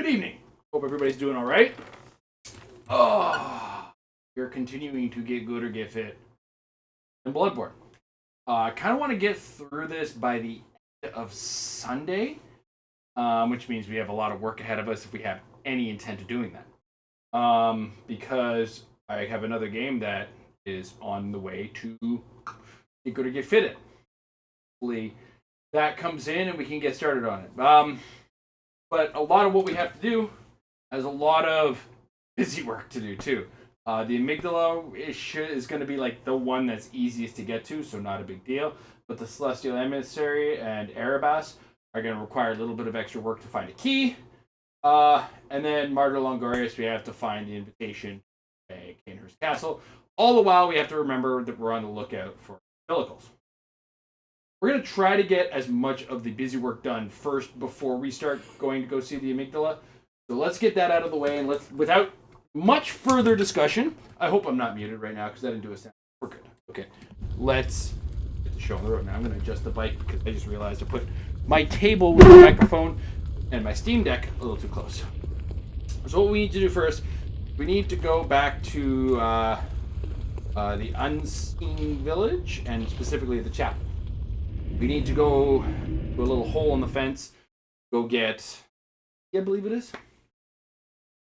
evening. Hope everybody's doing all right. Oh, we're continuing to get good or get fit in Bloodborne. I kind of want to get through this by the end of Sunday, which means we have a lot of work ahead of us if we have any intent of doing that. Because I have another game that is on the way to get good or get fit in. Hopefully that comes in and we can get started on it. But a lot of what we have to do has a lot of busy work to do too. The amygdala is going to be like the one that's easiest to get to, so not a big deal. But the Celestial Emissary and Erebus are going to require a little bit of extra work to find a key. And then Martyr Longorius, we have to find the invitation to Cainhurst Castle. All the while, we have to remember that we're on the lookout for umbilicals. We're going to try to get as much of the busy work done first before we start going to go see the amygdala. So let's get that out of the way, and without much further discussion, I hope I'm not muted right now because I didn't do a sound. We're good. Okay, let's get the show on the road now. I'm going to adjust the bike because I just realized I put my table with the microphone and my Steam Deck a little too close. So what we need to do first, we need to go back to the Unseen Village, and specifically the chapel. We need to go to a little hole in the fence, go get, I believe it is,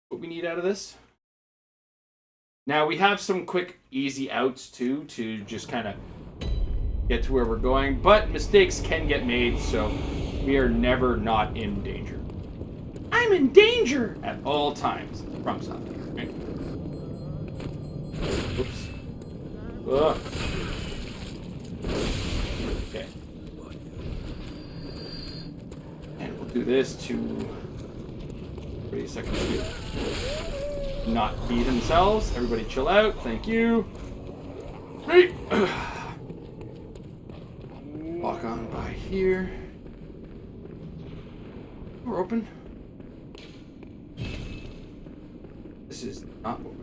what we need out of this. Now, we have some quick, easy outs, too, to just kind of get to where we're going, but mistakes can get made, so we are never not in danger. I'm in danger at all times. From something, right? Oops. Ugh. Okay. And we'll do this to... Wait a second. Not be themselves. Everybody chill out. Thank you. Right. Walk on by here. Door open. This is not what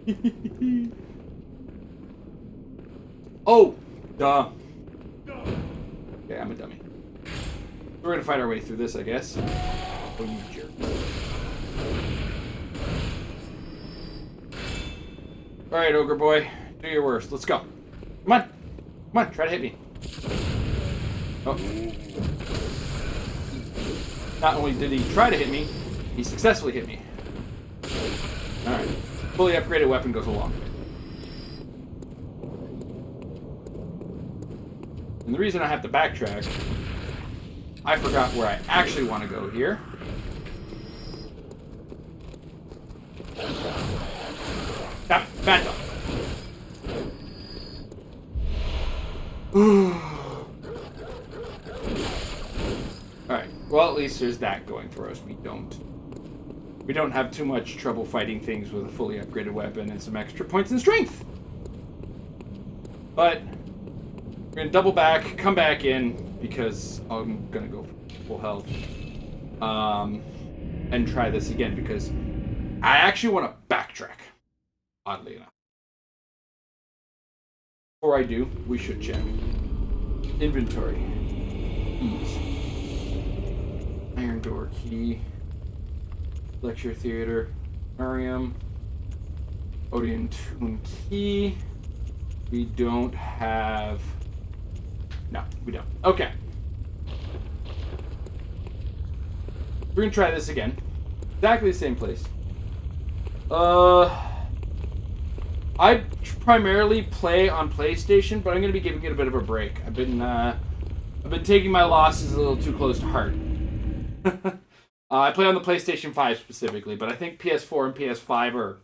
we... Oh! Duh. Okay, I'm a dummy. We're gonna find our way through this, I guess. Oh, you jerk. Alright, ogre boy. Do your worst. Let's go. Come on. Come on, try to hit me. Oh. Not only did he try to hit me, he successfully hit me. Alright. Fully upgraded weapon goes a long way. And the reason I have to backtrack, I forgot where I actually want to go here. Stop, back up. Alright, well at least there's that going for us. We don't have too much trouble fighting things with a fully upgraded weapon and some extra points in strength. But we're going to double back, come back in, because I'm going to go for full health. And try this again, because I actually want to backtrack, oddly enough. Before I do, we should check. Inventory. Keys. Iron door key. Lecture theater. Mariam. Odeon tune key. We don't have... No, we don't. Okay. We're gonna try this again. Exactly the same place. I primarily play on PlayStation, but I'm gonna be giving it a bit of a break. I've been taking my losses a little too close to heart. I play on the PlayStation 5 specifically, but I think PS4 and PS5 are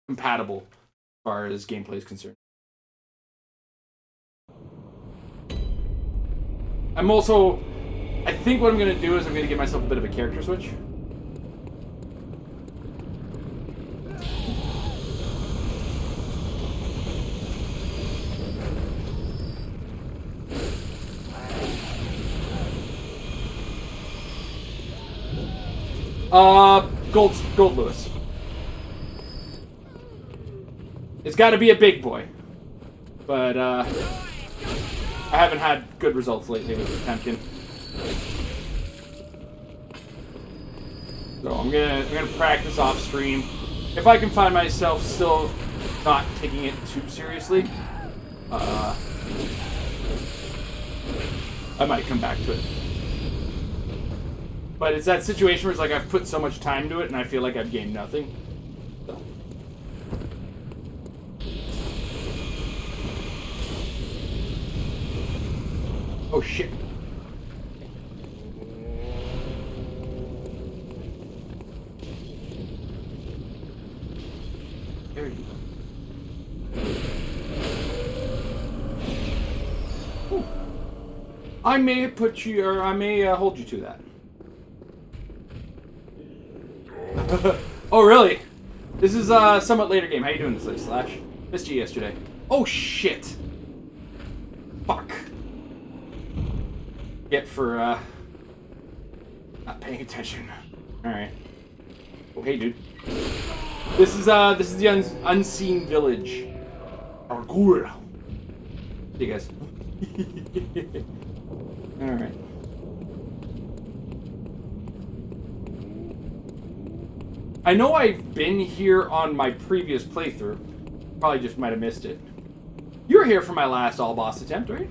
compatible as far as gameplay is concerned. I think what I'm going to do is I'm going to give myself a bit of a character switch. Gold Lewis. It's got to be a big boy. But, I haven't had good results lately with Temkin. So I'm gonna practice off stream. If I can find myself still not taking it too seriously, I might come back to it. But it's that situation where it's like I've put so much time to it and I feel like I've gained nothing. So. Oh shit. There you go. Ooh. I may put you, or I may hold you to that. Oh, really? This is a somewhat later game. How you doing this late, Slash? Missed you yesterday. Oh, shit. Fuck. Get for, not paying attention. Alright. Oh, hey, dude. This is the unseen village. Parkour. See you guys. Alright. I know I've been here on my previous playthrough. Probably just might have missed it. You were here for my last all boss attempt, right?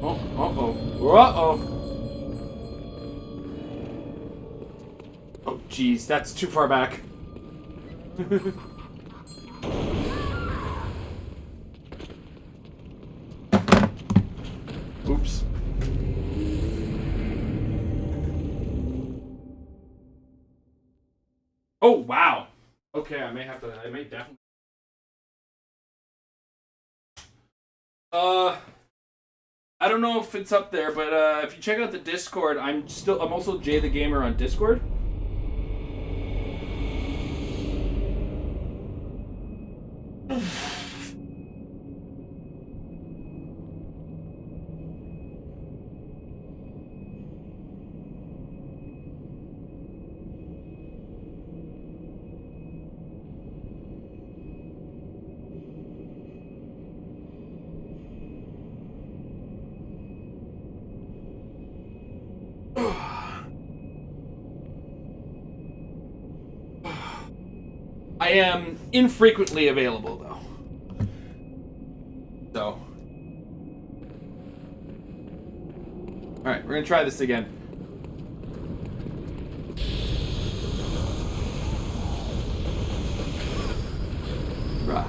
Oh, uh-oh. Uh-oh. Oh, jeez, that's too far back. Oops. Oh, wow. Okay, I may definitely... I don't know if it's up there, but if you check out the Discord, I'm also Jay the Gamer on Discord. I am infrequently available, though. So. Alright, we're gonna try this again. Bruh.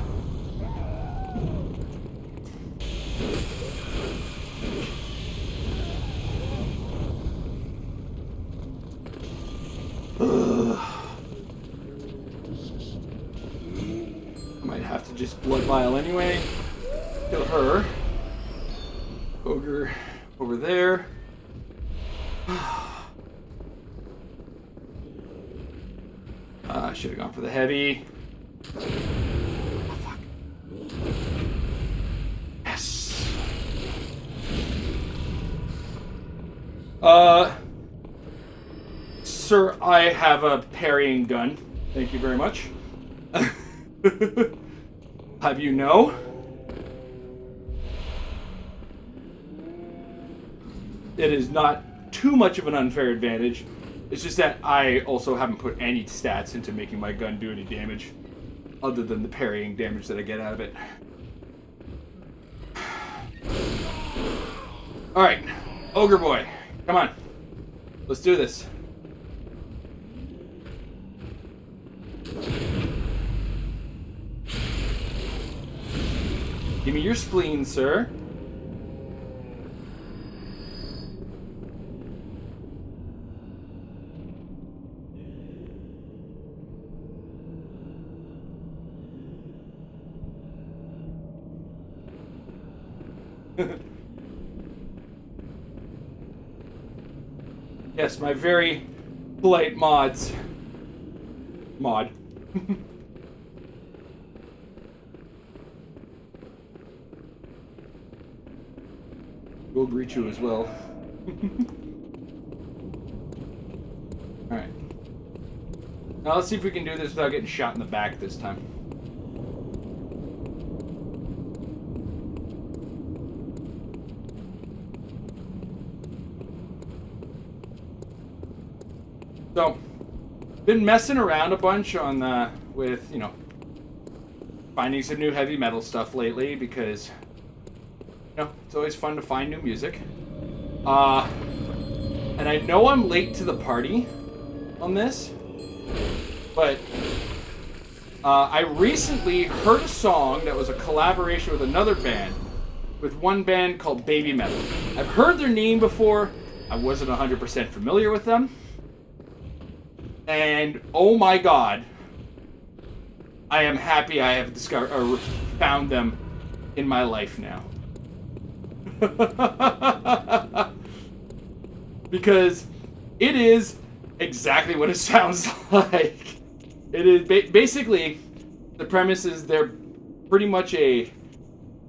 Might have to just blood vial anyway. Kill her. Ogre over there. I should have gone for the heavy. Oh, fuck. Yes. Sir, I have a parrying gun. Thank you very much. Have you know? It is not too much of an unfair advantage. It's just that I also haven't put any stats into making my gun do any damage, other than the parrying damage that I get out of it. Alright, Ogre Boy, come on. Let's do this. Give me your spleen, sir. Yes, my very polite mods. Mod. We'll greet you as well. Alright. Now let's see if we can do this without getting shot in the back this time. So, been messing around a bunch on with, you know, finding some new heavy metal stuff lately because, you know, it's always fun to find new music. And I know I'm late to the party on this, but I recently heard a song that was a collaboration with another band, with one band called Baby Metal. I've heard their name before. I wasn't 100% familiar with them. And oh my god, I am happy I have discovered or found them in my life now. Because it is exactly what it sounds like. It is basically, the premise is they're pretty much a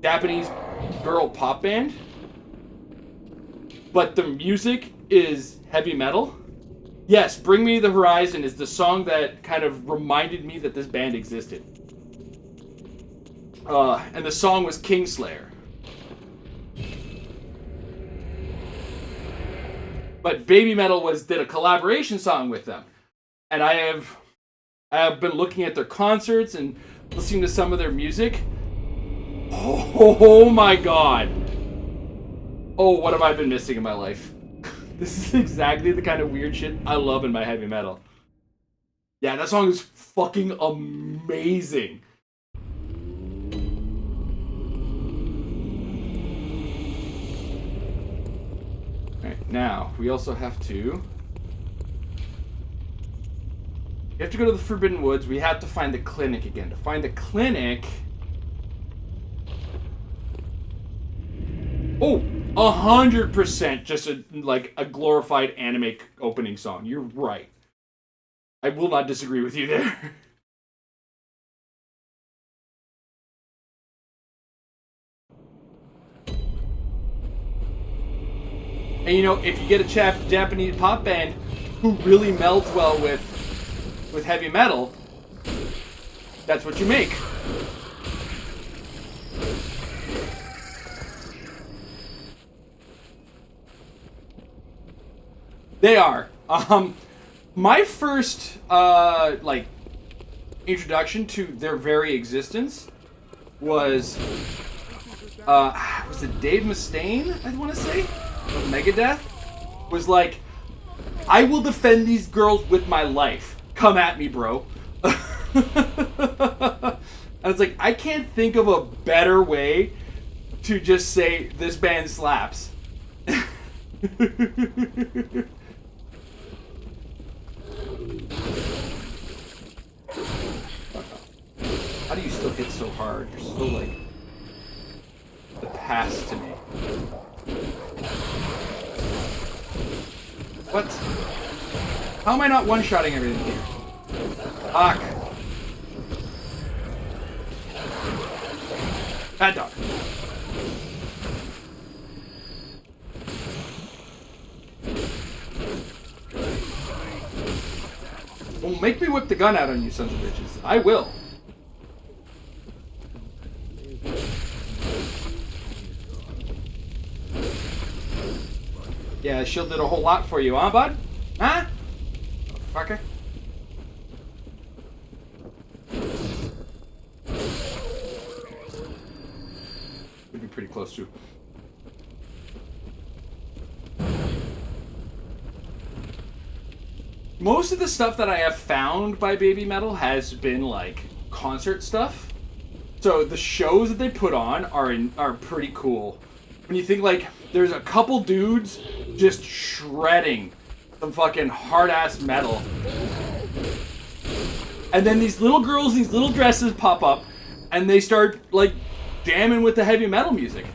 Japanese girl pop band, but the music is heavy metal. Yes, Bring Me the Horizon is the song that kind of reminded me that this band existed. And the song was Kingslayer. But Baby Metal did a collaboration song with them. And I have been looking at their concerts and listening to some of their music. Oh my god. Oh, what have I been missing in my life? This is exactly the kind of weird shit I love in my heavy metal. Yeah, that song is fucking amazing. Alright, now, we also have to... We have to go to the Forbidden Woods. We have to find the clinic again. To find the clinic... Oh! 100% just a glorified anime opening song. You're right. I will not disagree with you there. And you know, if you get a Japanese pop band who really melds well with heavy metal, that's what you make. They are. My first introduction to their very existence was it Dave Mustaine, I want to say, of Megadeth, was like, I will defend these girls with my life. Come at me, bro. And it's like, I can't think of a better way to just say this band slaps. How do you still hit so hard? You're so like the past to me. What? How am I not one-shotting everything here? Fuck. Bad dog. Well, make me whip the gun out on you sons of bitches. I will. Yeah, shield did a whole lot for you, huh, bud? Huh? Fucker. Would be pretty close to. Most of the stuff that I have found by Baby Metal has been like concert stuff. So the shows that they put on are pretty cool. When you think like there's a couple dudes just shredding some fucking hard ass metal. And then these little girls, these little dresses pop up and they start like jamming with the heavy metal music.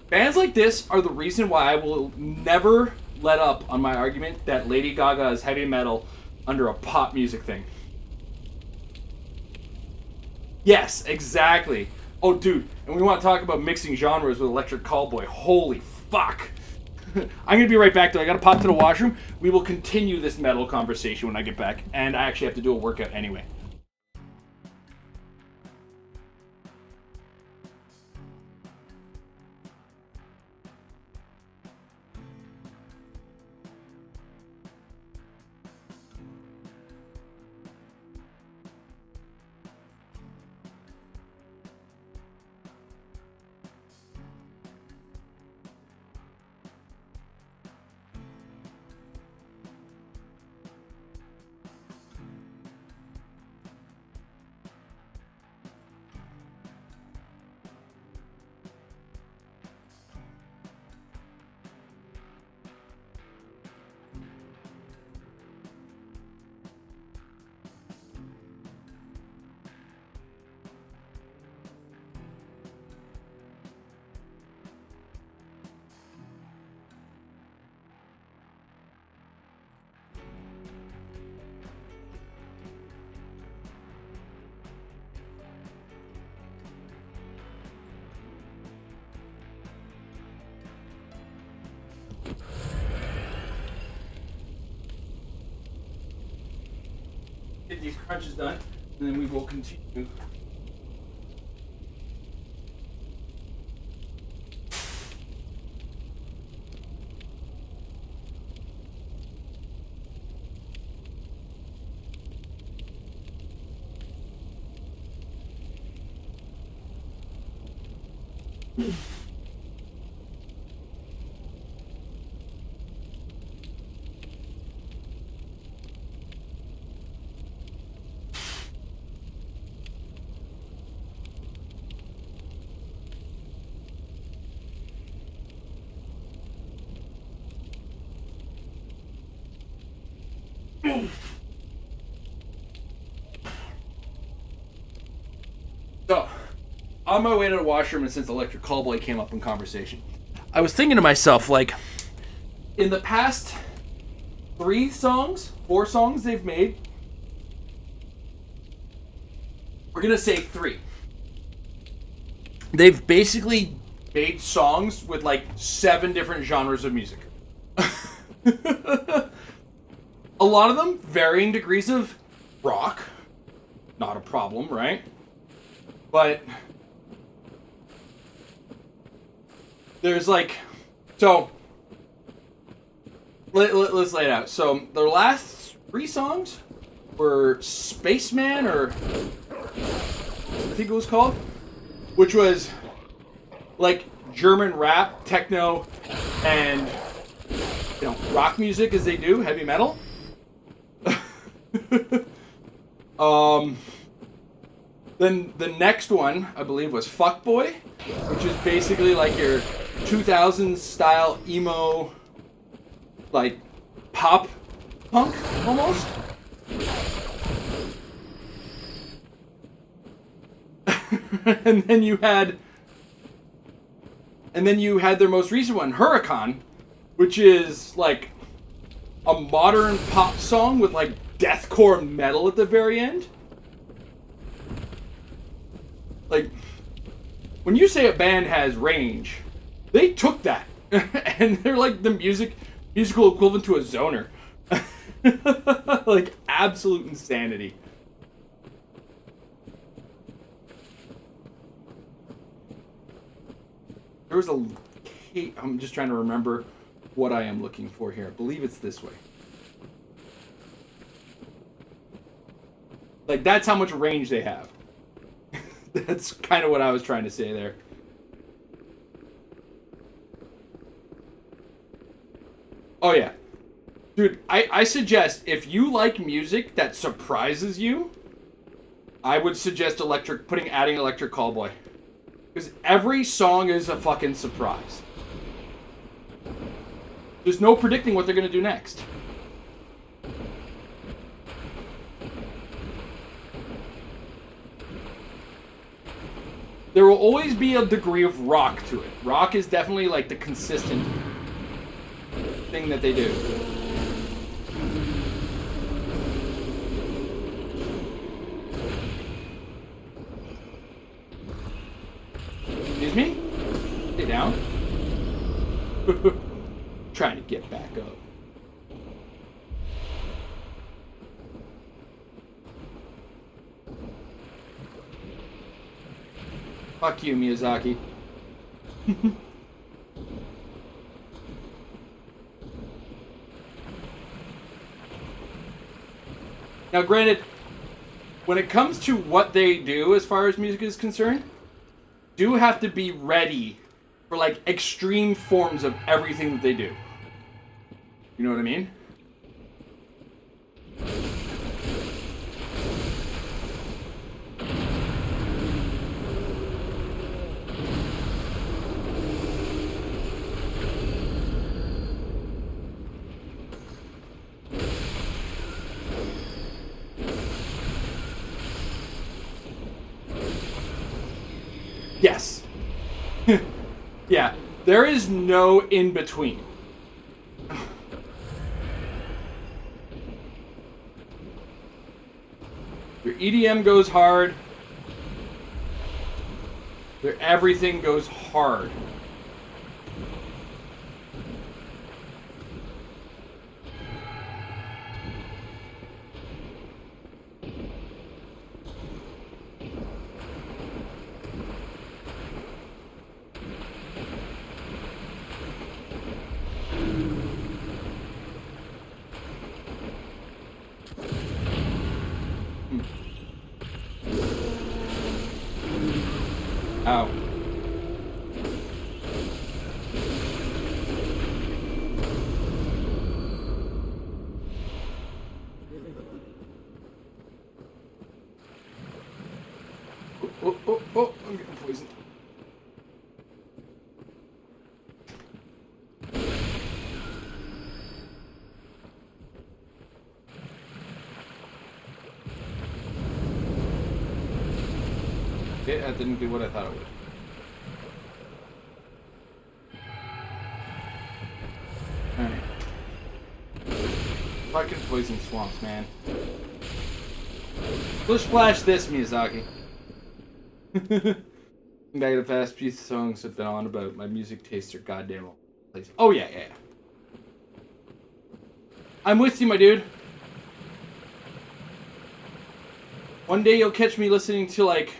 Bands like this are the reason why I will never let up on my argument that Lady Gaga is heavy metal under a pop music thing. Yes, exactly. Oh, dude, and we want to talk about mixing genres with Electric Callboy. Holy fuck. I'm going to be right back, though. I got to pop to the washroom. We will continue this metal conversation when I get back, and I actually have to do a workout anyway. these crunches done, and then we will continue. So, on my way to the washroom, and since Electric Callboy came up in conversation, I was thinking to myself, like, in the past 4 songs they've made, we're gonna say 3. They've basically made songs with like 7 different genres of music. A lot of them varying degrees of rock. Not a problem, right? But there's like, so let's lay it out. So their last 3 songs were Spaceman, or I think it was called, which was like German rap, techno, and rock music as they do, heavy metal. Then the next one, I believe, was Fuckboy, which is basically like your 2000s style emo, like pop punk almost. and then you had their most recent one, Huracan, which is like a modern pop song with like deathcore metal at the very end. Like, when you say a band has range, they took that and they're like the musical equivalent to a zoner. Like, absolute insanity. There was I'm just trying to remember what I am looking for here. I believe it's this way. Like, that's how much range they have. That's kind of what I was trying to say there. Oh, yeah. Dude, I suggest, if you like music that surprises you, I would suggest adding Electric Callboy. Because every song is a fucking surprise. There's no predicting what they're going to do next. There will always be a degree of rock to it. Rock is definitely like the consistent thing that they do. Excuse me? Stay down. Trying to get back up. Fuck you, Miyazaki. Now, granted, when it comes to what they do as far as music is concerned, do have to be ready for like extreme forms of everything that they do. You know what I mean? Yes. Yeah, there is no in between. Your EDM goes hard. Everything goes hard. Ow. Oh, I'm getting poisoned. Okay, that didn't do what I thought it would. Alright. Fucking poison swamps, man. Splish splash this, Miyazaki. Back to the fast piece of songs have been on about my music tastes are goddamn all place. Oh yeah. I'm with you, my dude. One day you'll catch me listening to like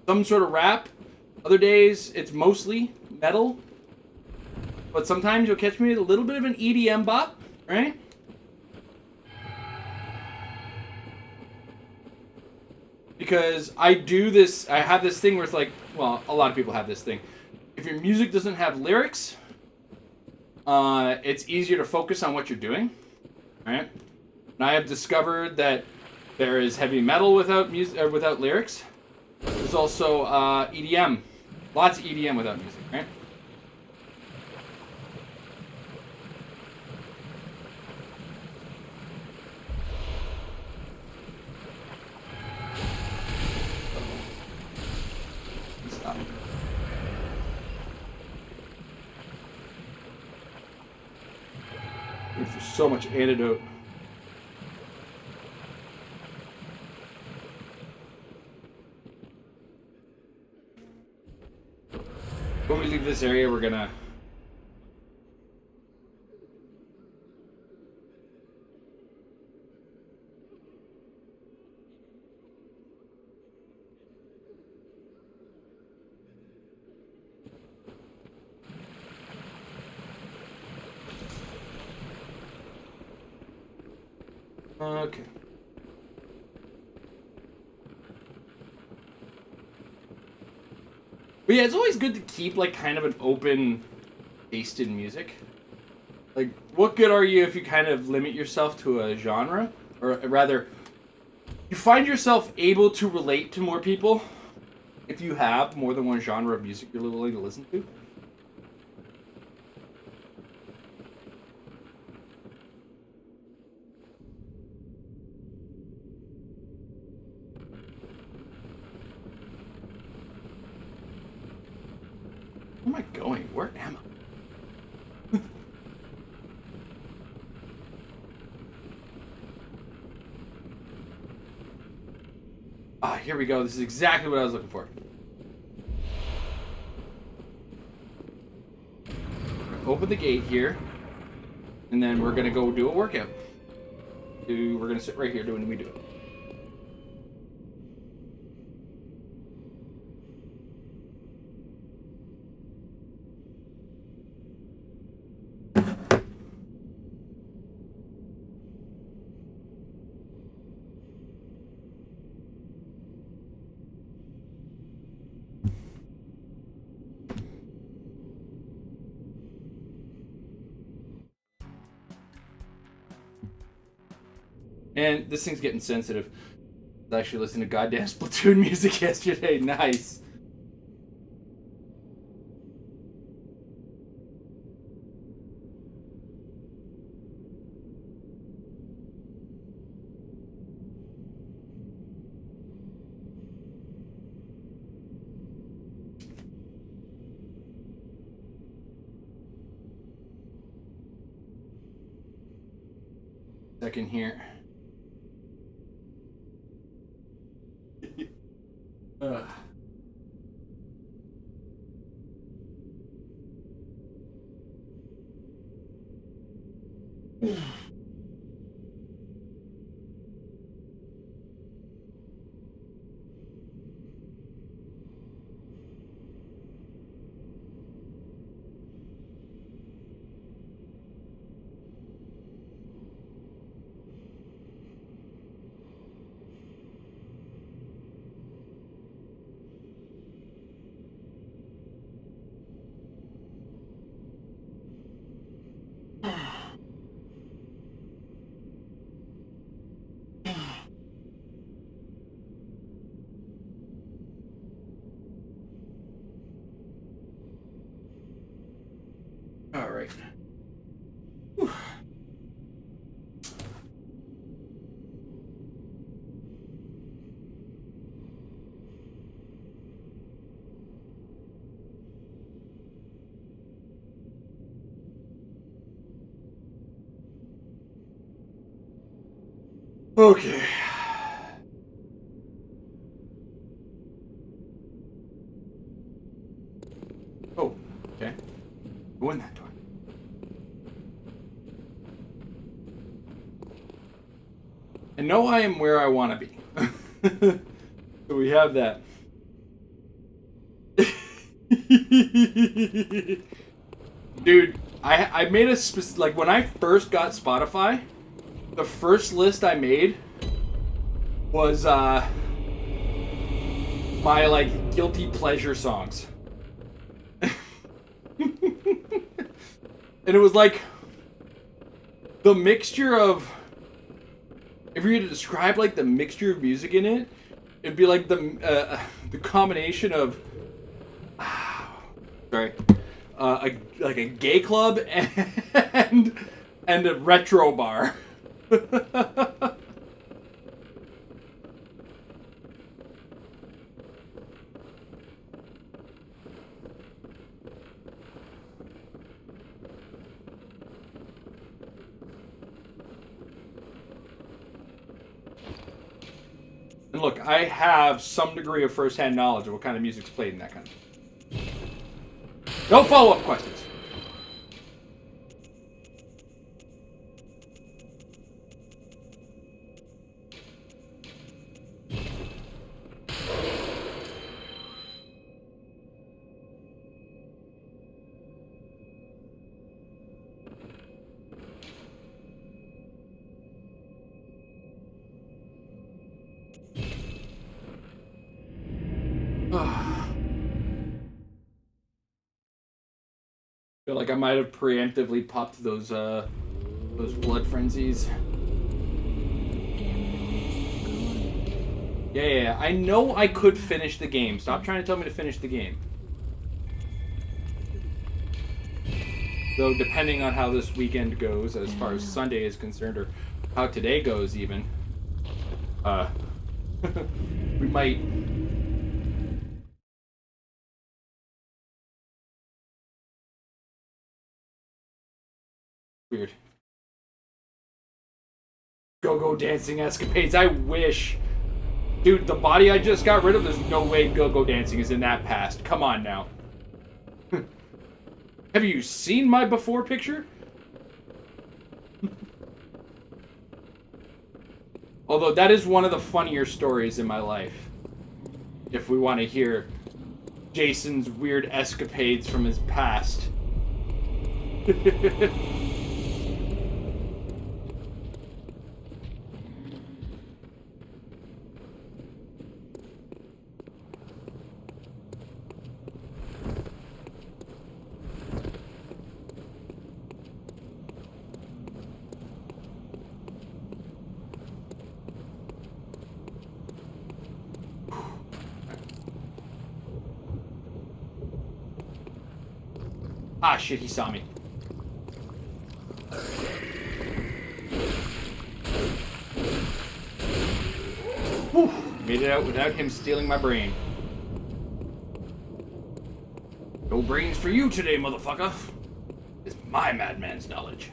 some sort of rap. Other days it's mostly metal. But sometimes you'll catch me with a little bit of an EDM bop, right? Because I have this thing where it's like, well, a lot of people have this thing. If your music doesn't have lyrics, it's easier to focus on what you're doing, right? And I have discovered that there is heavy metal without music, without lyrics. There's also EDM, lots of EDM without music, right? Stop. There's so much antidote. When we leave this area, we're gonna... Okay. But yeah, it's always good to keep like kind of an open taste in music. Like, what good are you if you kind of limit yourself to a genre? Or rather, you find yourself able to relate to more people if you have more than one genre of music you're willing to listen to. Where am I going? Where am I? Here we go. This is exactly what I was looking for. Open the gate here, and then we're gonna go do a workout. We're gonna sit right here doing what we do. And this thing's getting sensitive. I was actually listening to goddamn Splatoon music yesterday. Nice. Second here. Ugh. All right. Okay. Oh, okay. Go in that door. And know I am where I want to be. So we have that. Dude, I made a like when I first got Spotify, the first list I made was my like guilty pleasure songs. And it was like the mixture of, if you were to describe like the mixture of music in it, it'd be like the combination of like a gay club and a retro bar. And look, I have some degree of first-hand knowledge of what kind of music's played in that kind of. No follow-up questions. Feel like I might have preemptively popped those blood frenzies. Yeah. I know I could finish the game. Stop trying to tell me to finish the game. Though, depending on how this weekend goes, as far as Sunday is concerned, or how today goes, even, we might. Weird. Go-go dancing escapades. I wish. Dude, the body I just got rid of, there's no way go-go dancing is in that past. Come on now. Have you seen my before picture? Although that is one of the funnier stories in my life. If we want to hear Jason's weird escapades from his past. Ah, shit, he saw me. Whew, made it out without him stealing my brain. No brains for you today, motherfucker. It's my madman's knowledge.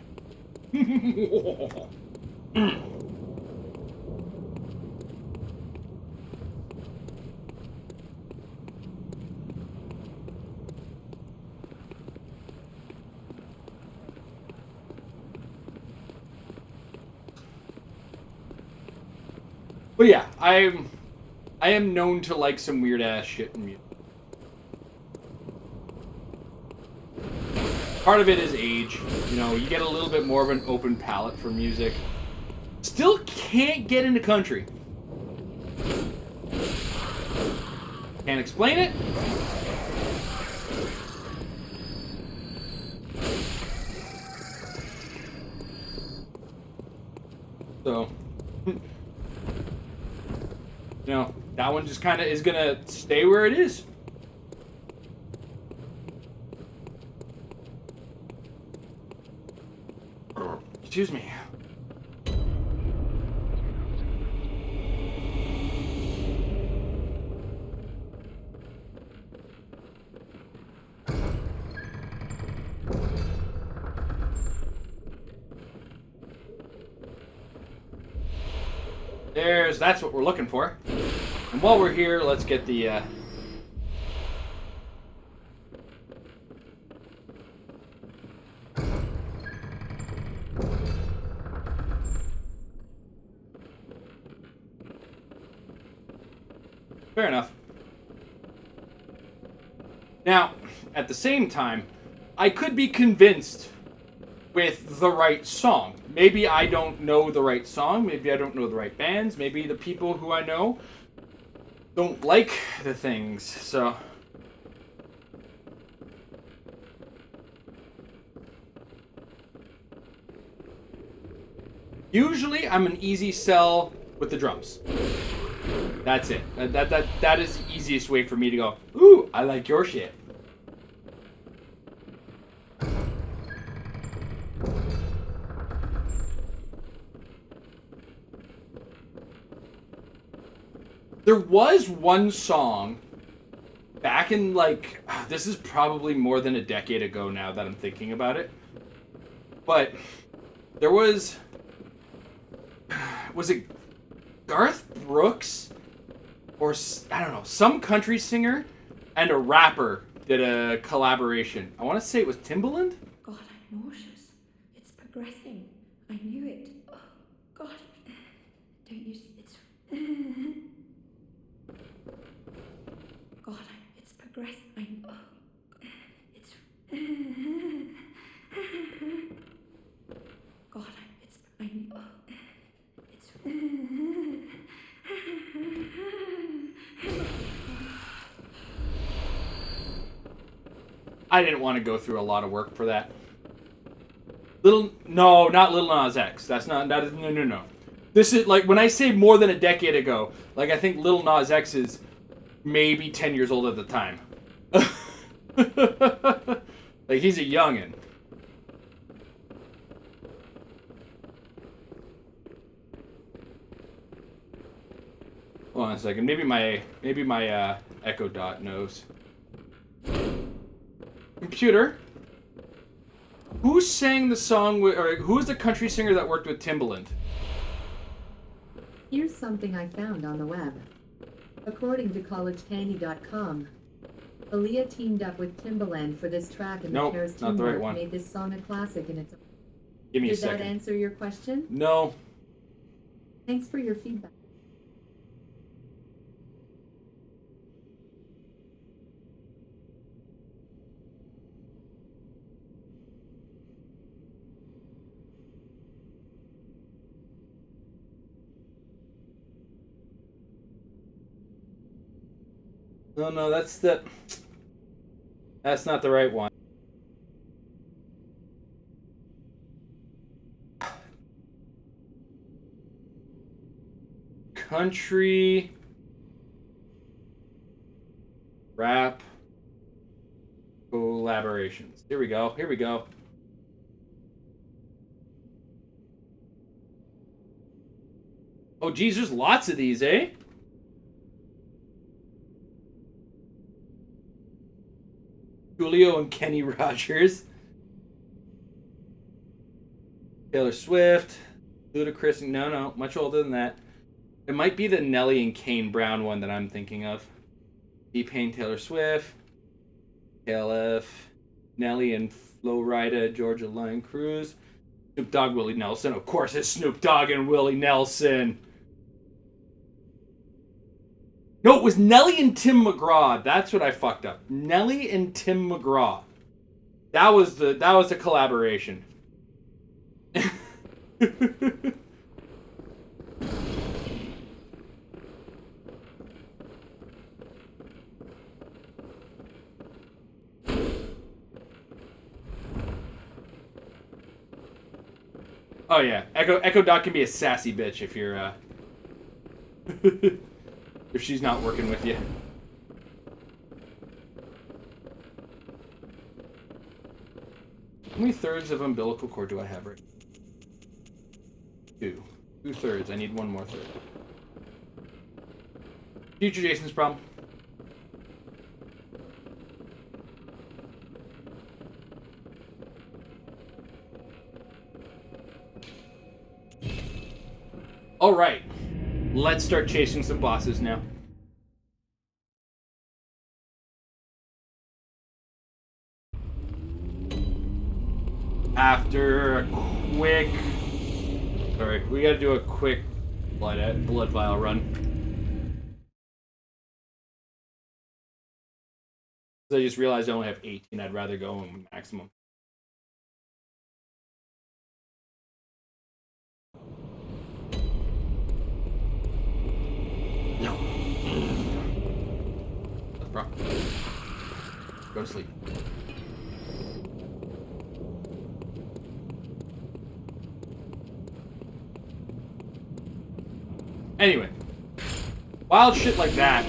But yeah, I am known to like some weird ass shit in music. Part of it is age. You know, you get a little bit more of an open palette for music. Still can't get into country. Can't explain it. So, you know, that one just kind of is gonna stay where it is. Excuse me. That's what we're looking for. And while we're here, let's get the fair enough. Now, at the same time, I could be convinced with the right song. Maybe I don't know the right song. Maybe I don't know the right bands. Maybe the people who I know don't like the things. So usually I'm an easy sell with the drums. That's it. That is the easiest way for me to go, ooh, I like your shit. There was one song back in, like, this is probably more than a decade ago now that I'm thinking about it. But there was it Garth Brooks or, I don't know, some country singer and a rapper did a collaboration. I want to say it was Timbaland? God, I'm nauseous. It's progressing. I knew it. Oh, God. Don't you see? It's... God, it's progressing. Oh, it's... God, it's... I knew... Oh, it's... I didn't want to go through a lot of work for that. No, not Lil Nas X. No. This is, like, when I say more than a decade ago, like, I think Lil Nas X is maybe 10 years old at the time. Like, he's a youngin'. Hold on a second. Maybe my Echo Dot knows. Computer, who sang the song with, or who is the country singer that worked with Timbaland? Here's something I found on the web. According to collegecandy.com, Aaliyah teamed up with Timbaland for this track, and the pair's teamwork made this song a classic in its own. Give me a second. Did that answer your question? No. Thanks for your feedback. No, that's not the right one. Country rap collaborations. Here we go. Oh, geez, there's lots of these, eh? Julio and Kenny Rogers. Taylor Swift. Ludacris. No, much older than that. It might be the Nelly and Kane Brown one that I'm thinking of. T-Pain, Taylor Swift. KLF. Nelly and Flo Rida, Georgia Line Cruz. Snoop Dogg, Willie Nelson. Of course, it's Snoop Dogg and Willie Nelson. No, it was Nelly and Tim McGraw. That's what I fucked up. Nelly and Tim McGraw. That was the collaboration. Oh yeah, Echo Dot can be a sassy bitch if you're if she's not working with you. How many thirds of umbilical cord do I have right now? 2 thirds. I need 1 more third. Future Jason's problem. All right, let's start chasing some bosses now. After a quick... Sorry, we gotta do a quick blood vial run. I just realized I only have 18. I'd rather go in maximum. No. Bro. Go to sleep. Anyway, wild shit like that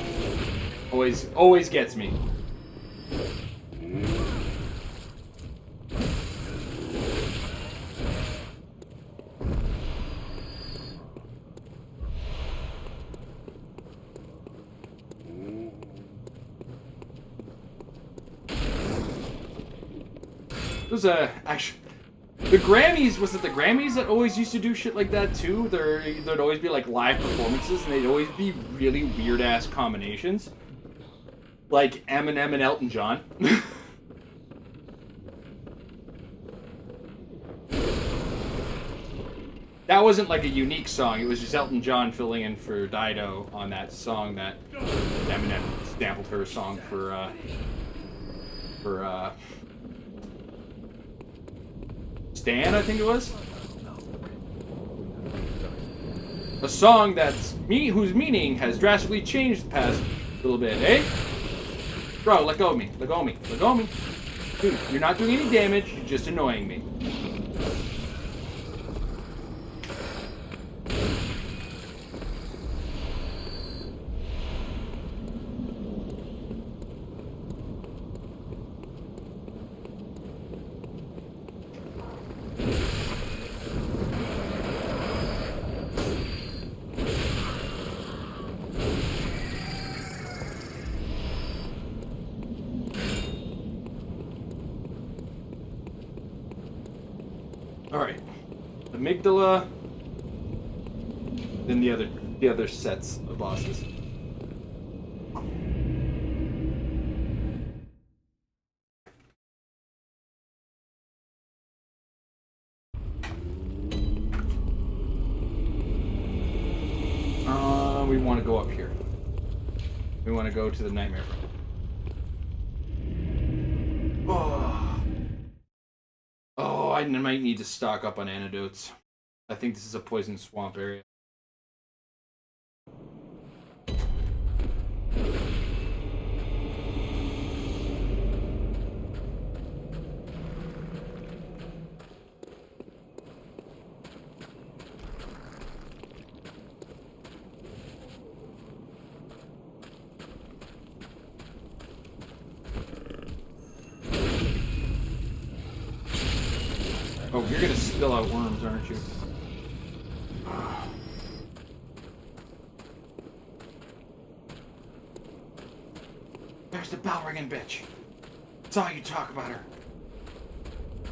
always gets me. It was actually the Grammys. Was it the Grammys that always used to do shit like that too? There'd always be like live performances, and they'd always be really weird ass combinations, like Eminem and Elton John. That wasn't like a unique song. It was just Elton John filling in for Dido on that song that Eminem sampled her song for Stan, I think it was. A song whose meaning has drastically changed the past little bit, eh? Bro, let go of me. Let go of me. Let go of me. Dude, you're not doing any damage. You're just annoying me. Alright. Amygdala. Then the other sets of bosses. We want to go up here. We want to go to the nightmare room. Oh, I might need to stock up on antidotes. I think this is a poison swamp area. Oh, you're gonna spill out worms, aren't you? There's the bell ringing bitch. Saw you talk about her.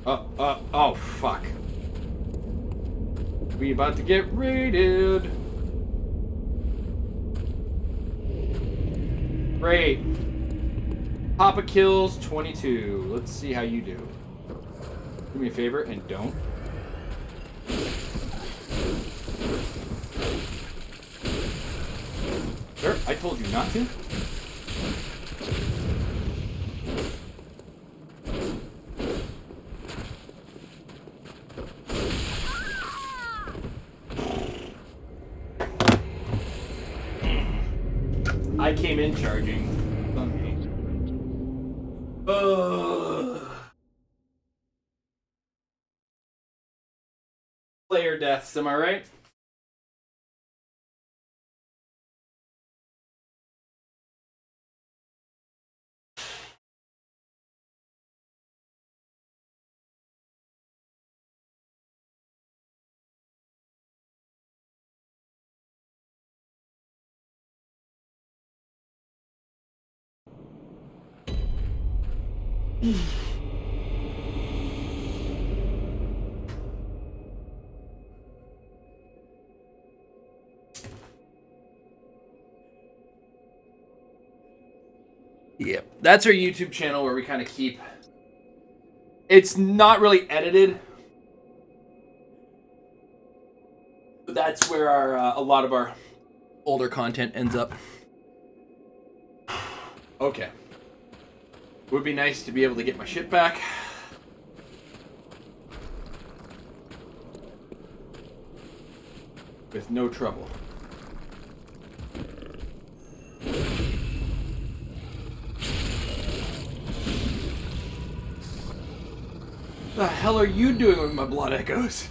Oh, fuck. We about to get raided. Great. Papa kills 22. Let's see how you do. Do me a favor and don't. Sir, I told you not to. I came in charging. Player deaths, am I right? Yep, that's our YouTube channel where we kind of keep. It's not really edited. But that's where our a lot of our older content ends up. Okay. It would be nice to be able to get my shit back. With no trouble. What the hell are you doing with my blood echoes?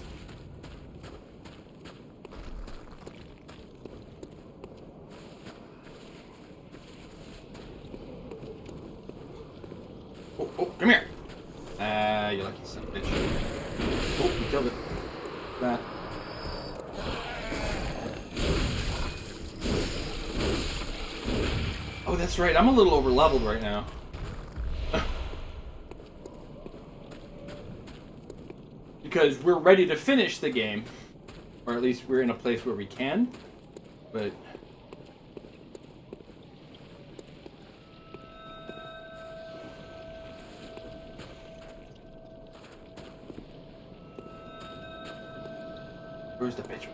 Oh, come here. You lucky son of a bitch. Oh, you killed it. That. Oh, that's right. I'm a little over leveled right now. Because we're ready to finish the game. Or at least we're in a place where we can. But... where's the bitch?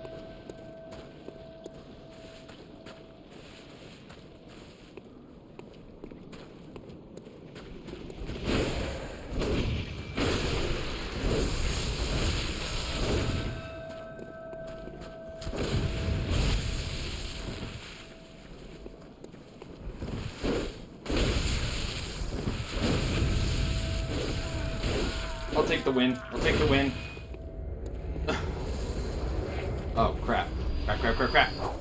I'll take the win. I'll take the win. Oh, crap. Crap. Oh.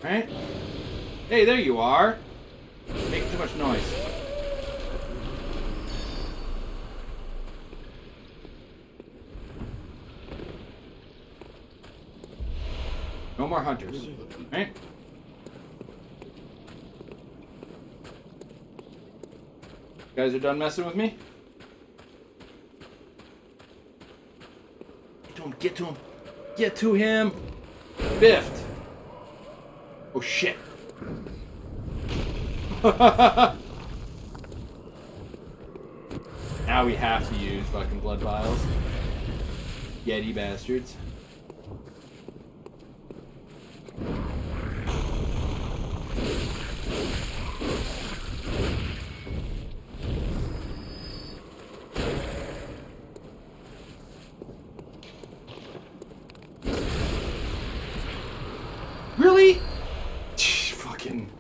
Right? Hey, there you are. Making too much noise. No more hunters. Right? You guys are done messing with me? Get to him, get to him. Get to him. Biffed. Oh shit. Now we have to use fucking blood vials. Yeti bastards. Really? Fucking...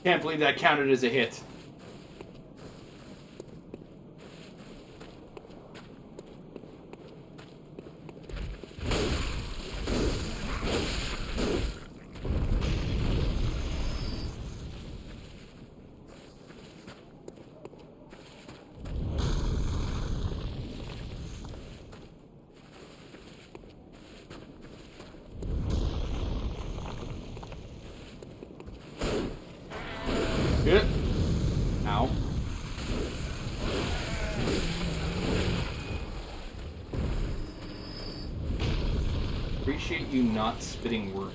can't believe that counted as a hit. Good. Ow. Appreciate you not spitting words?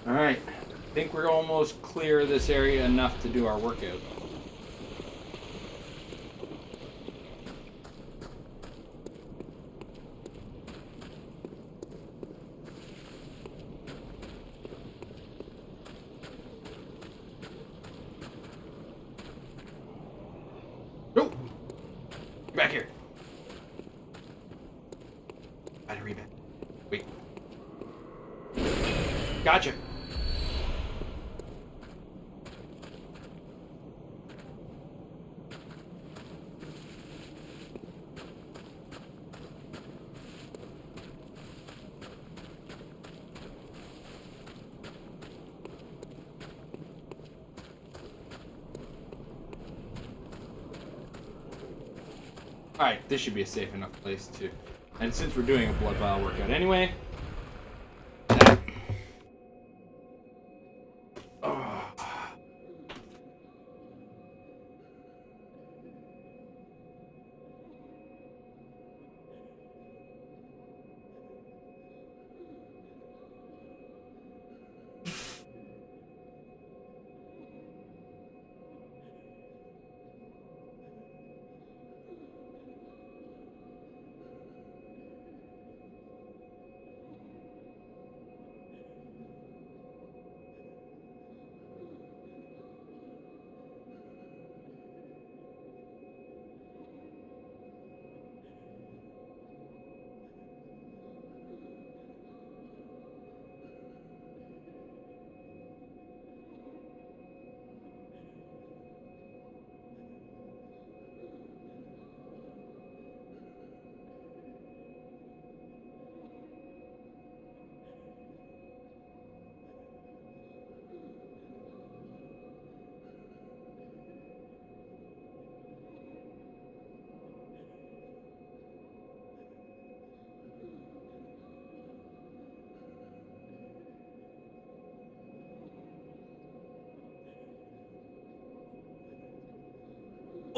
Alright, I think we're almost clear this area enough to do our workout. Nope! Back here. Battery back. Wait. Gotcha. Alright, this should be a safe enough place to... And since we're doing a blood vial workout anyway... That...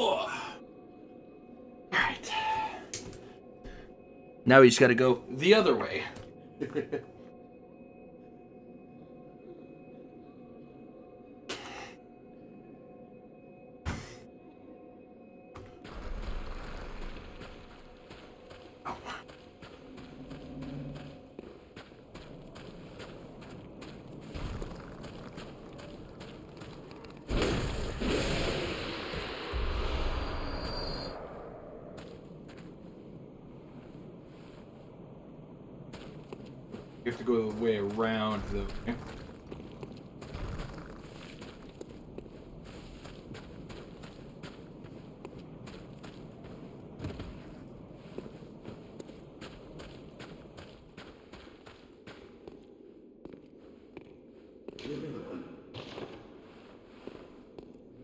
Oh. Alright. Now we just gotta go the other way. You have to go the way around the...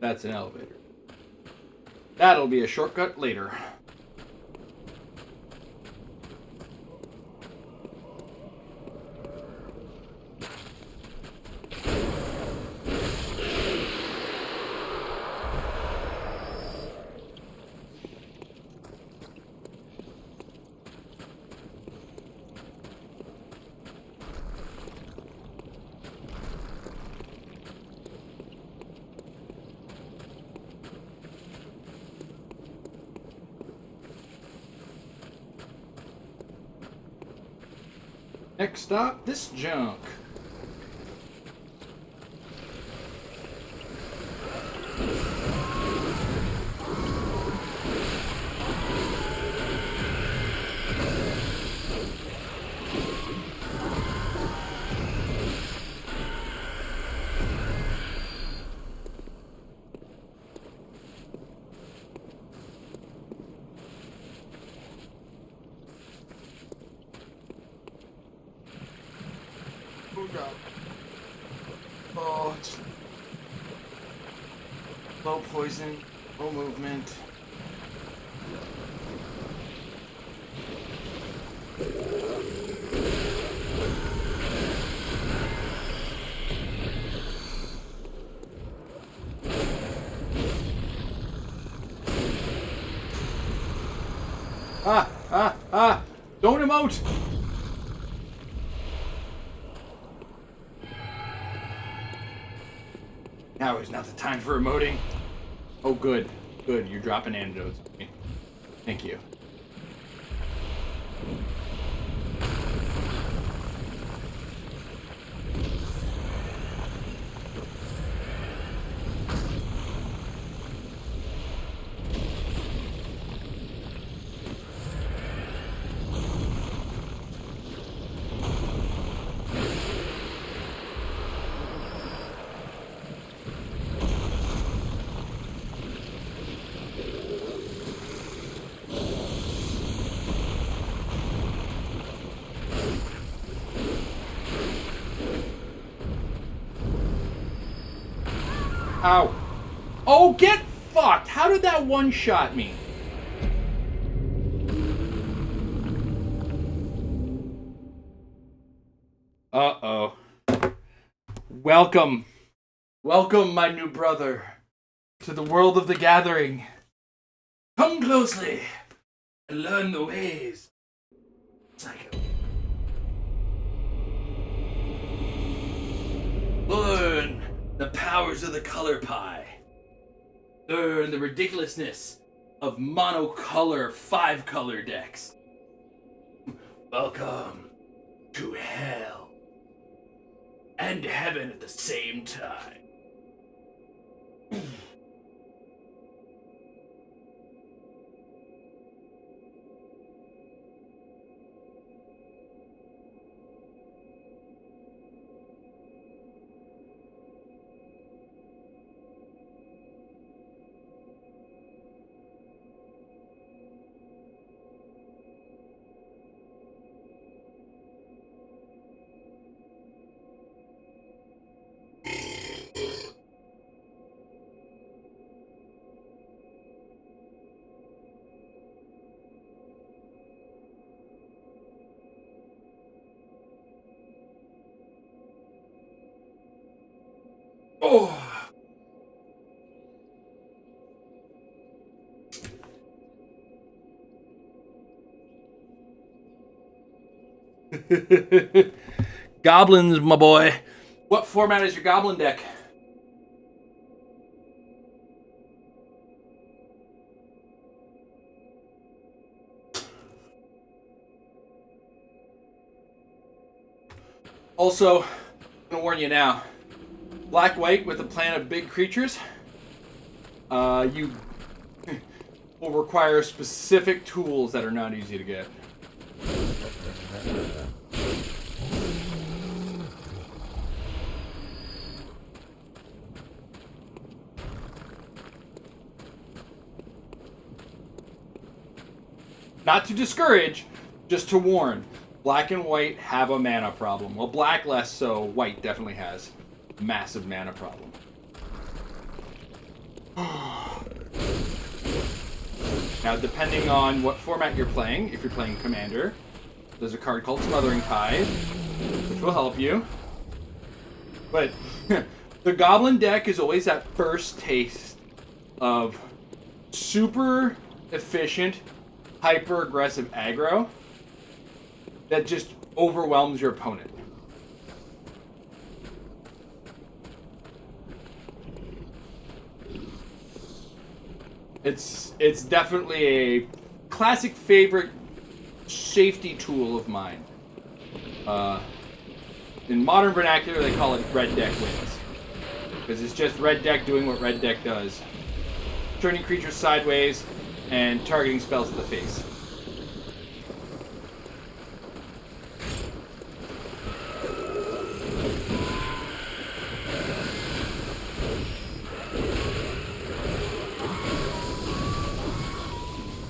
That's an elevator. That'll be a shortcut later. Next stop, this junk. Oh god. Oh, it's low poison, low movement. emote! Now is not the time for emoting. Oh, good. Good, you're dropping antidotes on me. Thank you. Ow. Oh, get fucked! How did that one-shot me? Uh-oh. Welcome. Welcome, my new brother, to the world of the gathering. Come closely and learn the ways. Psycho. Learn the powers of the color pie. Learn the ridiculousness of monocolor 5-color decks. Welcome to hell and heaven at the same time. Oh. Goblins, my boy. What format is your goblin deck? Also, I'm gonna warn you now. Black-white with a plan of big creatures. You will require specific tools that are not easy to get. Not to discourage, just to warn. Black and white have a mana problem. Well, black less so. White definitely has a massive mana problem. Now, depending on what format you're playing, if you're playing Commander, there's a card called Smothering Tide, which will help you. But the Goblin deck is always that first taste of super efficient, hyper-aggressive aggro that just overwhelms your opponent. It's definitely a classic favorite safety tool of mine. In modern vernacular, they call it red deck wins. Because it's just red deck doing what red deck does. Turning creatures sideways and targeting spells to the face.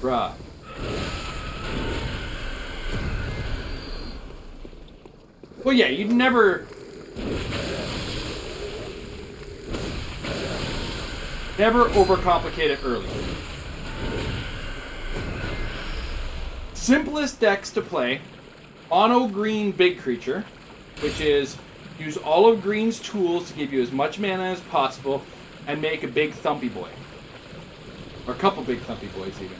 Bruh. Well, yeah, you'd never overcomplicate it early. Simplest decks to play: mono green big creature, which is use all of green's tools to give you as much mana as possible and make a big thumpy boy. Or a couple big thumpy boys even.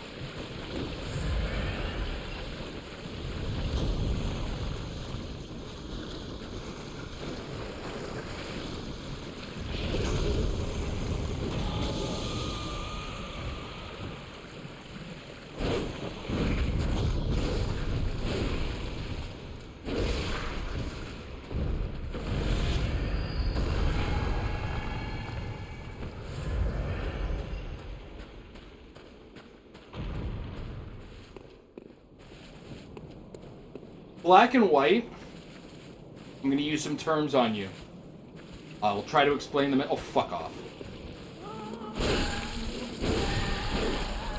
black and white, I'm going to use some terms on you. I'll try to explain them. Oh, fuck off.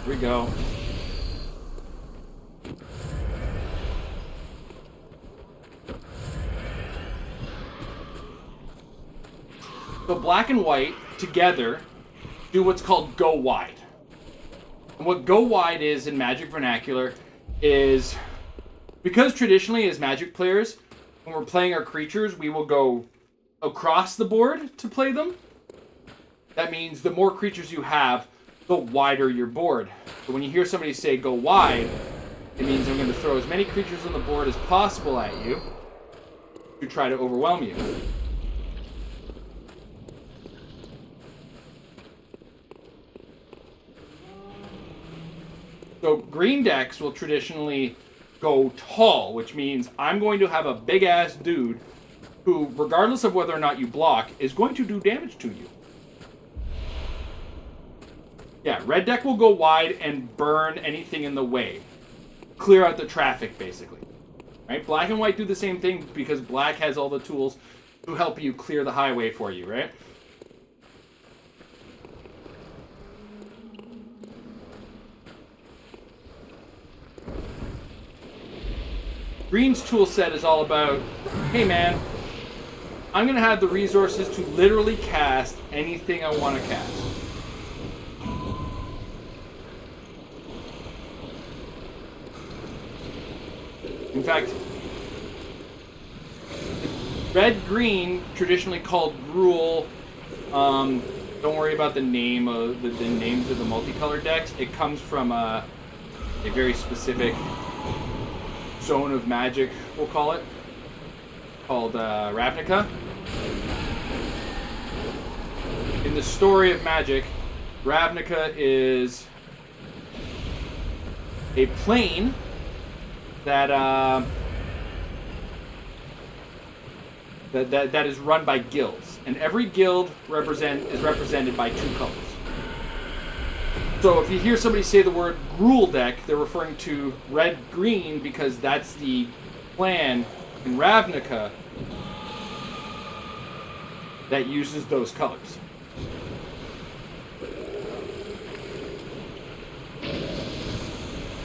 Here we go. So black and white together do what's called go wide. And what go wide is in Magic vernacular is, because traditionally as Magic players, when we're playing our creatures, we will go across the board to play them. That means the more creatures you have, the wider your board. So when you hear somebody say go wide, it means I'm going to throw as many creatures on the board as possible at you to try to overwhelm you. So green decks will traditionally go tall, which means I'm going to have a big-ass dude who, regardless of whether or not you block, is going to do damage to you. Yeah, red deck will go wide and burn anything in the way. Clear out the traffic, basically. Right? Black and white do the same thing because black has all the tools to help you clear the highway for you, right? Green's tool set is all about, hey man, I'm going to have the resources to literally cast anything I want to cast. In fact, red-green, traditionally called rule, don't worry about the name of the names of the multicolored decks. It comes from a very specific zone of magic, we'll call it, called Ravnica. In the story of magic, Ravnica is a plane that that is run by guilds, and every guild is represented by two colors. So if you hear somebody say the word Gruul deck, they're referring to red-green because that's the clan in Ravnica that uses those colors.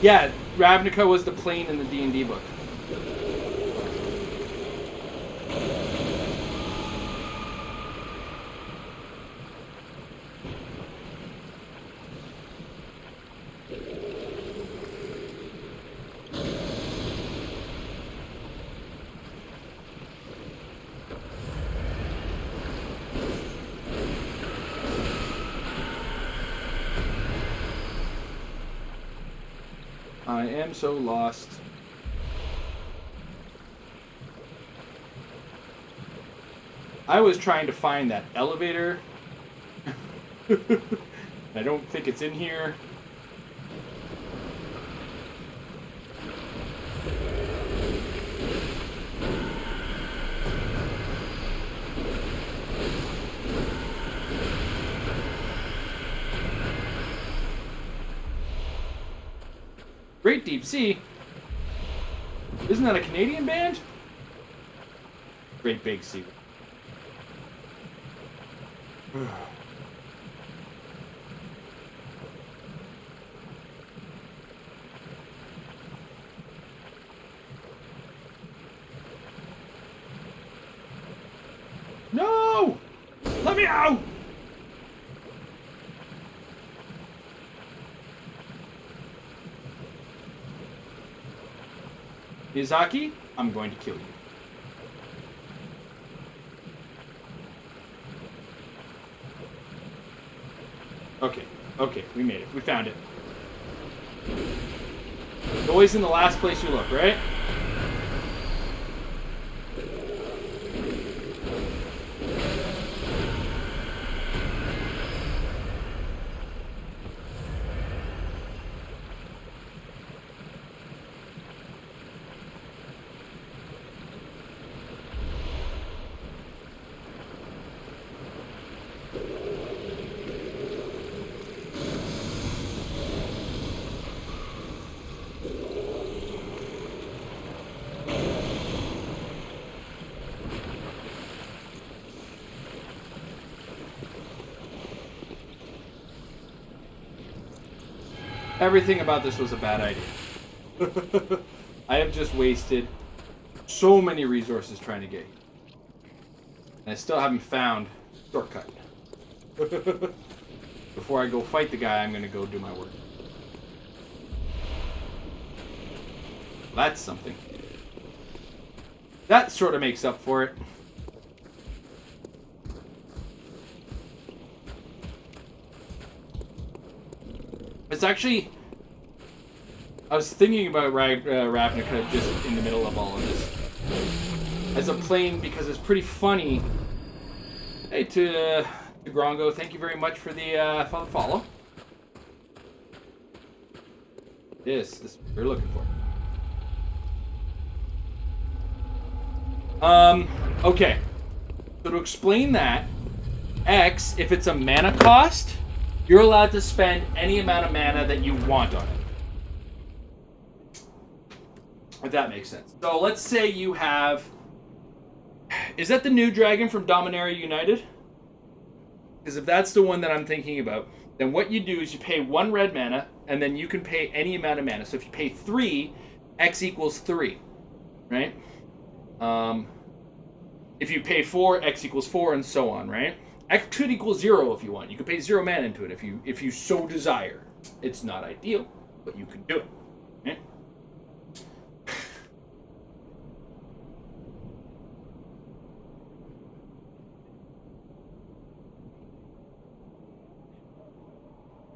Yeah, Ravnica was the plane in the D&D book. I am so lost. I was trying to find that elevator. I don't think it's in here. Great Deep Sea? Isn't that a Canadian band? Great Big Sea. No! Let me out! Miyazaki, I'm going to kill you. Okay, we made it. We found it. It's always in the last place you look, right? Everything about this was a bad idea. I have just wasted so many resources trying to get here. And I still haven't found a shortcut. Before I go fight the guy, I'm going to go do my work. That's something. That sort of makes up for it. It's actually... I was thinking about Ravnica just in the middle of all of this. As a plane, because it's pretty funny. Hey, to Grongo, thank you very much for the follow. This is what we're looking for. Okay. So to explain that, X, if it's a mana cost, you're allowed to spend any amount of mana that you want on it. If that makes sense. So let's say you have... Is that the new dragon from Dominaria United? Because if that's the one that I'm thinking about, then what you do is you pay 1 red mana, and then you can pay any amount of mana. So if you pay 3, X equals 3. Right? If you pay 4, X equals 4, and so on, right? X could equal 0 if you want. You could pay 0 mana into it if you so desire. It's not ideal, but you can do it. Right?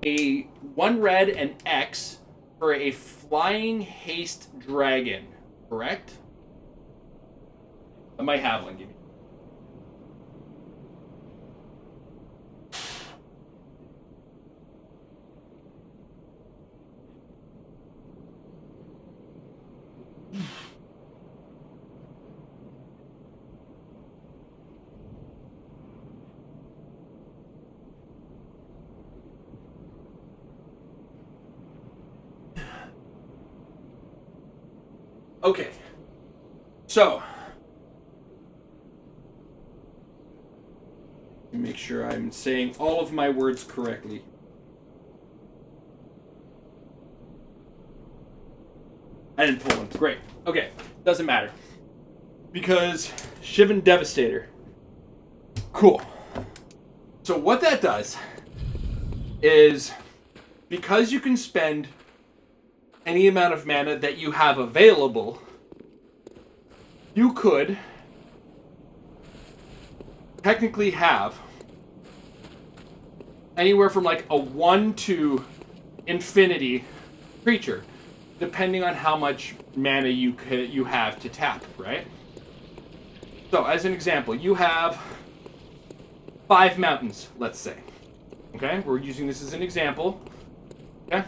A 1 red and X for a flying haste dragon, correct? I might have one. Give me. Okay. So, make sure I'm saying all of my words correctly. I didn't pull one. Great. Okay. Doesn't matter. Because Shivan Devastator. Cool. So what that does is, because you can spend any amount of mana that you have available, you could technically have anywhere from like a 1 to infinity creature, depending on how much mana you have to tap, right? So, as an example, you have 5 mountains, let's say. Okay, we're using this as an example. Okay,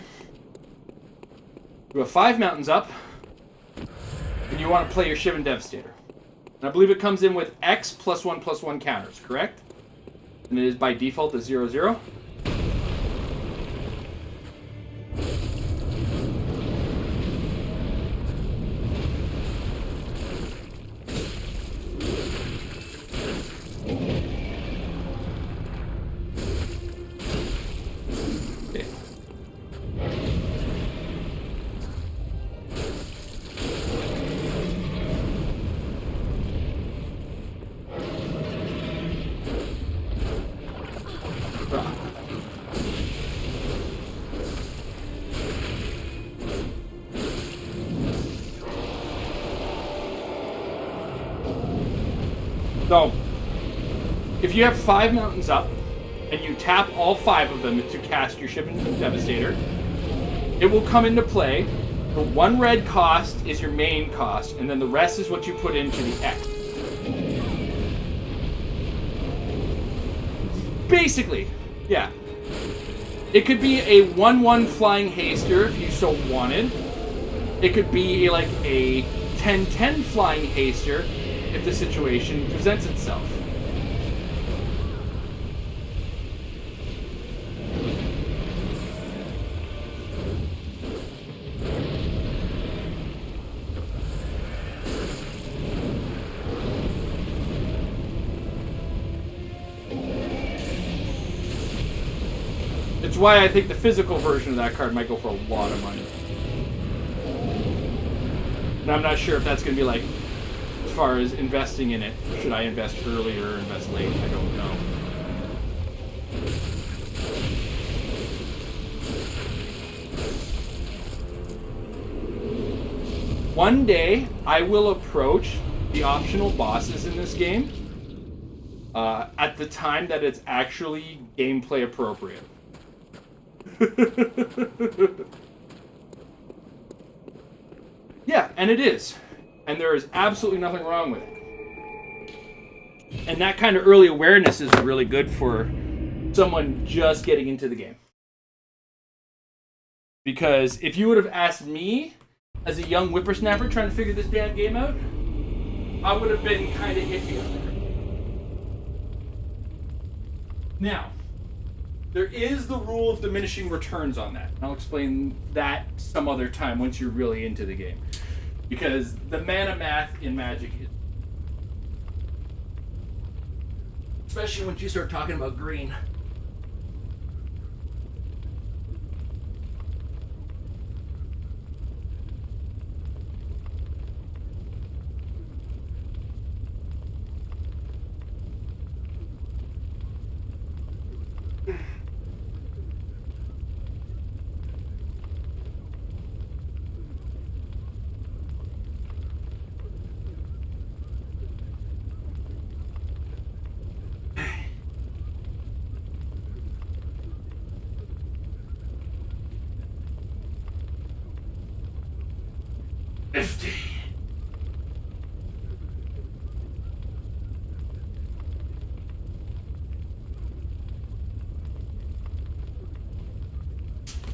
you have 5 mountains up, and you want to play your Shivan Devastator. And I believe it comes in with X +1/+1 counters, correct? And it is by default a 0/0. So, if you have 5 mountains up, and you tap all 5 of them to cast your Shivan Devastator, it will come into play. The 1 red cost is your main cost, and then the rest is what you put into the X. Basically, yeah. It could be a 1/1 flying haster if you so wanted. It could be like a 10/10 flying haster if the situation presents itself. It's is why I think the physical version of that card might go for a lot of money. And I'm not sure if that's going to be like, as far as investing in it, should I invest early or invest late? I don't know. One day, I will approach the optional bosses in this game at the time that it's actually gameplay appropriate. Yeah, and it is. And there is absolutely nothing wrong with it. And that kind of early awareness is really good for someone just getting into the game. Because if you would have asked me, as a young whippersnapper trying to figure this damn game out, I would have been kind of iffy on it. Now, there is the rule of diminishing returns on that. I'll explain that some other time once you're really into the game. Because the mana math in Magic is... especially once you start talking about green.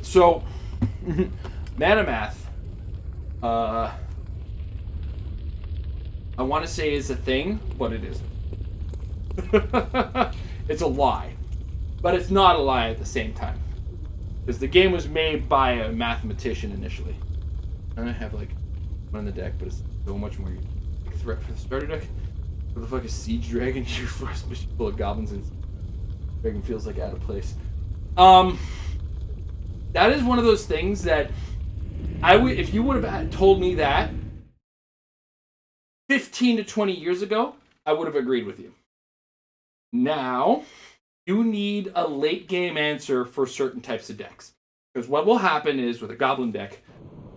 So, mana math, I want to say is a thing, but it isn't. It's a lie. But it's not a lie at the same time. Because the game was made by a mathematician initially. And I have like one in the deck, but it's so much more threat for the starter deck. What the fuck is Siege Dragon? You first mission full of goblins and Dragon feels like out of place. That is one of those things that I would, if you would have told me that 15 to 20 years ago, I would have agreed with you. Now, you need a late game answer for certain types of decks. Because what will happen is with a goblin deck,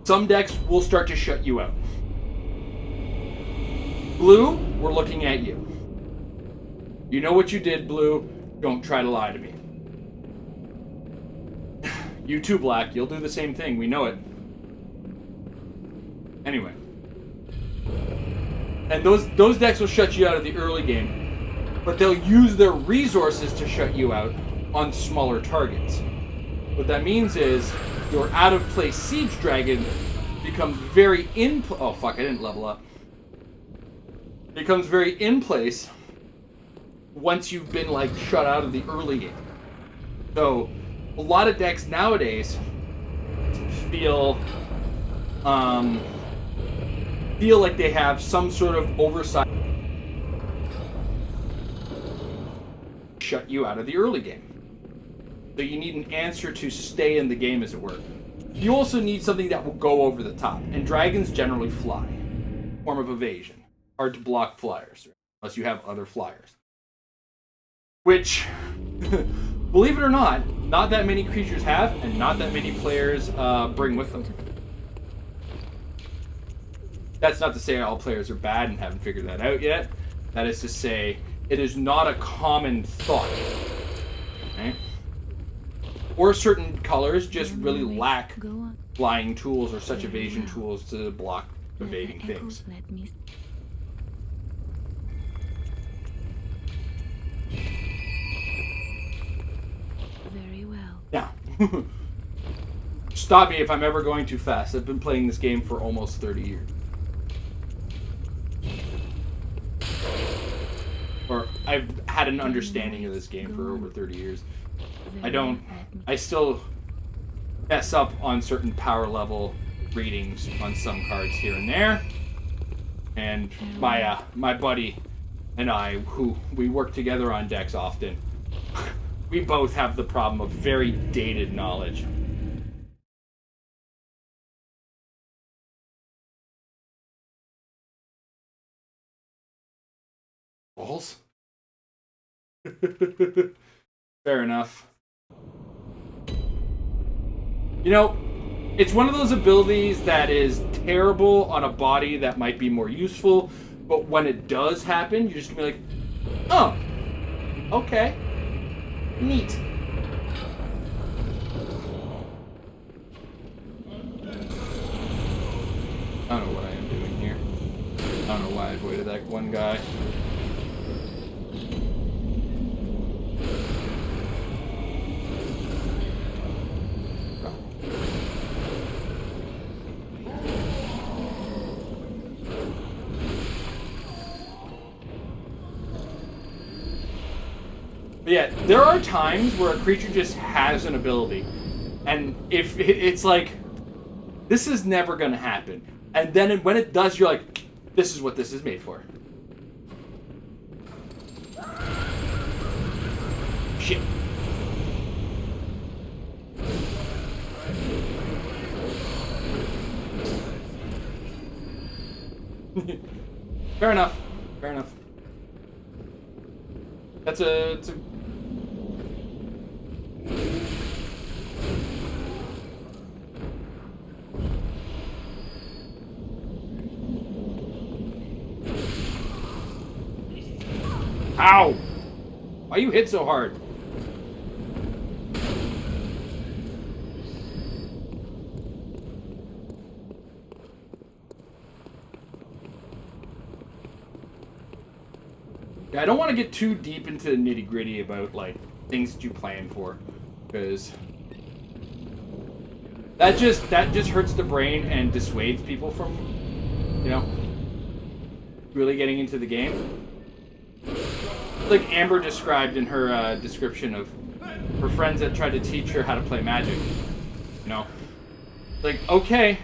some decks will start to shut you out. Blue, we're looking at you. You know what you did, Blue. Don't try to lie to me. You too, Black. You'll do the same thing. We know it. Anyway. And those decks will shut you out of the early game. But they'll use their resources to shut you out on smaller targets. What that means is your out-of-place Siege Dragon becomes very oh, fuck, I didn't level up. Becomes very in place once you've been, like, shut out of the early game. So... a lot of decks nowadays feel like they have some sort of oversight shut you out of the early game. So you need an answer to stay in the game, as it were. You also need something that will go over the top, and dragons generally fly. Form of evasion. Hard to block flyers, unless you have other flyers. Which, believe it or not that many creatures have, and not that many players bring with them. That's not to say all players are bad and haven't figured that out yet. That is to say, it is not a common thought. Okay? Or certain colors just really lack flying tools or such evasion tools to block evading things. Very well. Now, stop me if I'm ever going too fast. I've been playing this game for almost 30 years. Or I've had an understanding of this game for over 30 years. I still mess up on certain power level readings on some cards here and there. And my buddy and I, who we work together on decks often, we both have the problem of very dated knowledge. Balls? Fair enough. You know, it's one of those abilities that is terrible on a body that might be more useful, but when it does happen, you're just gonna be like, oh, okay, neat. I don't know what I am doing here. I don't know why I avoided that one guy. But yeah, there are times where a creature just has an ability, and if it's like, this is never going to happen, and then when it does, you're like, this is what this is made for. Shit. Fair enough. Fair enough. It's a Ow! Why you hit so hard? Yeah, I don't want to get too deep into the nitty-gritty about, like, things that you plan for, because that just hurts the brain and dissuades people from, you know, really getting into the game. Like Amber described in her description of her friends that tried to teach her how to play Magic. You know, like, okay,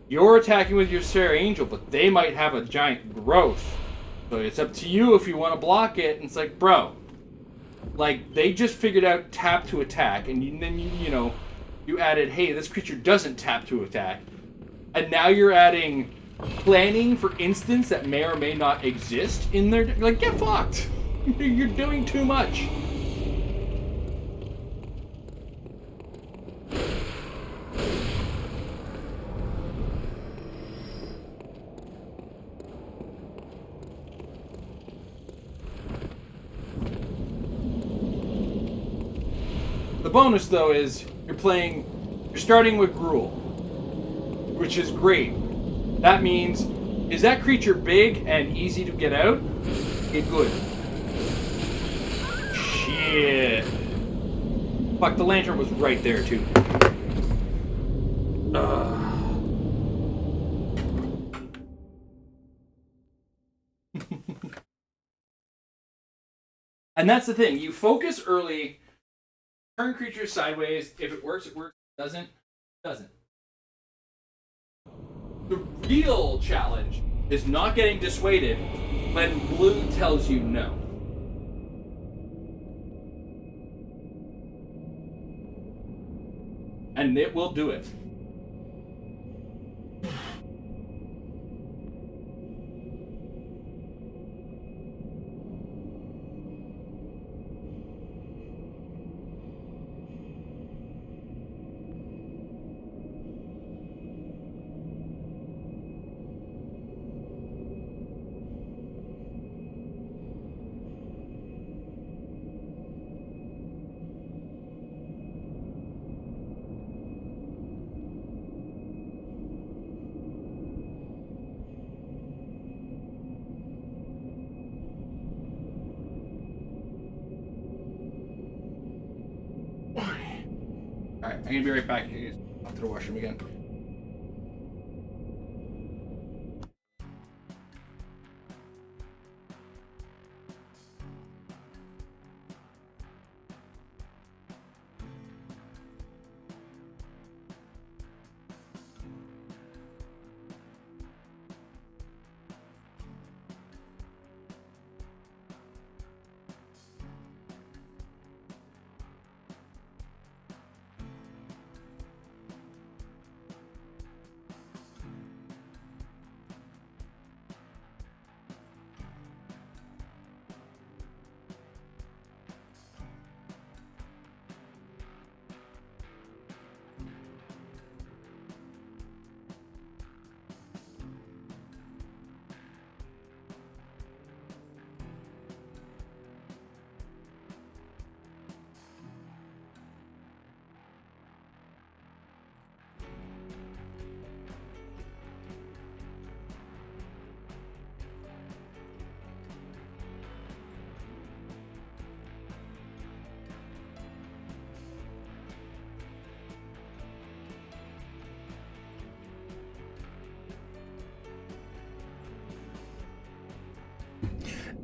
you're attacking with your Sarah Angel, but they might have a giant growth. So it's up to you if you want to block it. And it's like, bro, like, they just figured out tap to attack, and then you added, hey, this creature doesn't tap to attack, and now you're adding planning for instance that may or may not exist in there. Like, get fucked. You're doing too much. The bonus, though, is you're starting with Gruul, which is great. That means, is that creature big and easy to get out? Git Gud. Shit. Fuck, the lantern was right there, too. And that's the thing. You focus early, turn creatures sideways. If it works, it works. If it doesn't, it doesn't. The real challenge is not getting dissuaded when blue tells you no. And it will do it. Alright, I'm gonna be right back. Off to the washroom again.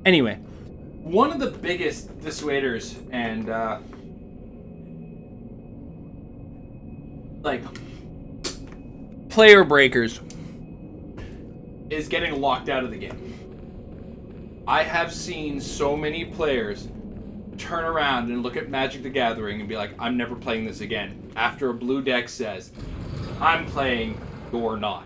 Anyway, one of the biggest dissuaders and like player breakers is getting locked out of the game. I have seen so many players turn around and look at Magic the Gathering and be like, I'm never playing this again, after a blue deck says, I'm playing, you're not.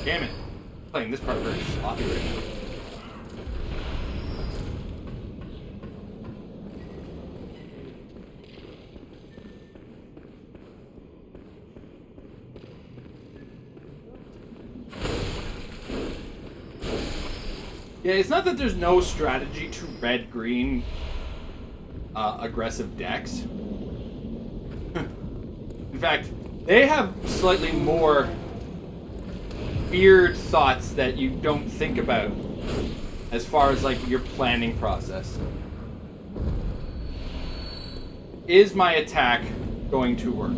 Damn it. I'm playing this part very sloppy right now. Yeah, it's not that there's no strategy to red-green aggressive decks. In fact, they have slightly more weird thoughts that you don't think about as far as like your planning process. Is my attack going to work?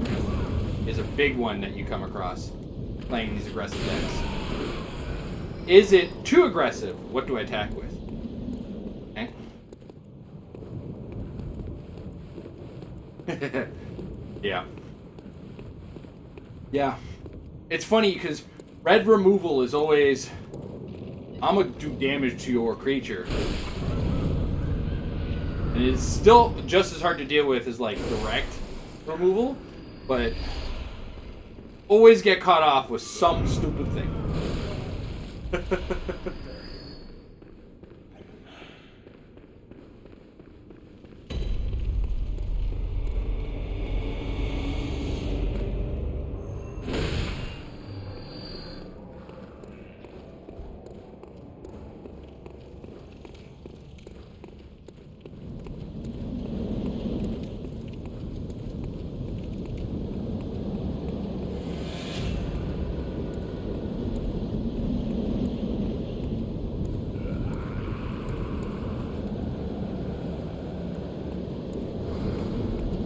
Is a big one that you come across playing these aggressive decks. Is it too aggressive? What do I attack with? Okay. Yeah. Yeah. It's funny because red removal is always, I'm gonna do damage to your creature. And it's still just as hard to deal with as like direct removal, but always get caught off with some stupid thing.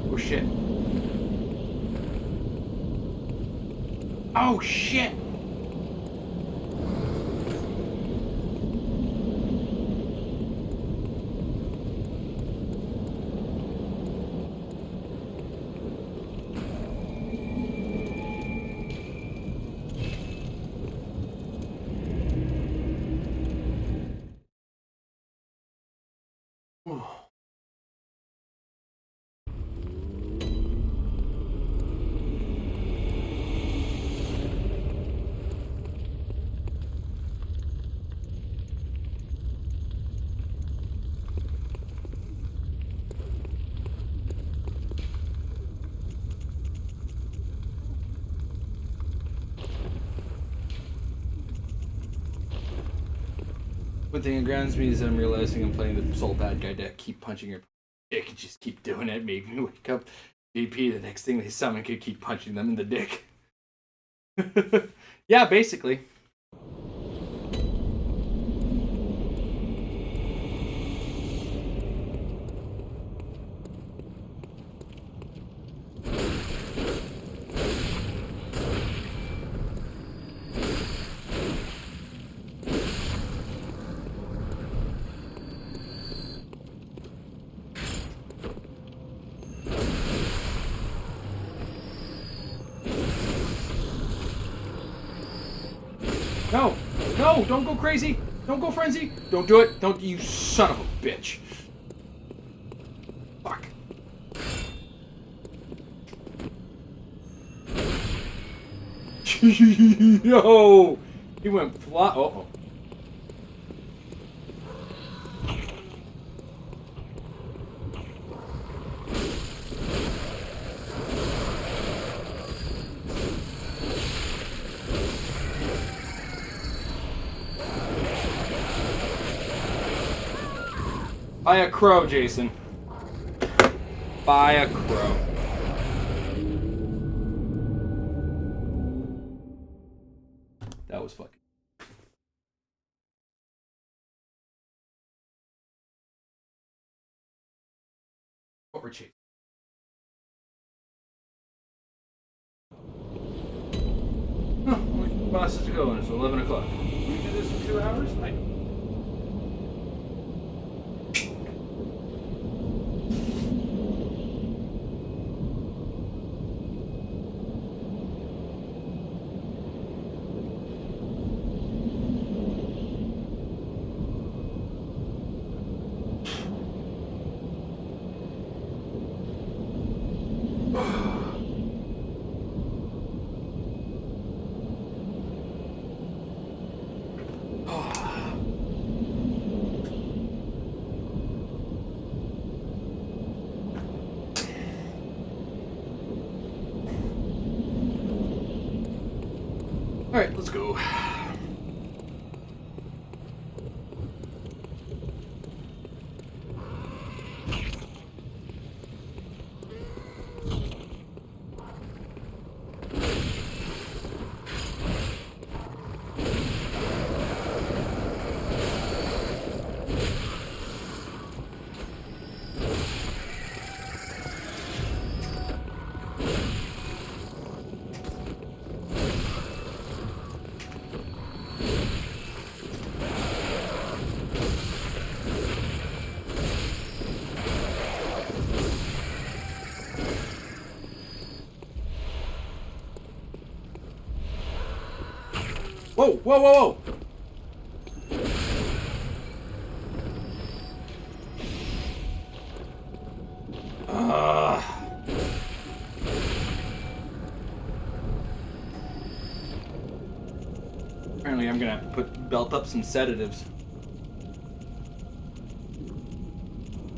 Oh shit. Oh shit! One thing that grounds me is I'm realizing I'm playing the Soul Bad Guy deck. Keep punching your dick and just keep doing it. Make me wake up. BP, the next thing they summon could keep punching them in the dick. Yeah, basically. No! No! Don't go crazy! Don't go frenzy! Don't do it! Don't, you son of a bitch! Fuck. Yo! He went fly. Uh-oh. Buy a crow, Jason. Buy a crow. That was fucking. What we're chasing. Huh, only 2 buses to go and it's 11 o'clock. Can we do this in 2 hours? Alright, let's go. Whoa, whoa, whoa, whoa! Apparently I'm gonna have to belt up some sedatives.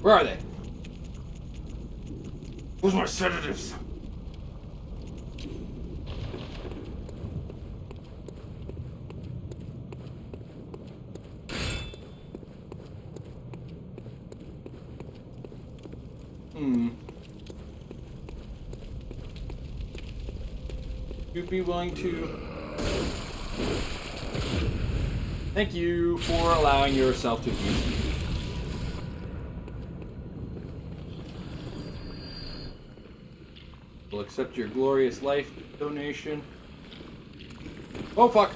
Where are they? Where's my sedatives? You'd be willing to... Thank you for allowing yourself to abuse me. We'll accept your glorious life donation. Oh, fuck.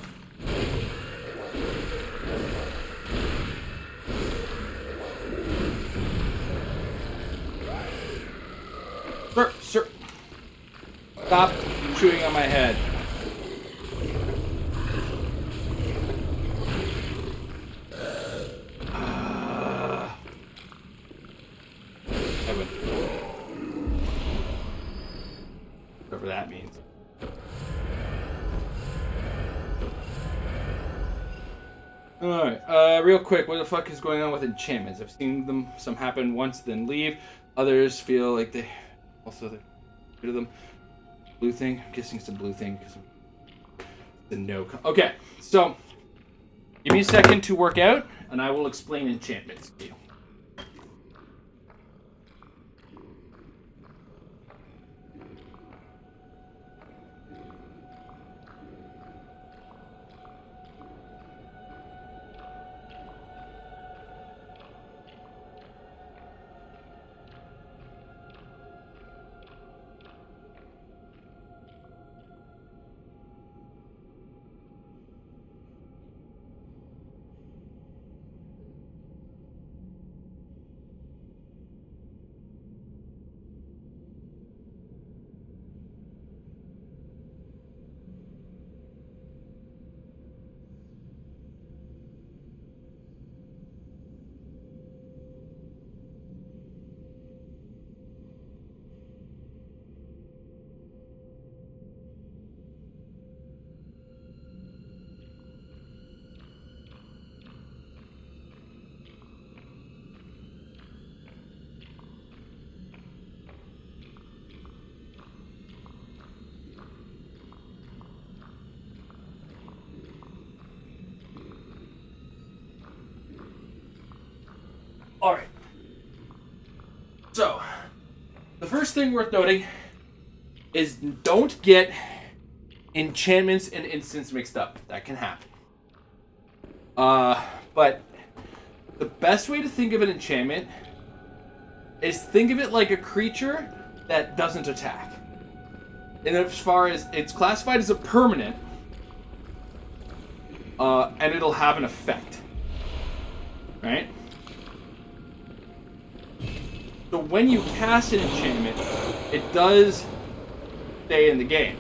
Sir. Stop chewing on my head. Heaven. Whatever that means. Alright, real quick, what the fuck is going on with enchantments? I've seen them, some happen once, then leave. Others feel like they also get rid of them. Blue thing? I'm guessing it's a blue thing because the no. Okay, so give me a second to work out, and I will explain enchantments to you. Alright, So, the first thing worth noting is don't get enchantments and instants mixed up. That can happen. But the best way to think of an enchantment is think of it like a creature that doesn't attack. And as far as it's classified as a permanent, and it'll have an effect. Right? So when you cast an enchantment, it does stay in the game.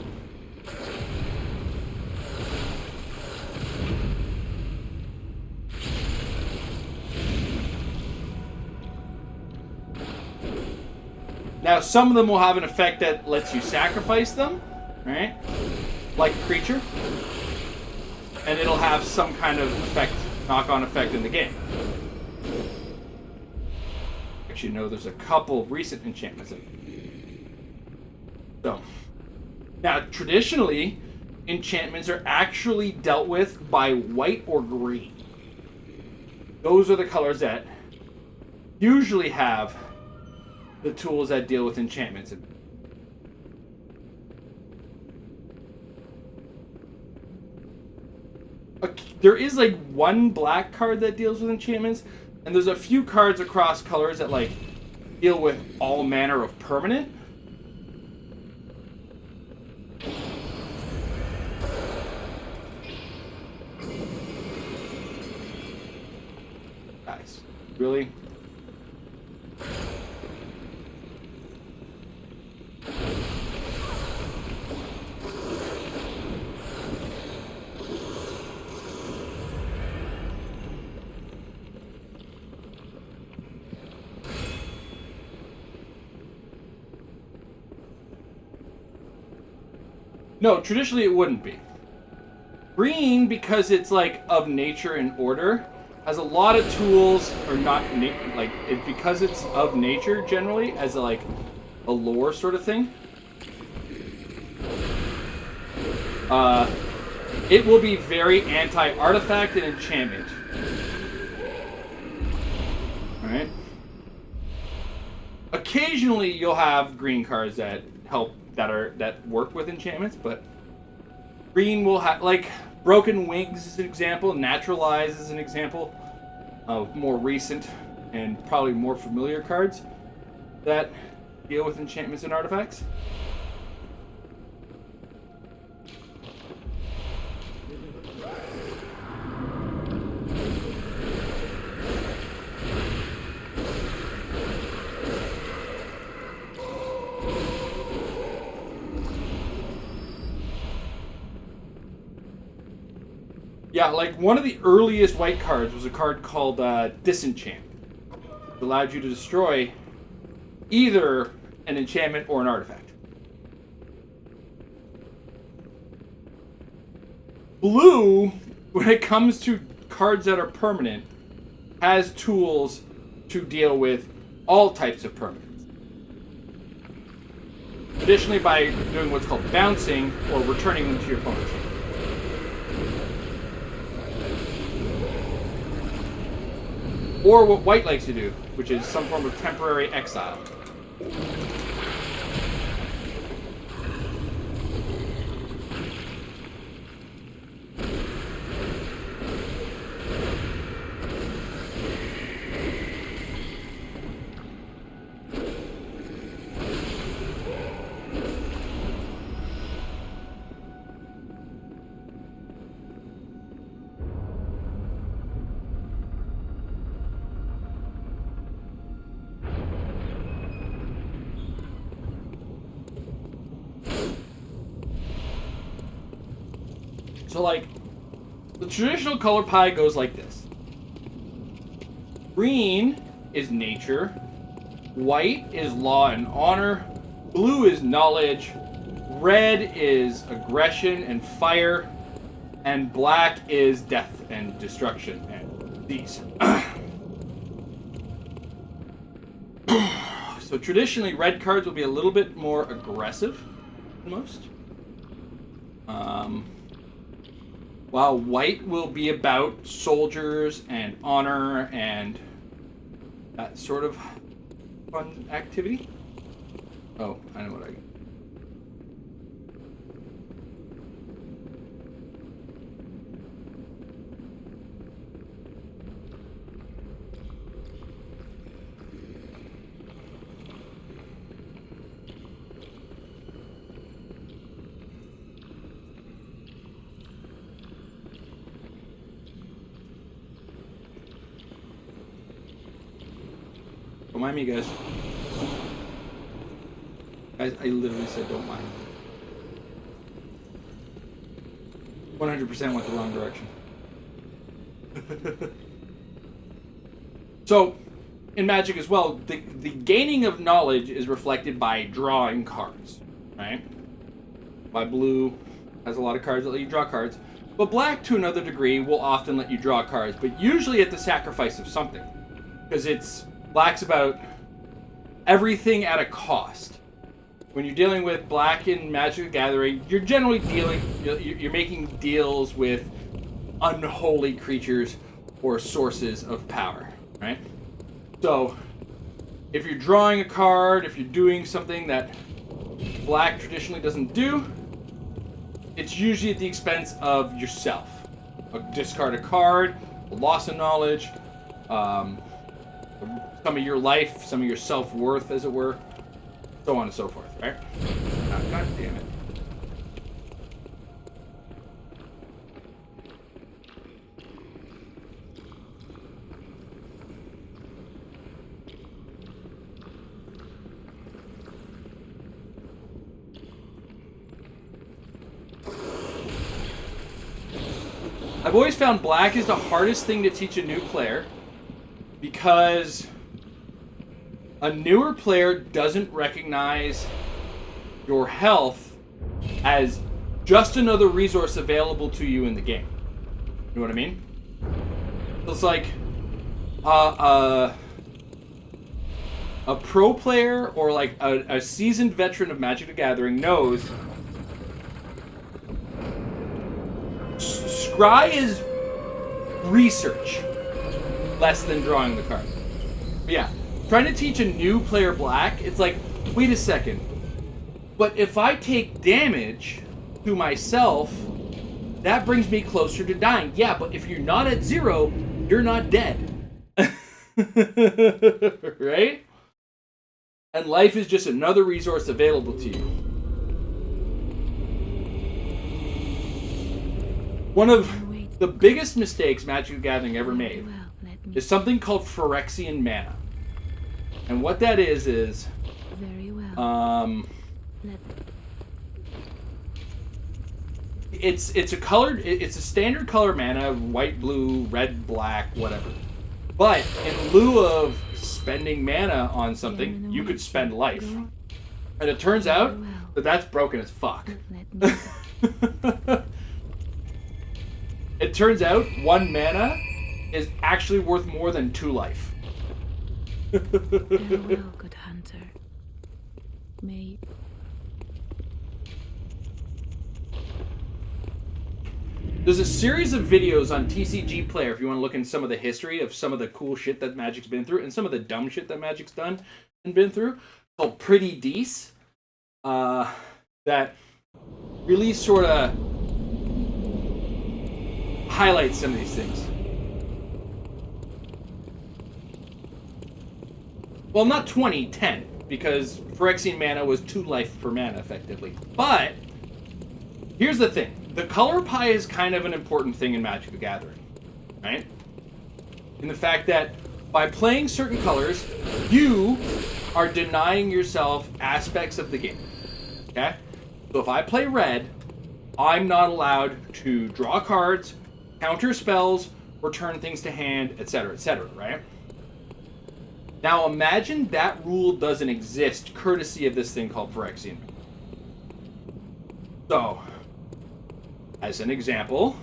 Now, some of them will have an effect that lets you sacrifice them, right? Like a creature. And it'll have some kind of effect, knock-on effect in the game. Actually, no, there's a couple recent enchantments in it. So, now, traditionally, enchantments are actually dealt with by white or green. Those are the colors that usually have the tools that deal with enchantments. There is like one black card that deals with enchantments, and there's a few cards across colors that like deal with all manner of permanent. Guys, really? No, traditionally it wouldn't be. Green, because it's like of nature and order, has a lot of tools, or not like it because it's of nature generally as like a lore sort of thing. It will be very anti-artifact and enchantment. Alright? Occasionally you'll have green cards that help that work with enchantments, but green will have, like Broken Wings is an example, Naturalize is an example of more recent and probably more familiar cards that deal with enchantments and artifacts. Yeah, like one of the earliest white cards was a card called Disenchant. It allowed you to destroy either an enchantment or an artifact. Blue, when it comes to cards that are permanent, has tools to deal with all types of permanents. Additionally, by doing what's called bouncing or returning them to your opponents. Or what white likes to do, which is some form of temporary exile. So, like, the traditional color pie goes like this. Green is nature. White is law and honor. Blue is knowledge. Red is aggression and fire. And black is death and destruction and these. So traditionally, red cards will be a little bit more aggressive than most. While white will be about soldiers and honor and that sort of fun activity. Oh, I know what I got. Don't mind me, guys. Guys, I literally said don't mind. 100% went the wrong direction. So, in Magic as well, the gaining of knowledge is reflected by drawing cards, right? Why blue has a lot of cards that let you draw cards. But black, to another degree, will often let you draw cards, but usually at the sacrifice of something. Because black's about everything at a cost. When you're dealing with black in Magic the Gathering, you're generally you're making deals with unholy creatures or sources of power, right? So, if you're drawing a card, if you're doing something that black traditionally doesn't do, it's usually at the expense of yourself. Discard a card, a loss of knowledge, some of your life, some of your self-worth, as it were, so on and so forth, right? Oh, God damn it. I've always found black is the hardest thing to teach a new player because a newer player doesn't recognize your health as just another resource available to you in the game. You know what I mean? So it's like a pro player or like a seasoned veteran of Magic the Gathering knows Scry is research less than drawing the card. But yeah, trying to teach a new player black, it's like, wait a second. But if I take damage to myself, that brings me closer to dying. Yeah, but if you're not at 0, you're not dead. Right? And life is just another resource available to you. One of the biggest mistakes Magic the Gathering ever made is something called Phyrexian mana. And what that is very well. It's a standard color mana, white, blue, red, black, whatever. But in lieu of spending mana on something, you could spend life. And it turns out that that's broken as fuck. It turns out 1 mana is actually worth more than 2 life. Farewell, good hunter. May There's a series of videos on TCG Player if you want to look in some of the history of some of the cool shit that Magic's been through and some of the dumb shit that Magic's done and been through, called Pretty Dece, that really sort of highlights some of these things. Well, not 20, 10, because Phyrexian mana was 2 life per mana, effectively. But, here's the thing. The color pie is kind of an important thing in Magic the Gathering, right? In the fact that by playing certain colors, you are denying yourself aspects of the game, okay? So if I play red, I'm not allowed to draw cards, counter spells, return things to hand, etc., right? Now imagine that rule doesn't exist, courtesy of this thing called Phyrexian. So, as an example,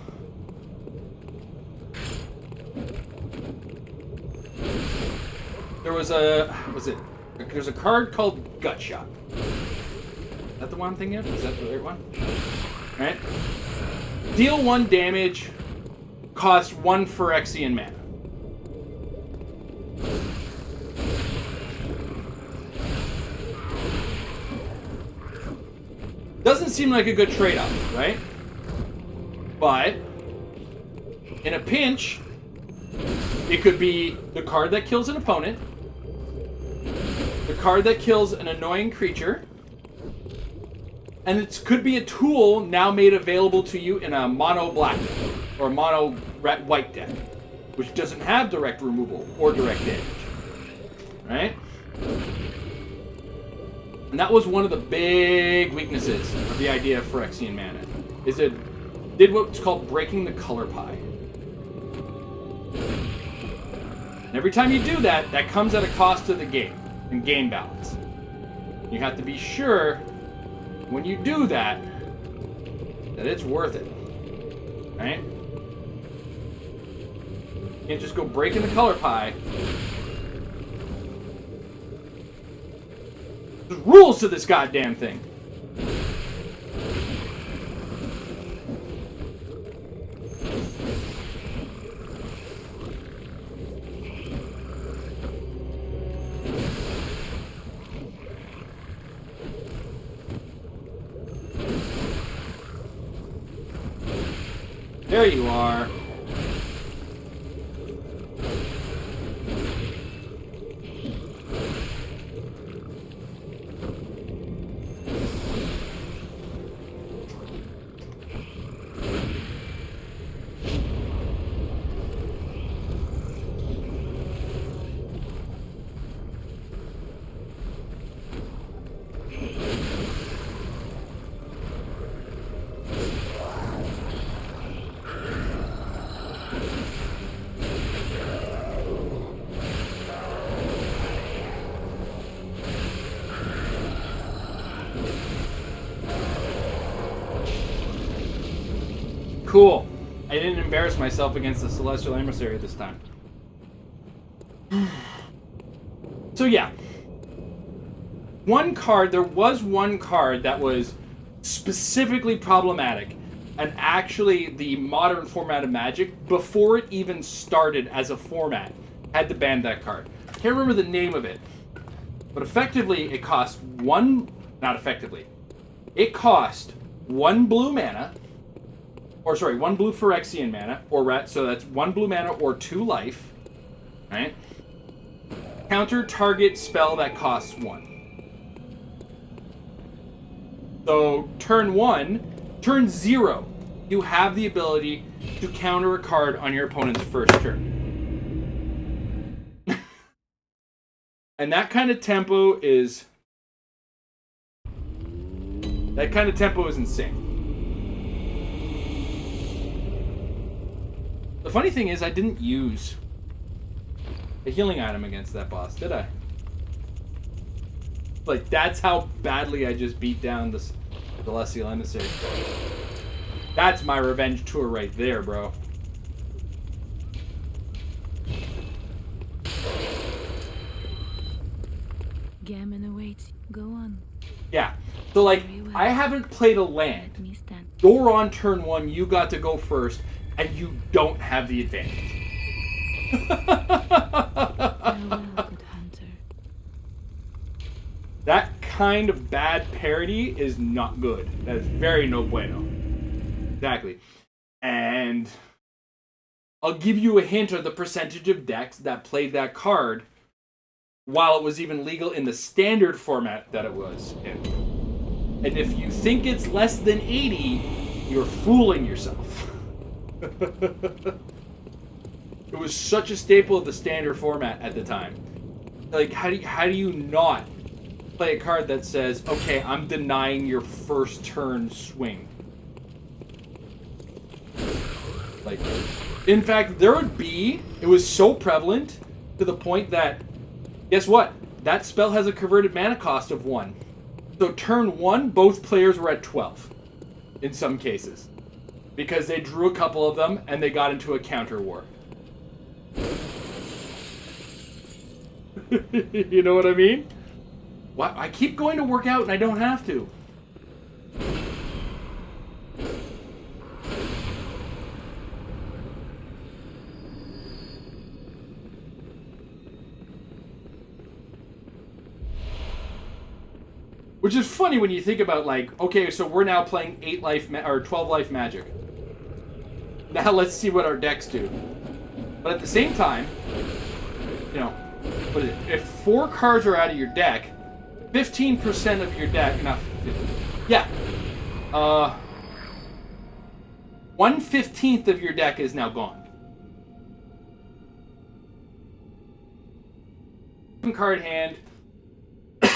there's a card called Gutshot. Is that the one I'm thinking of? Is that the right one? Right? Deal 1 damage, cost 1 Phyrexian mana. Doesn't seem like a good trade-off, right? But in a pinch, it could be the card that kills an opponent, the card that kills an annoying creature, and it could be a tool now made available to you in a mono black or mono white deck, which doesn't have direct removal or direct damage, right? And that was one of the big weaknesses of the idea of Phyrexian mana, is it did what's called breaking the color pie. And every time you do that, that comes at a cost to the game and game balance. You have to be sure when you do that, that it's worth it, right? You can't just go breaking the color pie. There's rules to this goddamn thing. There you are. Cool. I didn't embarrass myself against the Celestial Emissary this time. So yeah. There was one card that was specifically problematic, and actually the modern format of Magic, before it even started as a format, had to ban that card. Can't remember the name of it. But effectively, it cost one blue mana, one blue Phyrexian mana, so that's 1 blue mana or 2 life, right? Counter target spell that costs 1. So turn 0, you have the ability to counter a card on your opponent's first turn. And that kind of tempo is insane. The funny thing is, I didn't use a healing item against that boss, did I? Like, that's how badly I just beat down the Celestial Emissary. That's my revenge tour right there, bro. Gammon awaits. Go on. Yeah. So, like, I haven't played a land. You're on turn 1, you got to go first, and you don't have the advantage. Farewell, good hunter. That kind of bad parody is not good. That is very no bueno. Exactly. And I'll give you a hint of the percentage of decks that played that card while it was even legal in the standard format that it was in. And if you think it's less than 80, you're fooling yourself. It was such a staple of the standard format at the time. Like, how do you not play a card that says, okay, I'm denying your first turn swing? Like, in fact, it was so prevalent to the point that, guess what? That spell has a converted mana cost of 1. So turn 1, both players were at 12 in some cases, because they drew a couple of them and they got into a counter war. You know what I mean? Why I keep going to work out and I don't have to. Which is funny when you think about, like, okay, so we're now playing 8 life or 12 life magic. Now let's see what our decks do. But at the same time, you know, what is it? If 4 cards are out of your deck, 15% of your deck, not 50, yeah, 1/15 of your deck is now gone. 7-card hand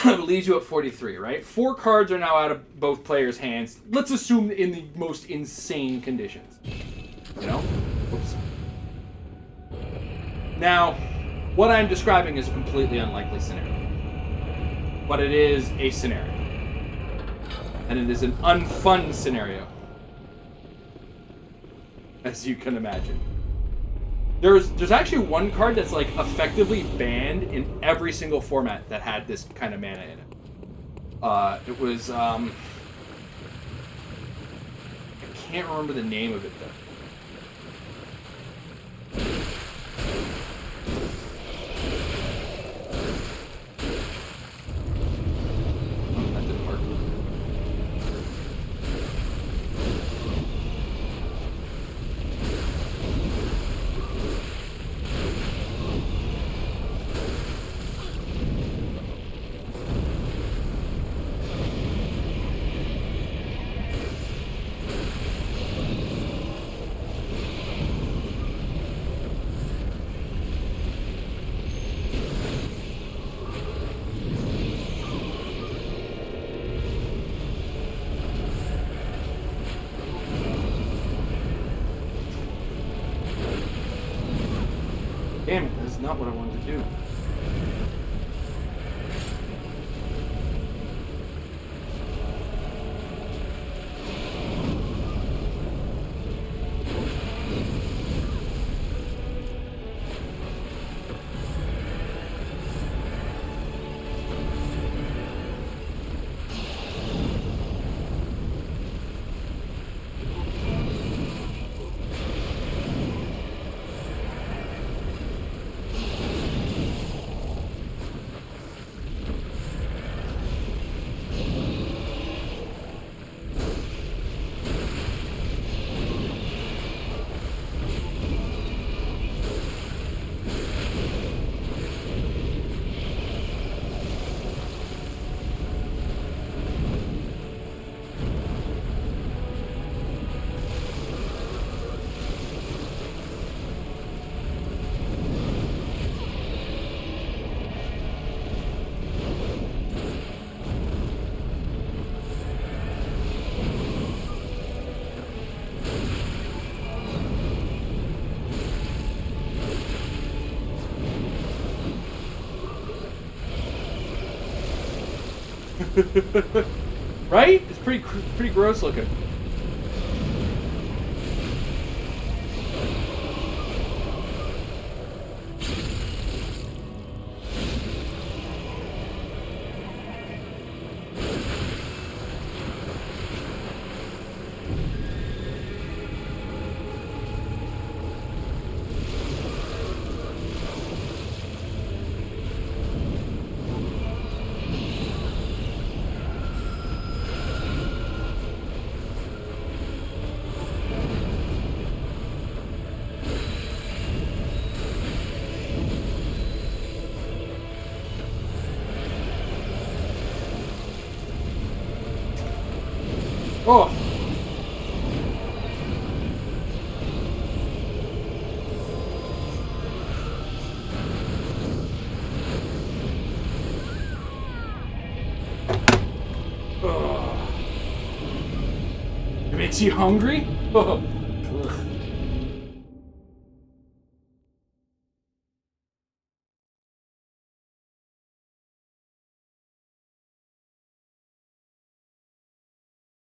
leaves you at 43, right? 4 cards are now out of both players' hands. Let's assume in the most insane conditions. You know? Oops. Now, what I'm describing is a completely unlikely scenario. But it is a scenario. And it is an unfun scenario. As you can imagine. There's actually one card that's like effectively banned in every single format that had this kind of mana in it. It was I can't remember the name of it though. Oh, that didn't work. Damn it, that's not what I wanted to do. Right? It's pretty gross looking. Oh. Oh. It makes you hungry? Oh. Ugh.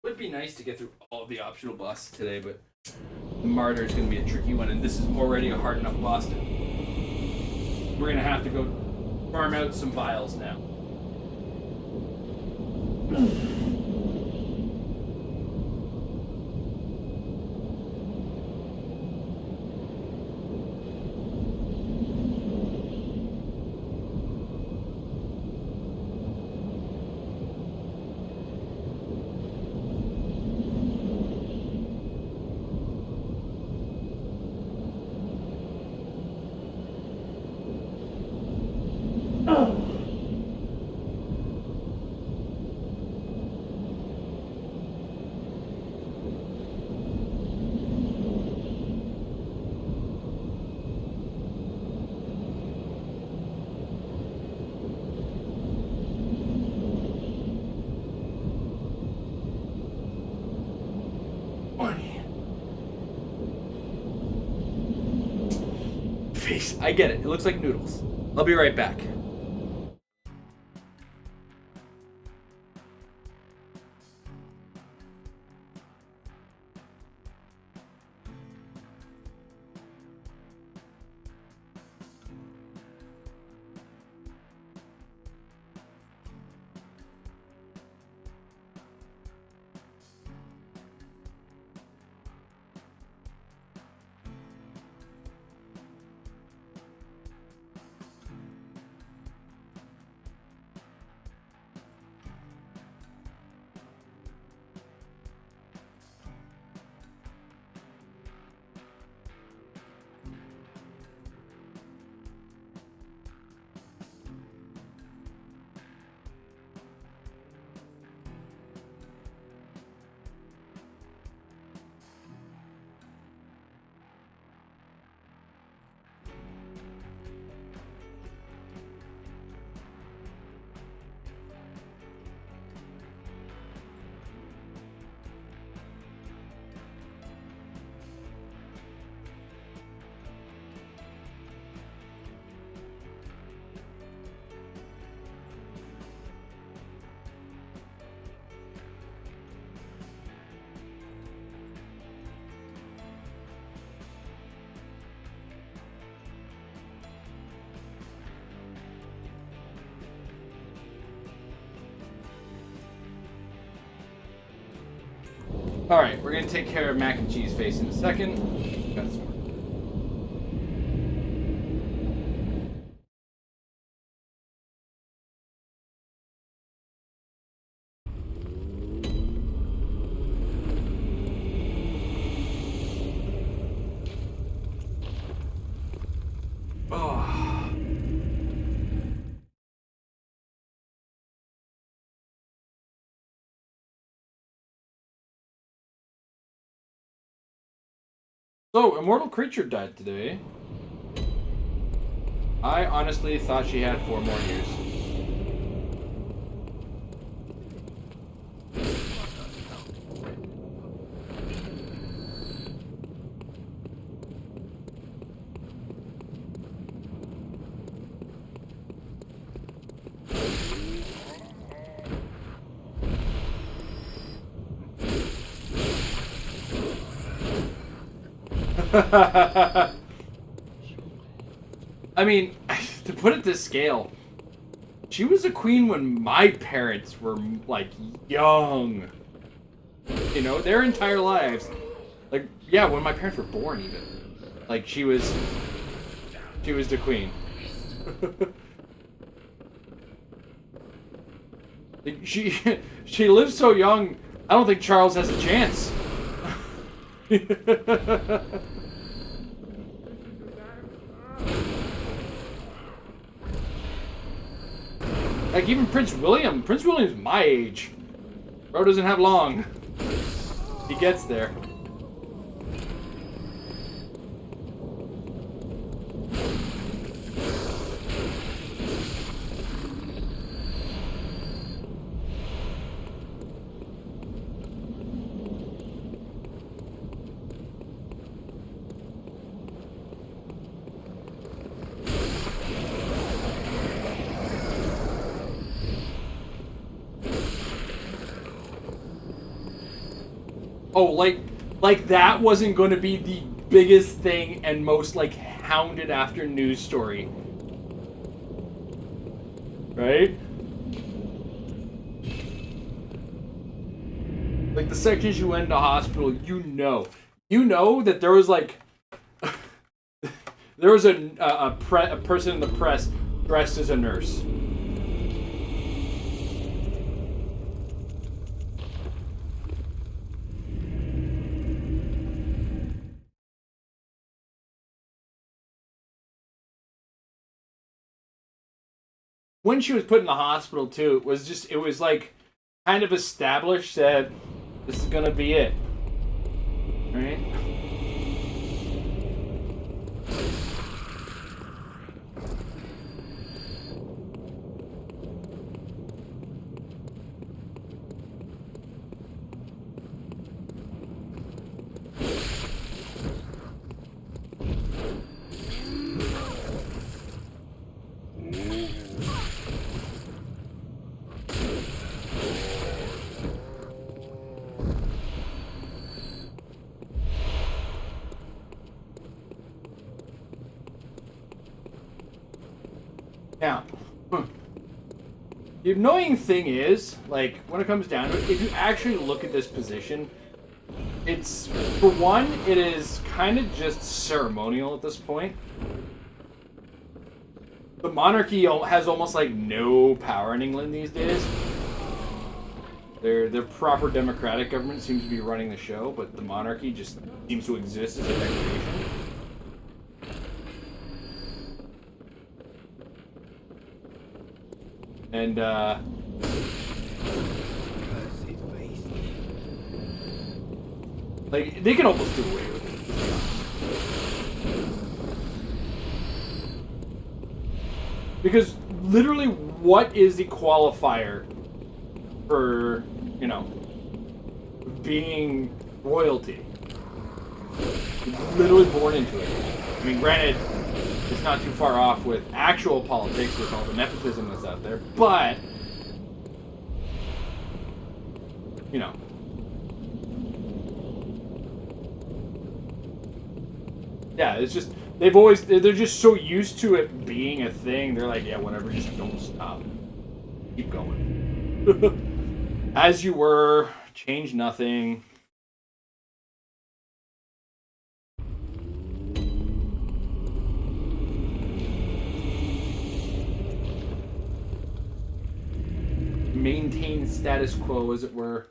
It would be nice to get through all of the optional bosses today, but the Martyr is going to be a tricky one, and this is already a hard enough boss to... We're going to have to go farm out some vials now. face. I get it. It looks like noodles. I'll be right back. Alright, we're going to take care of mac and cheese face in a second. Got some more. So, Immortal Creature died today. I honestly thought she had 4 more years. I mean, to put it to scale, she was a queen when my parents were, like, young. You know, their entire lives. Like, yeah, when my parents were born, even. Like, she was the queen. Like, she lived so young, I don't think Charles has a chance. Like, even Prince William's my age. Bro doesn't have long. He gets there. Oh, like that wasn't going to be the biggest thing and most, like, hounded after news story. Right? Like, the second she went into hospital, you know that there was, like, there was a person in the press dressed as a nurse. When she was put in the hospital, too, it was like kind of established that this is gonna be it. Right? The annoying thing is, like, when it comes down to it, if you actually look at this position, it's, for one, it is kind of just ceremonial at this point. The monarchy has almost like no power in England these days. Their proper democratic government seems to be running the show, but the monarchy just seems to exist as a decoration. And, like, they can almost do away with it. Because, literally, what is the qualifier for, you know, being royalty? You're literally born into it. I mean, granted, it's not too far off with actual politics with all the nepotism that's out there, but, you know. Yeah, it's just, they're just so used to it being a thing, they're like, yeah, whatever, just don't stop. Keep going. As you were, change nothing. Maintain status quo, as it were.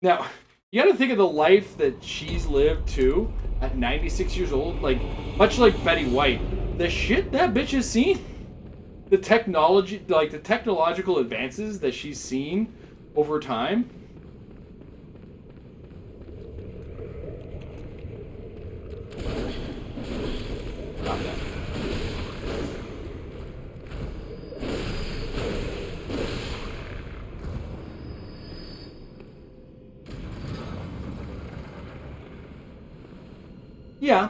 Now, you gotta think of the life that she's lived, too, at 96 years old. Like, much like Betty White. The shit that bitch has seen. The technology, like, the technological advances that she's seen over time. Stop that. Yeah,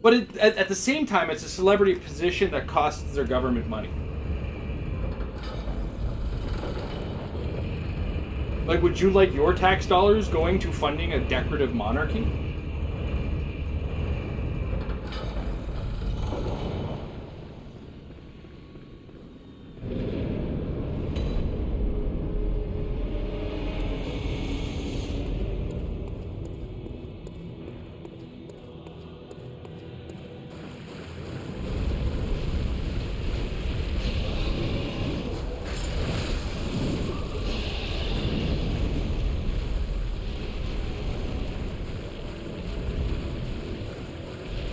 but at the same time, it's a celebrity position that costs their government money. Like, would you like your tax dollars going to funding a decorative monarchy?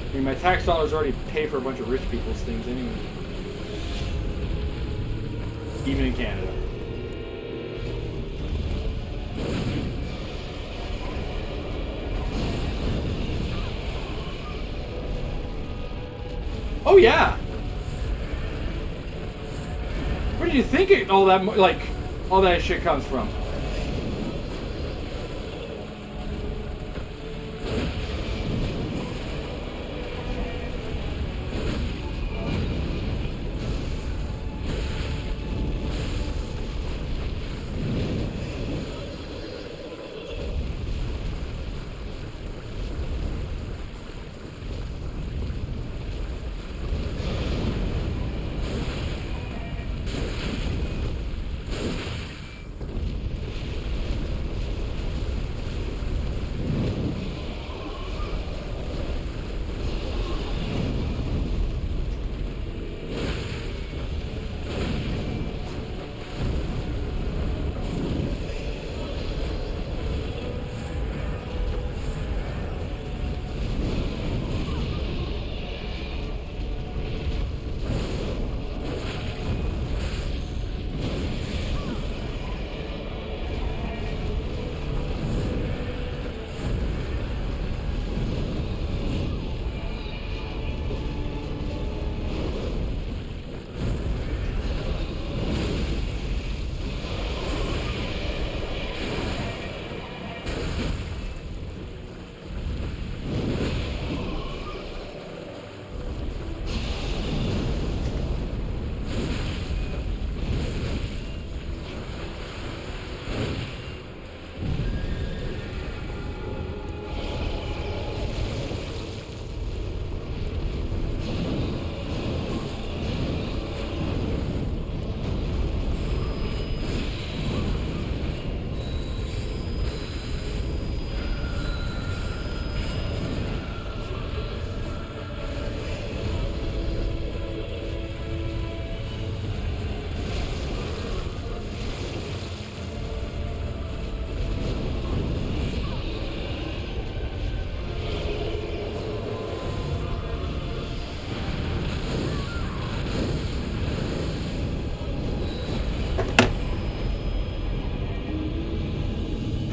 I mean, my tax dollars already pay for a bunch of rich people's things anyway. Even in Canada. Oh yeah! Where do you think all that shit comes from?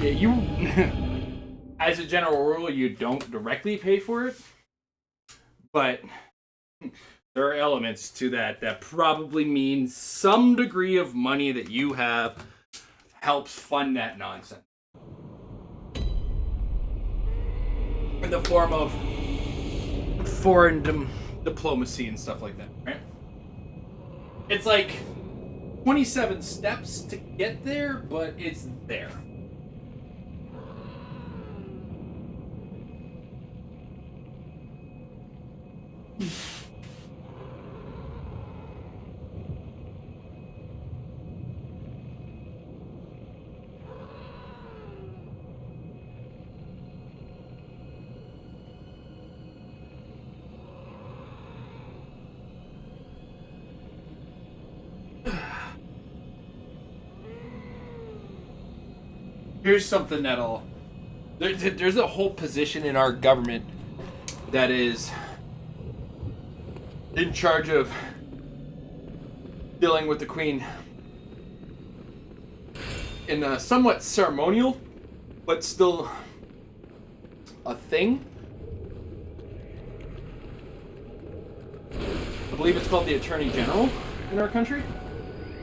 Yeah, you, as a general rule, you don't directly pay for it, but there are elements to that probably means some degree of money that you have helps fund that nonsense. In the form of foreign diplomacy and stuff like that, right? It's like 27 steps to get there, but it's there. Here's something that'll... There's a whole position in our government that is in charge of dealing with the Queen in a somewhat ceremonial, but still a thing. I believe it's called the Attorney General in our country.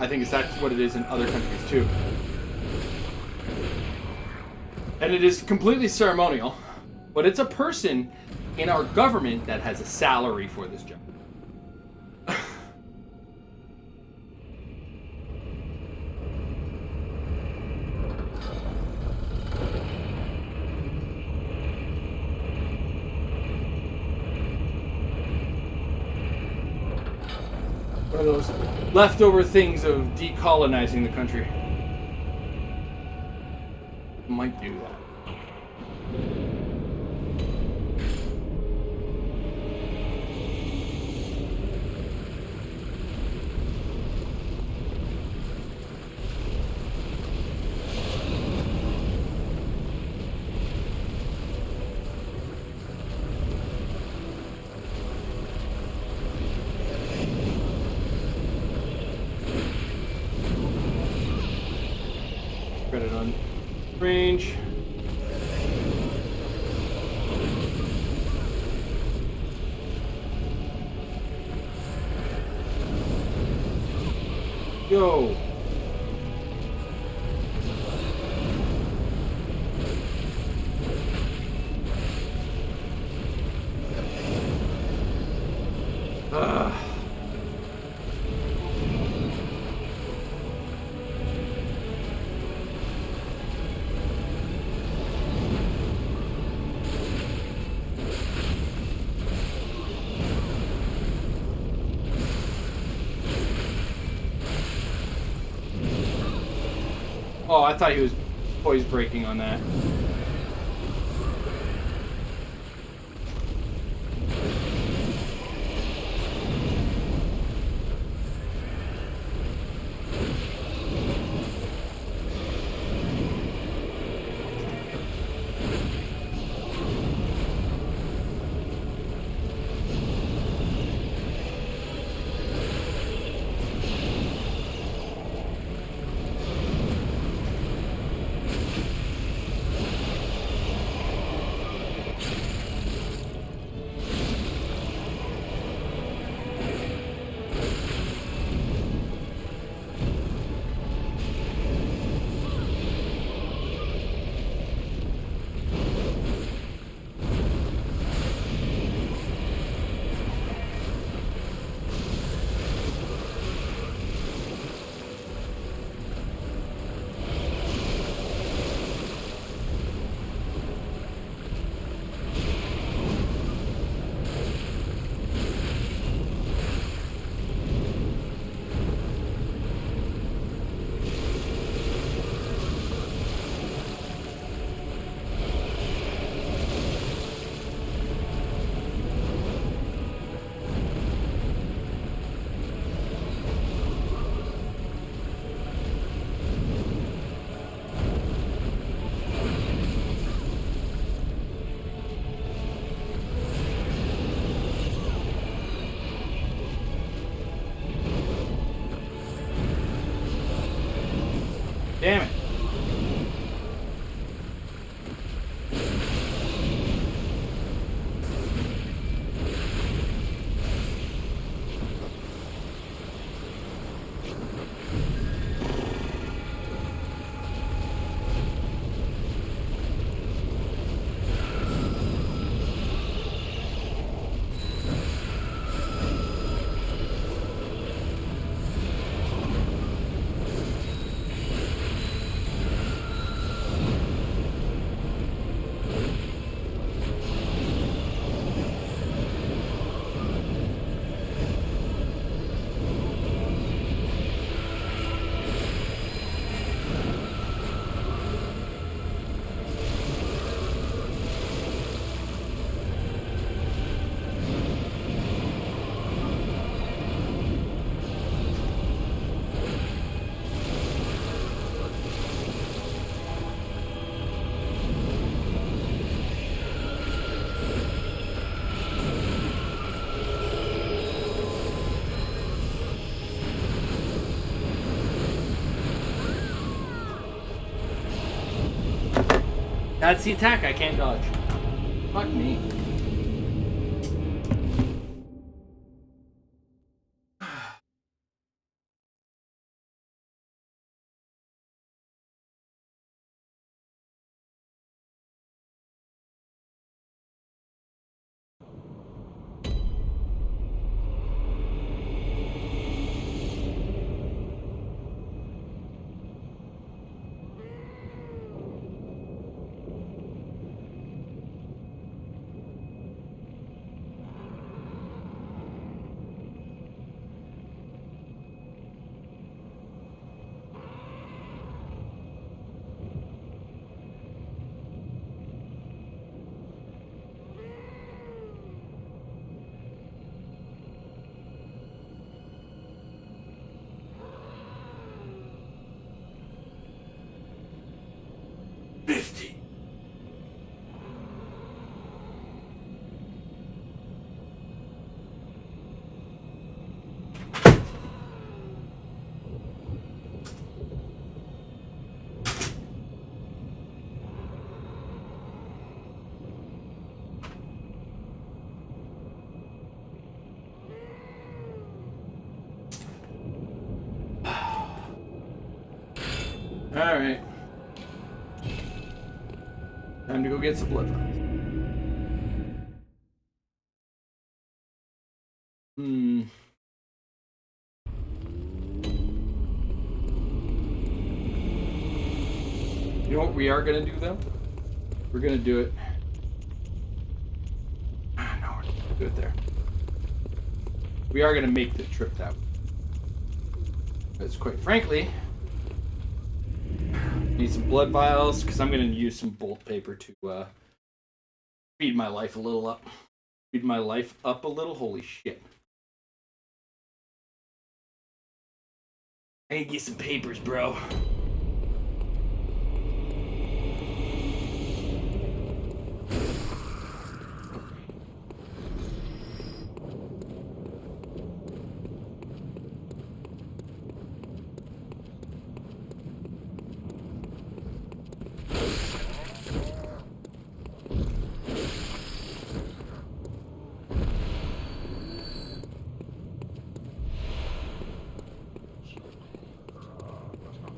I think that's what it is in other countries too. And it is completely ceremonial, but it's a person in our government that has a salary for this job. One of those leftover things of decolonizing the country. Might do that. Credit on range. Go. Oh, I thought he was poise breaking on that. Damn it. That's the attack I can't dodge. Fuck me. Alright. Time to go get some blood vials. You know what we are gonna do though? We're gonna do it. No, we're not gonna do it there. We are gonna make the trip that way. Because quite frankly, need some blood vials because I'm going to use some bolt paper to speed my life a little up. Speed my life up a little. Holy shit. I need to get some papers, bro.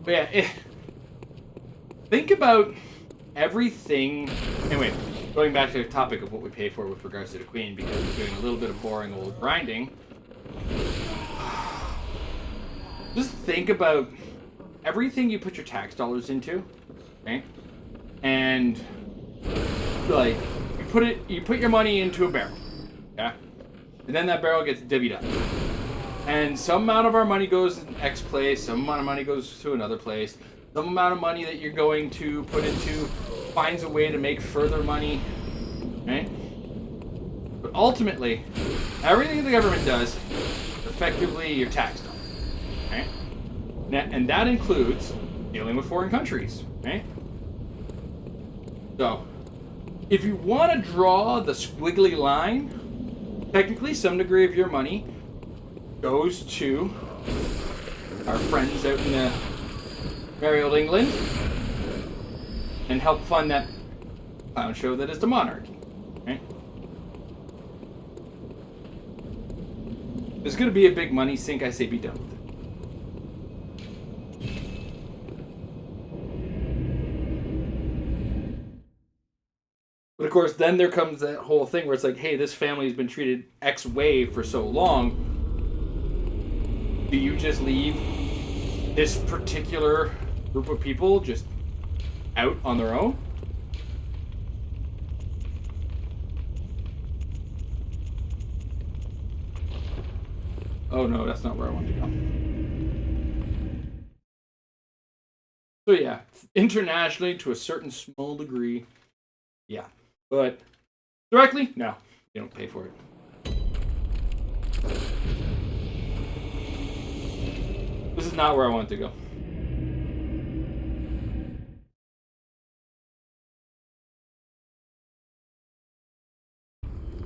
But yeah, think about everything. Anyway, going back to the topic of what we pay for with regards to the Queen, because we're doing a little bit of boring old grinding. Just think about everything you put your tax dollars into, okay? And like you put your money into a barrel, yeah, and then that barrel gets divvied up. And some amount of our money goes in X place, some amount of money goes to another place, some amount of money that you're going to put into finds a way to make further money, right? But ultimately, everything the government does, effectively your tax dollars, right? And that includes dealing with foreign countries, right? So, if you want to draw the squiggly line, technically some degree of your money goes to our friends out in merry old England and help fund that clown show that is the monarchy, right? There's going to be a big money sink. I say be done with it. But of course, then there comes that whole thing where it's like, hey, this family has been treated X way for so long. Do you just leave this particular group of people just out on their own? Oh no, that's not where I want to go. So yeah, internationally to a certain small degree, yeah. But directly, no, you don't pay for it. This is not where I want to go.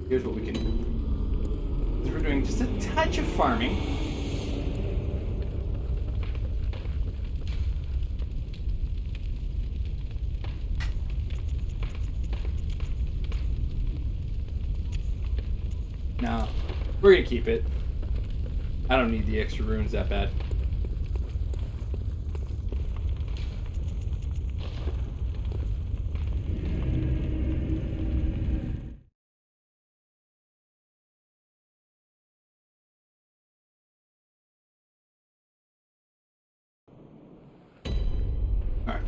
Here's what we can do. We're doing just a touch of farming. No, we're gonna keep it. I don't need the extra runes that bad. Alright.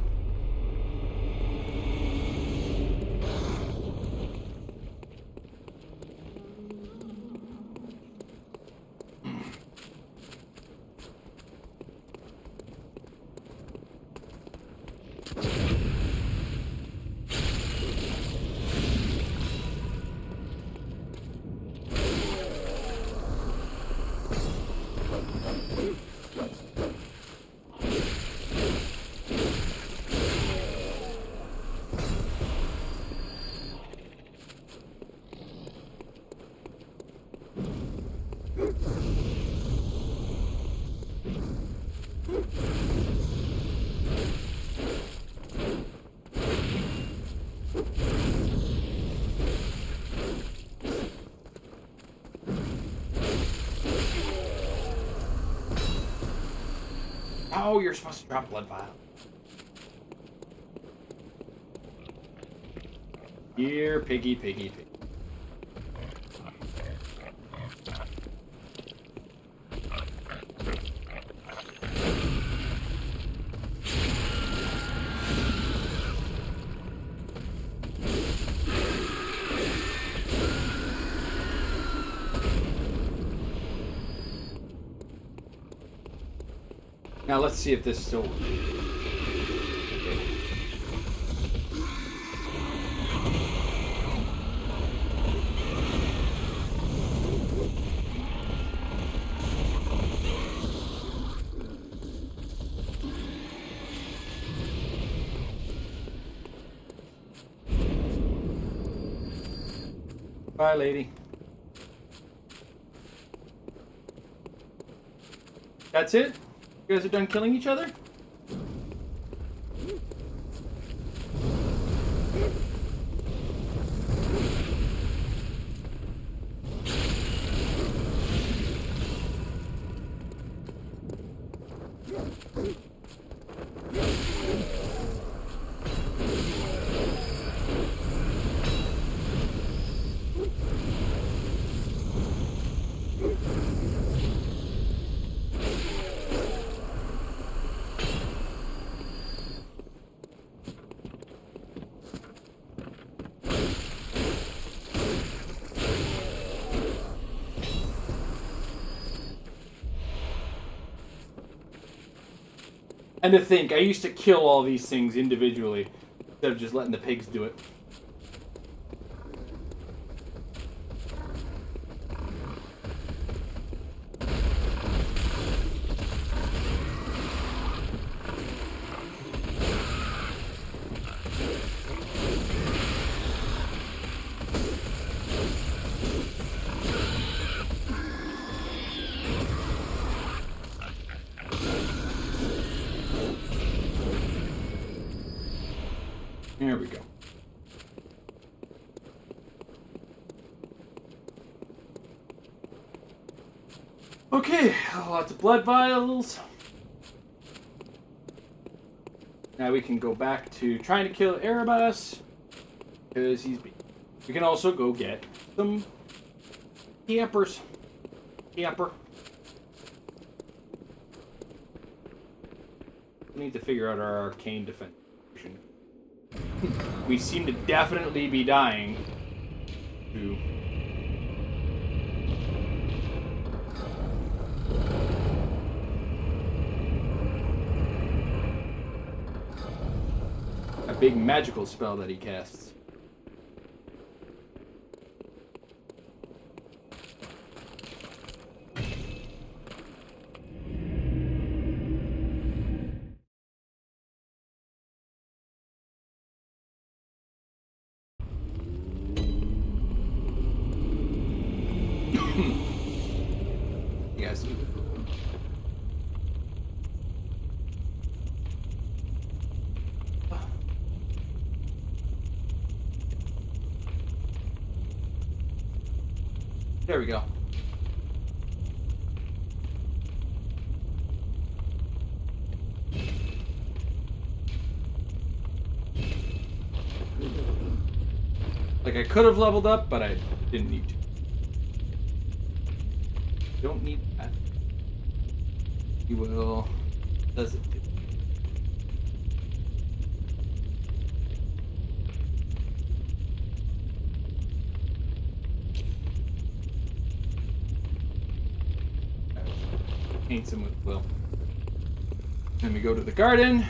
Oh, you're supposed to drop blood vial. Here, piggy, piggy, piggy. Now let's see if this still works. Bye, lady. That's it? You guys are done killing each other? And to think, I used to kill all these things individually instead of just letting the pigs do it. There we go. Okay, lots of blood vials. Now we can go back to trying to kill Erebus because he's beat. We can also go get some campers. Camper. We need to figure out our arcane defense. We seem to definitely be dying to a big magical spell that he casts. Yes. There we go. Like I could have leveled up, but I didn't need to. Don't need that. You will. Does it do? Paint some with quill. Then we go to the garden.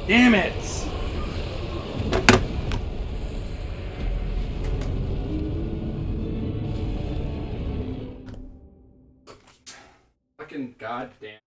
Damn it! Fucking goddamn.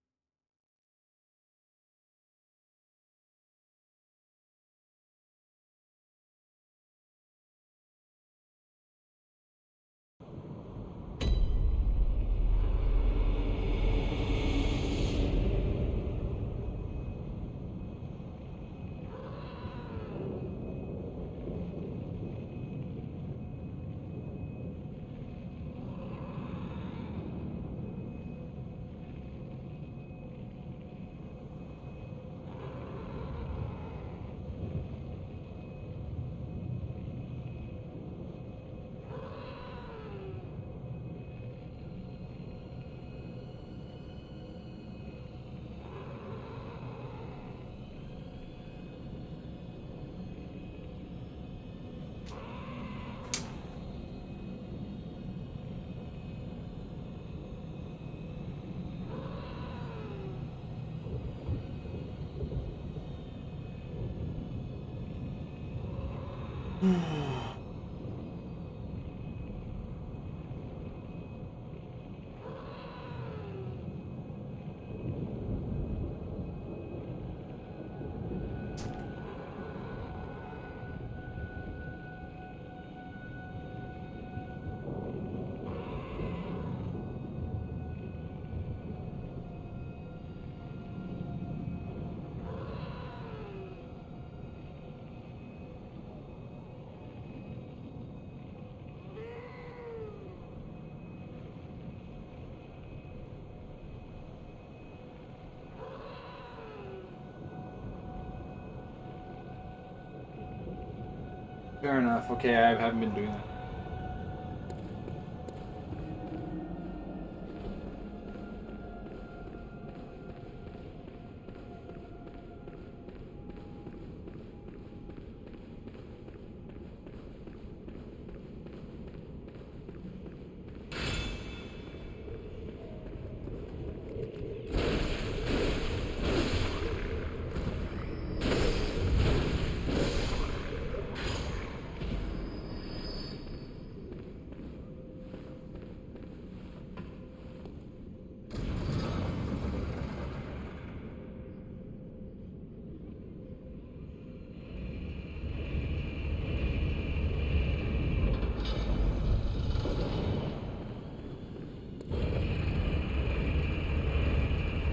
Fair enough. Okay, I haven't been doing that.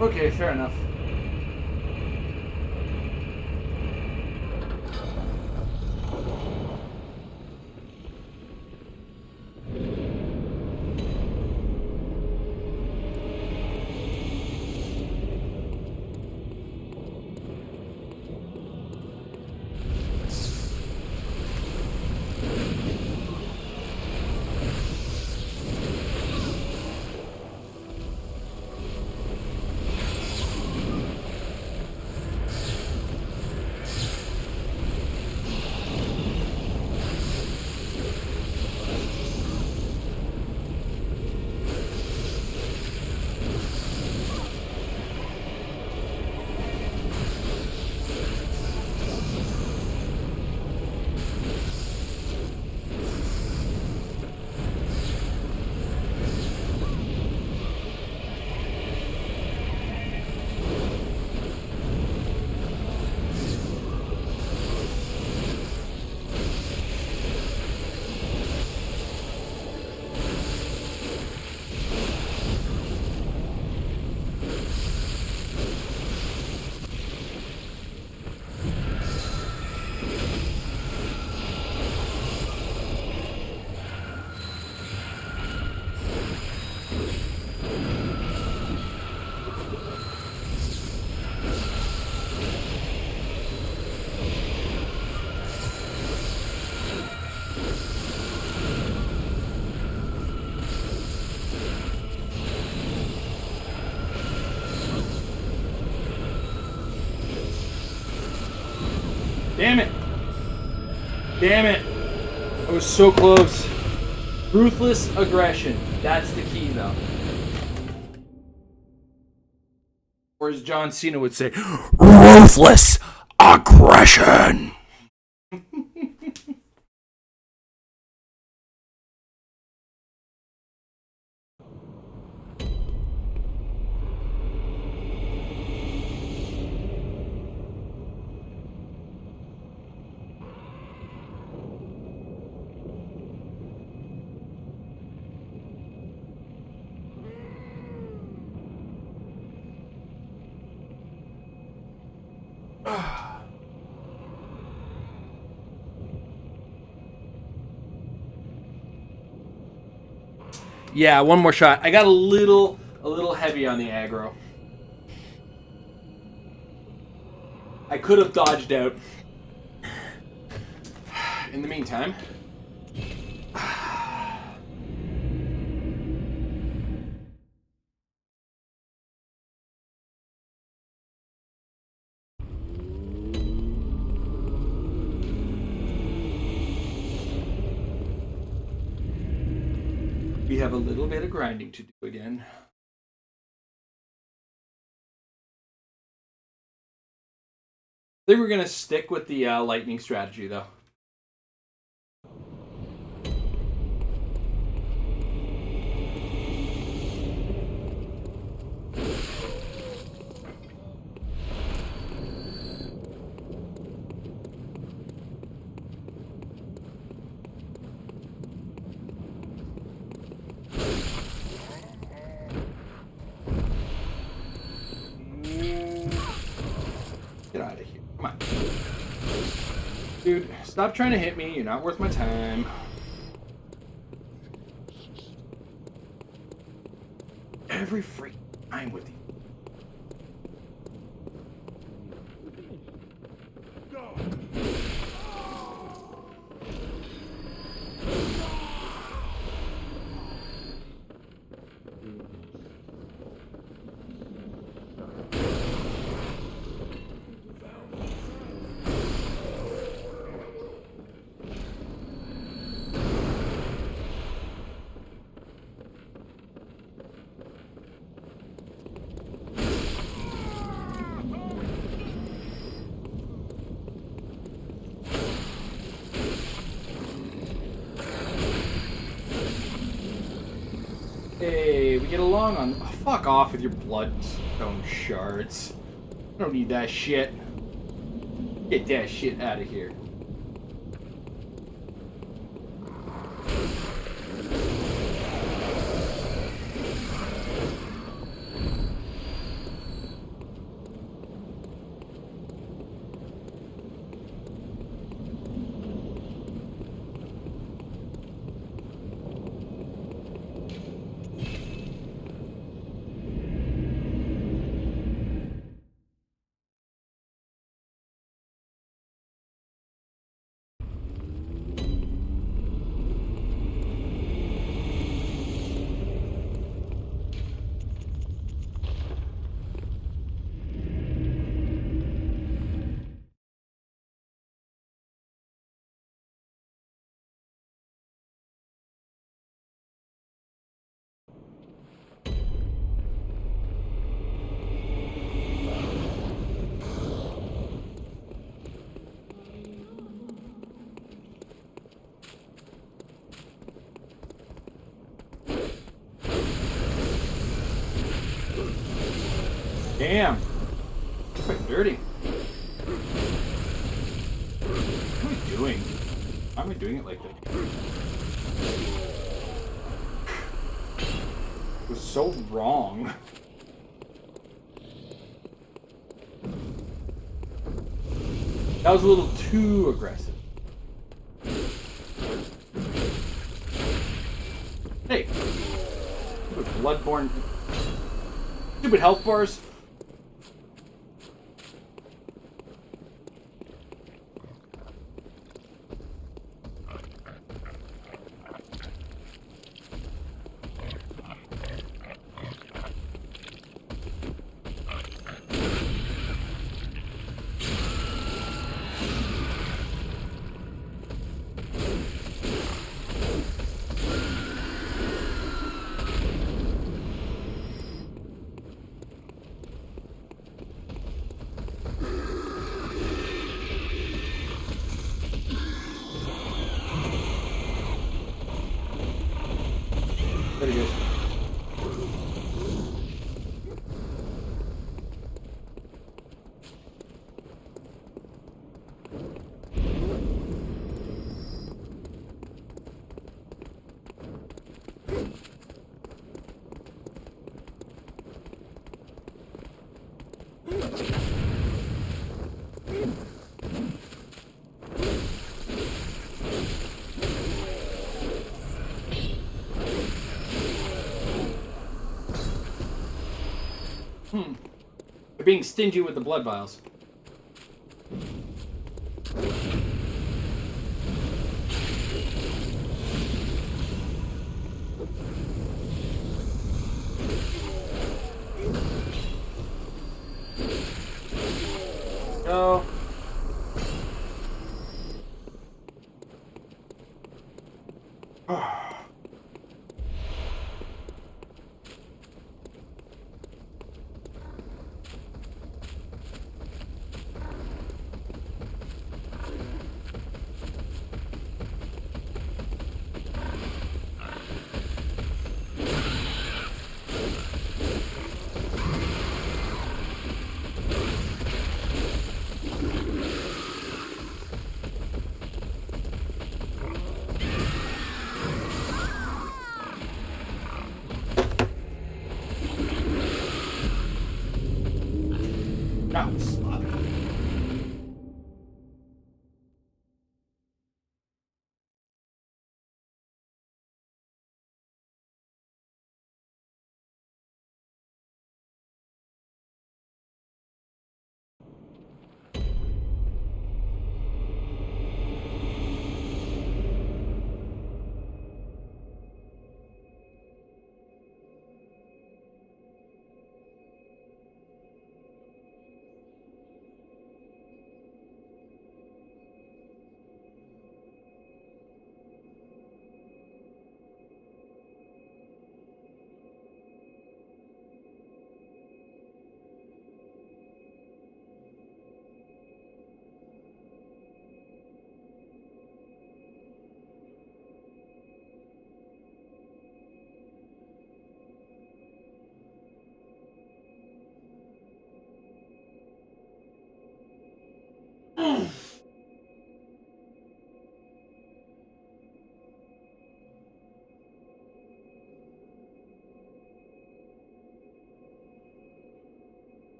Okay, fair enough. Damn it! Damn it! I was so close. Ruthless aggression. That's the key, though. Or as John Cena would say, ruthless aggression! Yeah, one more shot. I got a little heavy on the aggro. I could have dodged out. In the meantime, we have a little bit of grinding to do again. I think we're going to stick with the lightning strategy, though. Get out of here. Come on. Dude, stop trying to hit me. You're not worth my time. Every freak time with you. get along on. Oh, fuck off with your bloodstone shards. I don't need that shit. Get that shit out of here. Damn. It's quite dirty. What am I doing? Why am I doing it like that? It was so wrong. That was a little too aggressive. Hey. Stupid Bloodborne. Stupid health bars. There he goes. They're being stingy with the blood vials. Go.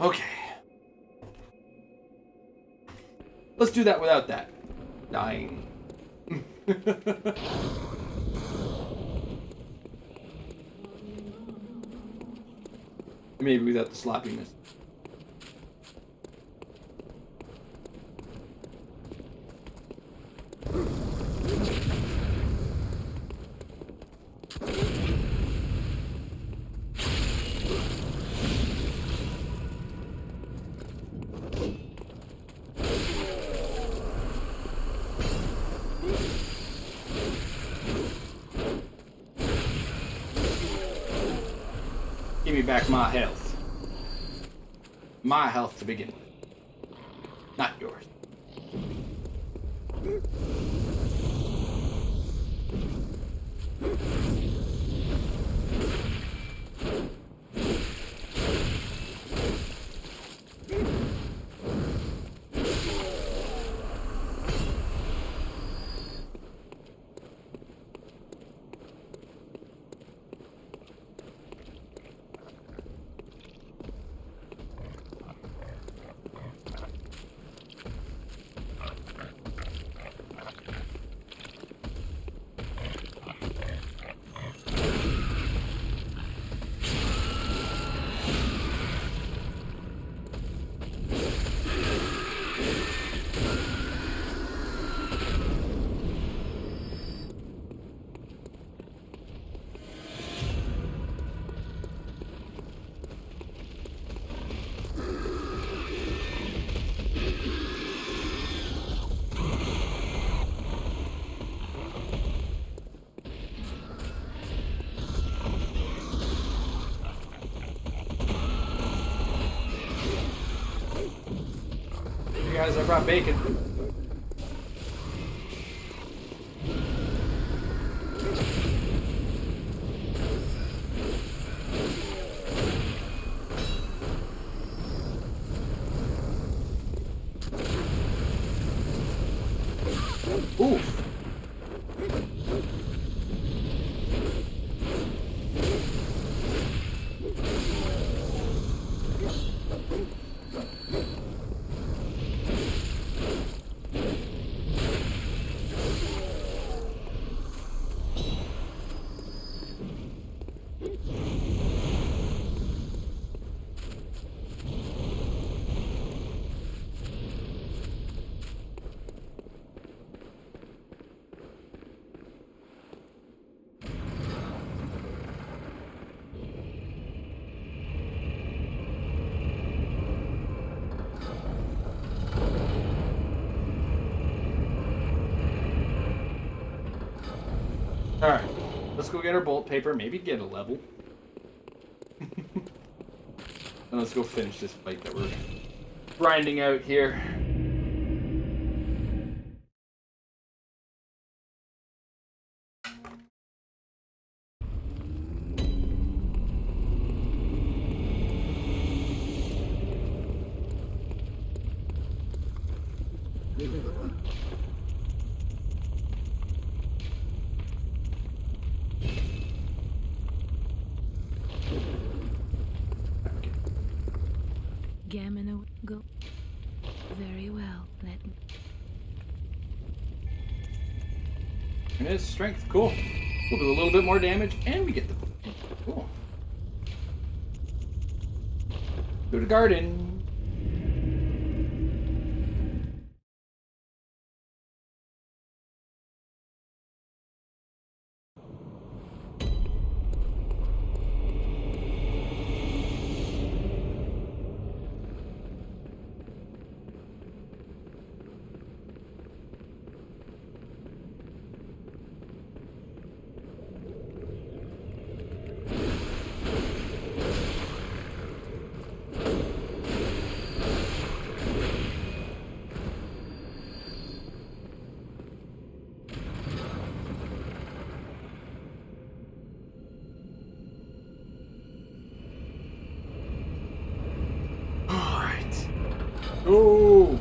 Okay. Let's do that without that. Dying. Maybe without the sloppiness. Give me back my health. My health to begin with. Not yours. Guys, I brought bacon. Oof. Alright, let's go get our bolt paper, maybe get a level. And let's go finish this fight that we're grinding out here. Gammon, go. Very well. Let me. And it is strength. Cool. We'll do a little bit more damage, and we get the. Cool. Go to garden. Oh!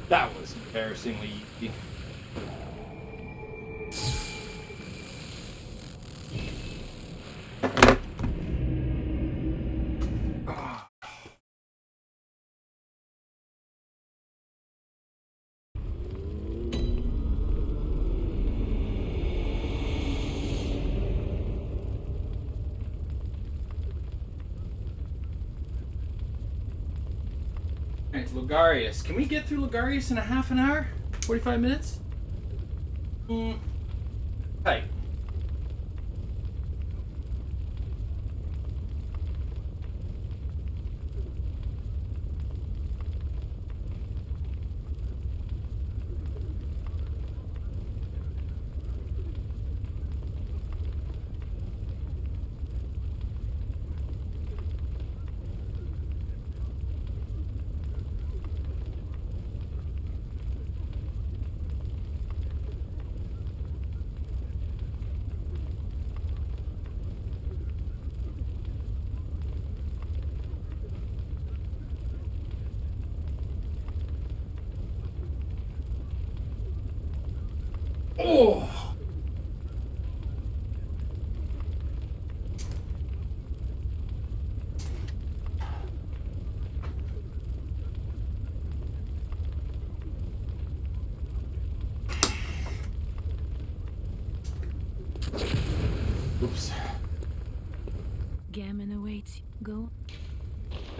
That was embarrassingly easy. Alright, Logarius. Can we get through Logarius in a half an hour? 45 minutes? Tight. Oh! Oops. Gammon awaits. Go.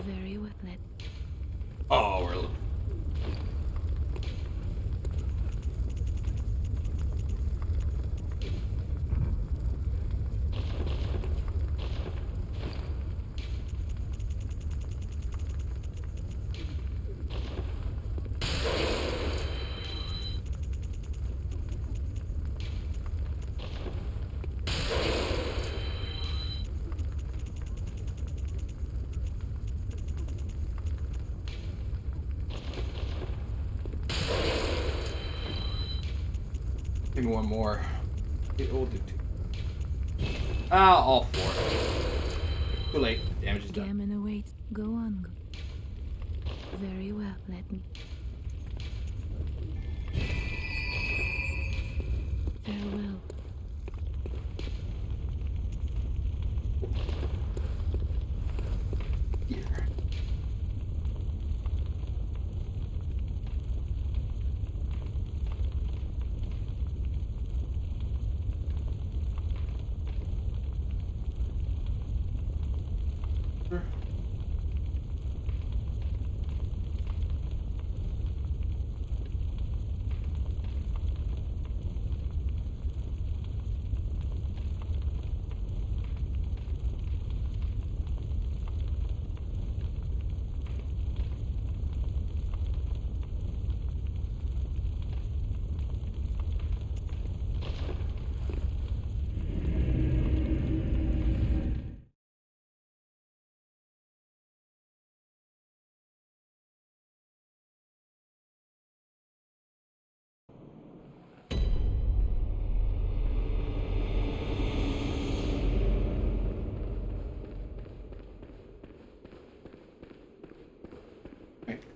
Very well. Let. Oh, we're... Maybe one more. We'll do two. All four. Too late. Damage is done. Gammon awaits. Go on. Go. Very well. Let me. Farewell. Here.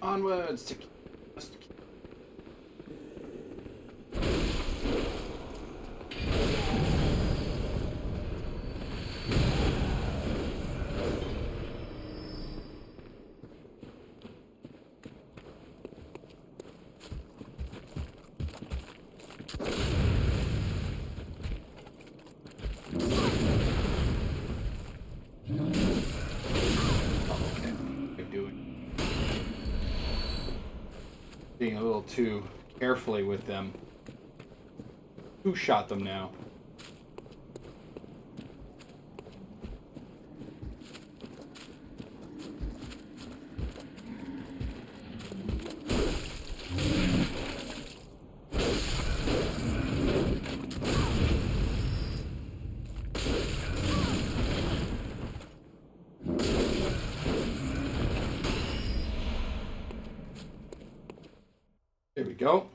Onwards to... Being a little too carefully with them. Who shot them now? There we go.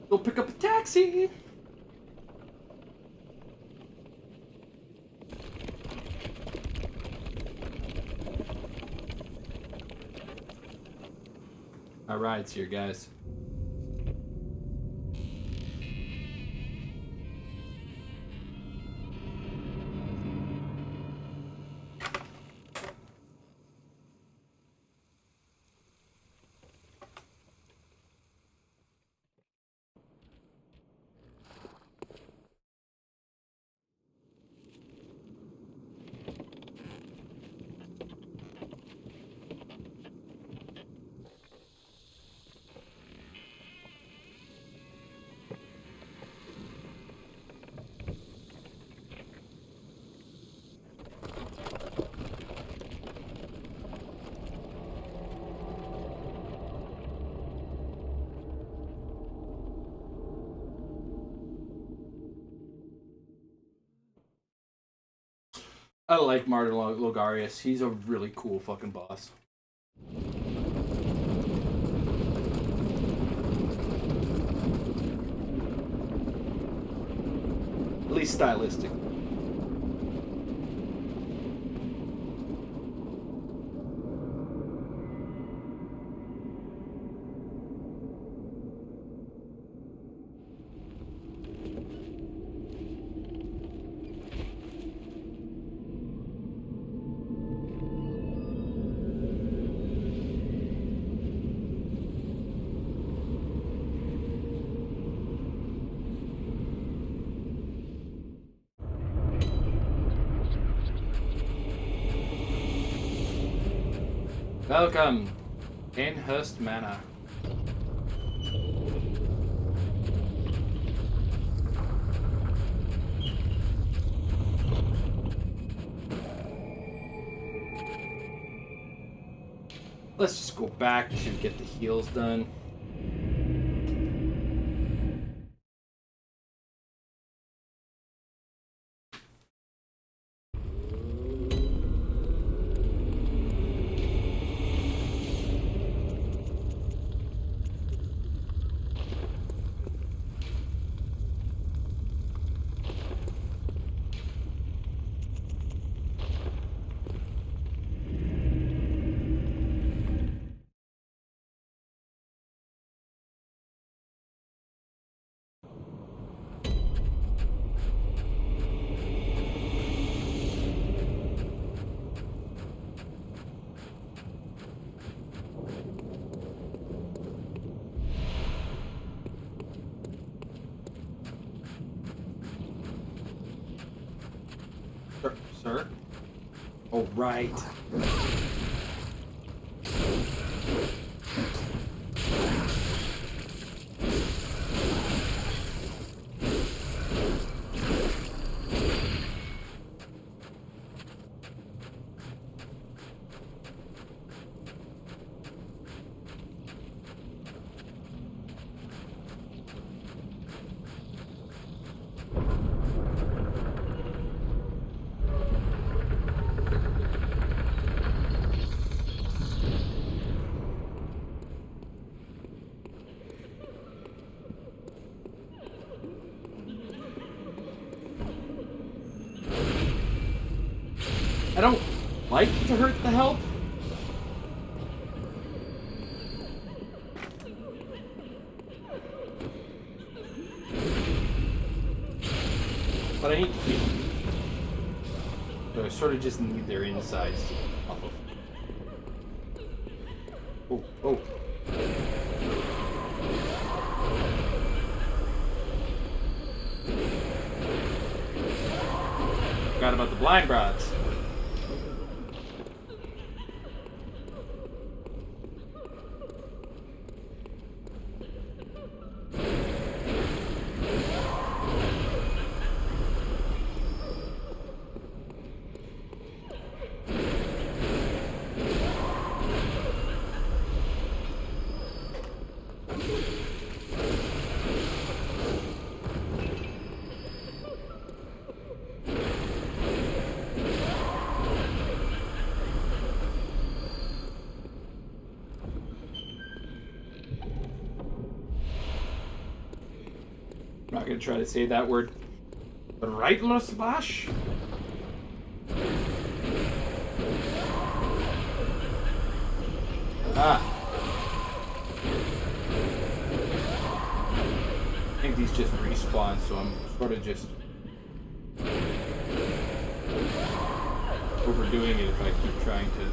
Go pick up a taxi. My ride's here, guys. I like Martin Logarius. He's a really cool fucking boss. At least stylistic. Welcome, Canehurst Manor. Let's just go back to get the heals done. Sir? Oh, right. I don't like to hurt the help, But I need to keep them. So I sort of just need their insides to off of. Oh, oh. Forgot about the blind rods. I'm not gonna try to say that word. Right, Losbash? Ah. I think these just respawn, so I'm sort of just overdoing it if I keep trying to.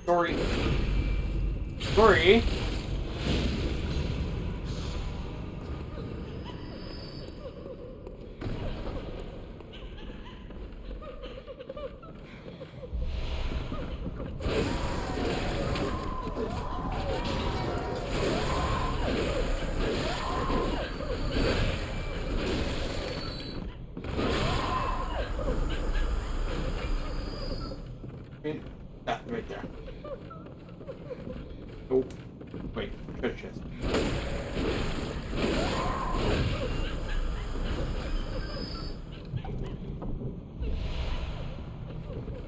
Sorry. Sorry. Ah, right there. Oh, wait, treasure chest.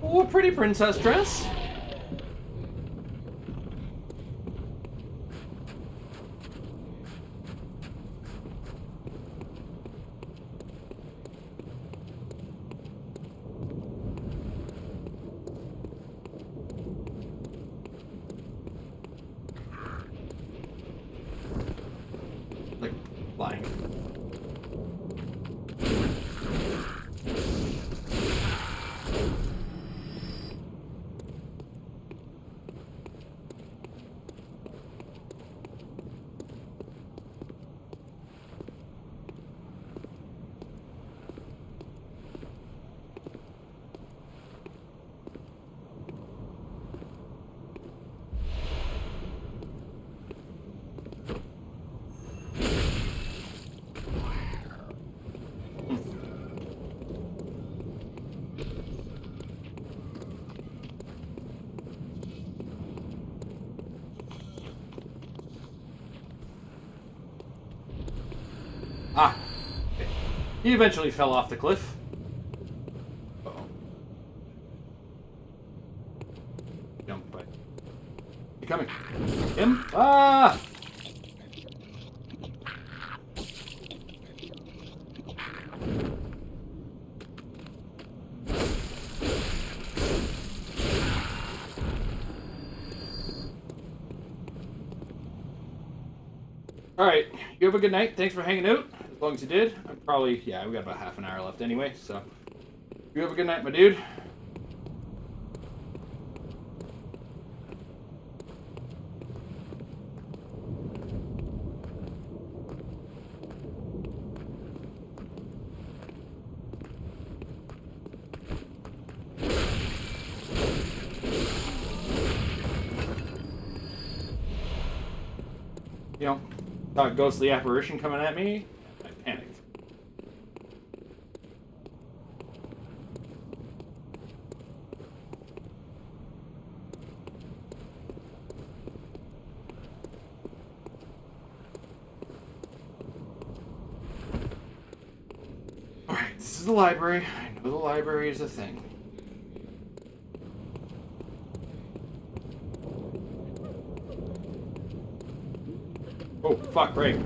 Oh, a pretty princess dress. Like flying. Ah. Okay. He eventually fell off the cliff. Uh-oh. Jump by. You coming? Him? Ah! Alright, you have a good night. Thanks for hanging out. As long as you did. I'm probably, yeah, we got about half an hour left anyway, so. You have a good night, my dude. You know, saw a ghostly apparition coming at me. I panicked. is the library. I know the library is a thing. Oh, fuck, right.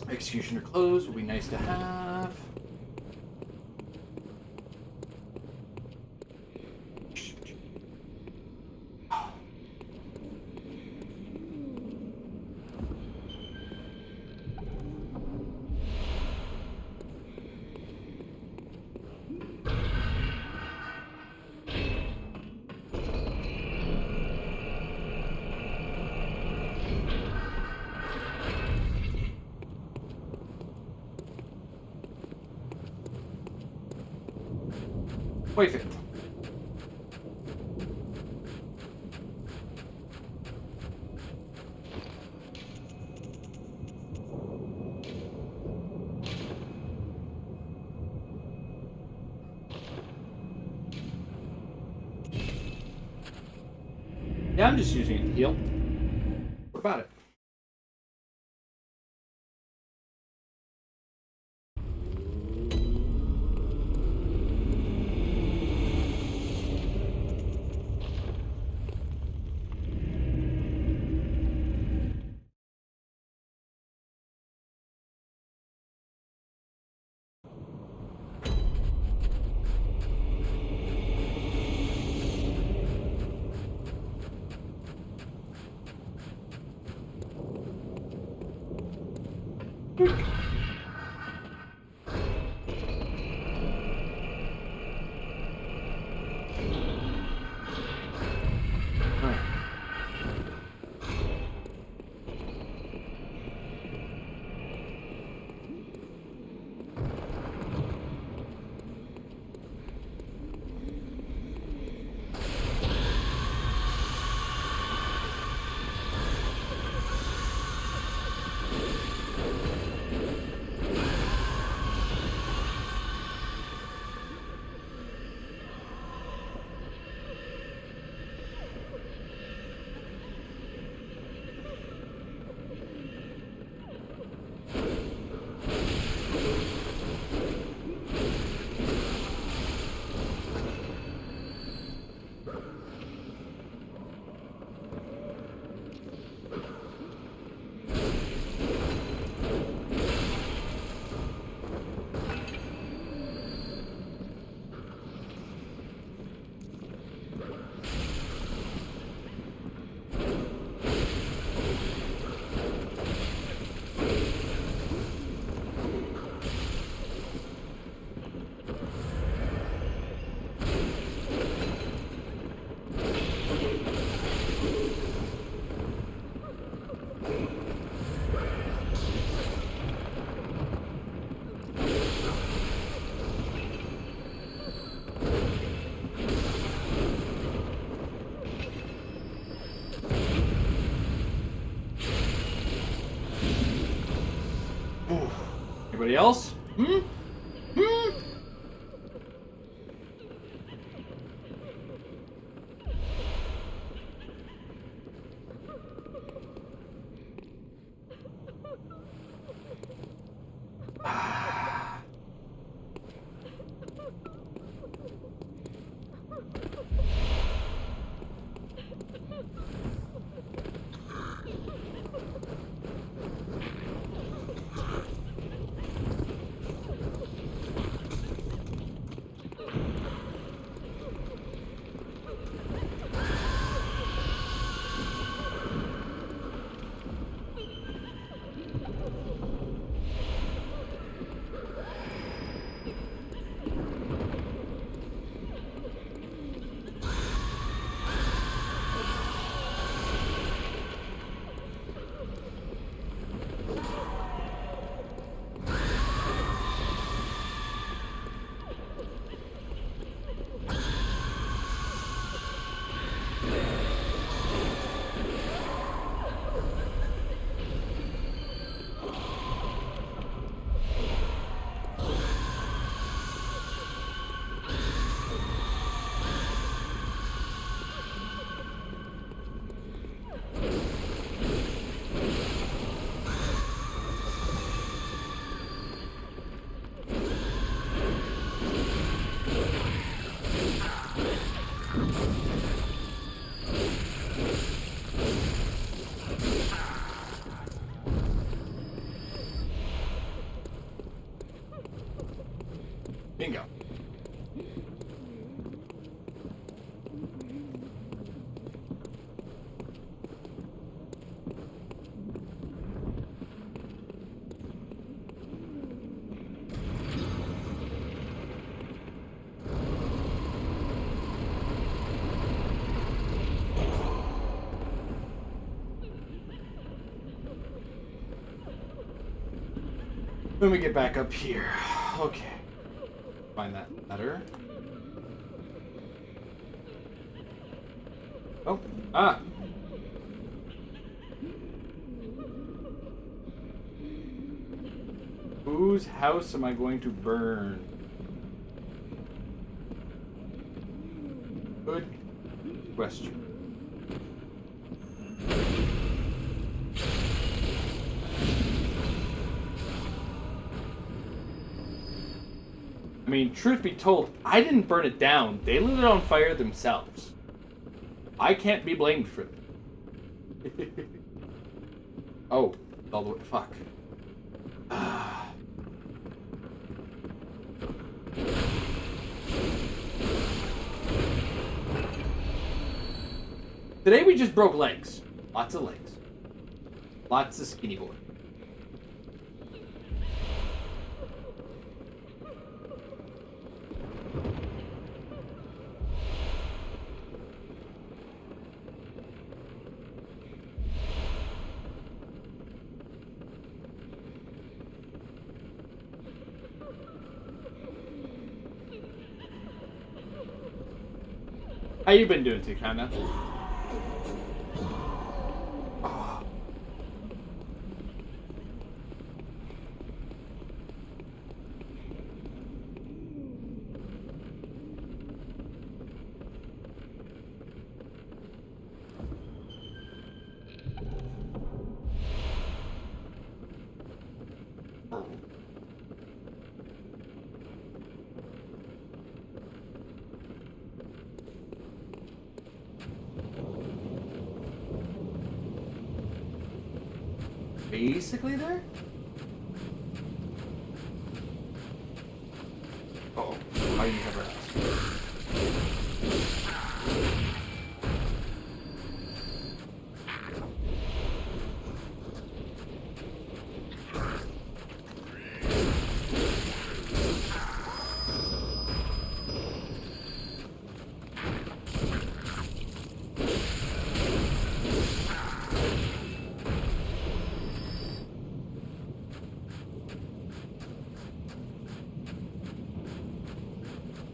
Executioner clothes would be nice to have. Wait a minute. Yeah, I'm just using it to heal. What about it? Anybody else? Hmm? Hmm? Bingo. Let me get back up here. Okay. Find that letter. Oh, ah. Whose house am I going to burn? Good question. I mean, truth be told, I didn't burn it down. They lit it on fire themselves. I can't be blamed for it. Oh, all the way. Fuck. Today we just broke legs. Lots of legs. Lots of skinny boy. How you been doing, Tikana? Oh. Basically there? Oh, how you never asked.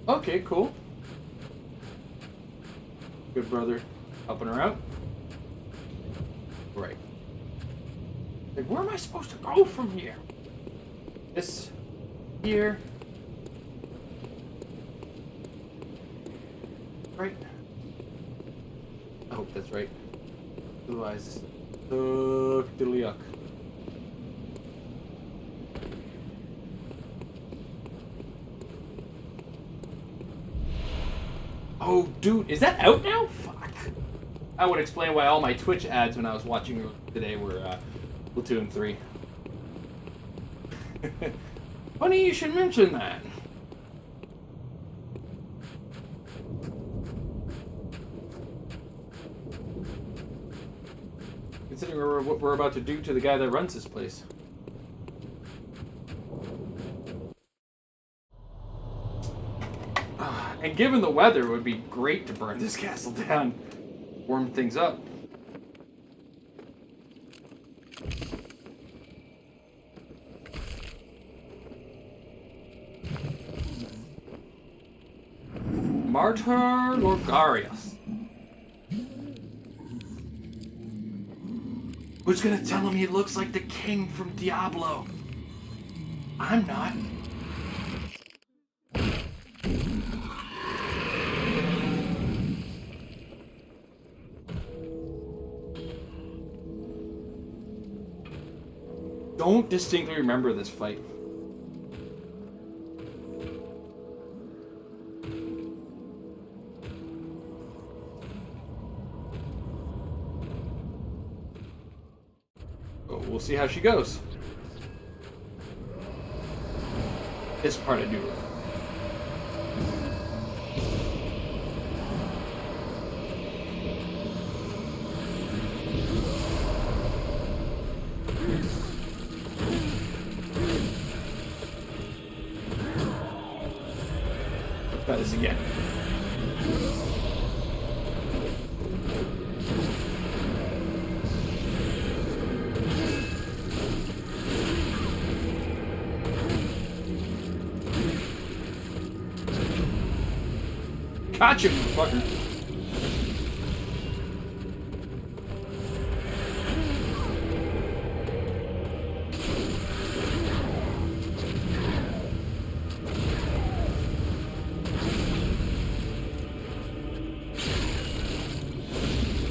Okay, cool. Good brother. Helping her out. Right. Like, where am I supposed to go from here? This. Here. Right. I hope that's right. Otherwise, this diddly yuck. Oh, dude, is that out now? Fuck. That would explain why all my Twitch ads when I was watching today were Splatoon 3. Funny you should mention that. Considering what we're about to do to the guy that runs this place. And given the weather, it would be great to burn this castle down. Warm things up. Martyr Lorgarius. Who's gonna tell him he looks like the king from Diablo? I'm not. Don't distinctly remember this fight. Oh, we'll see how she goes. This part I do. Try this again. Gotcha, motherfucker.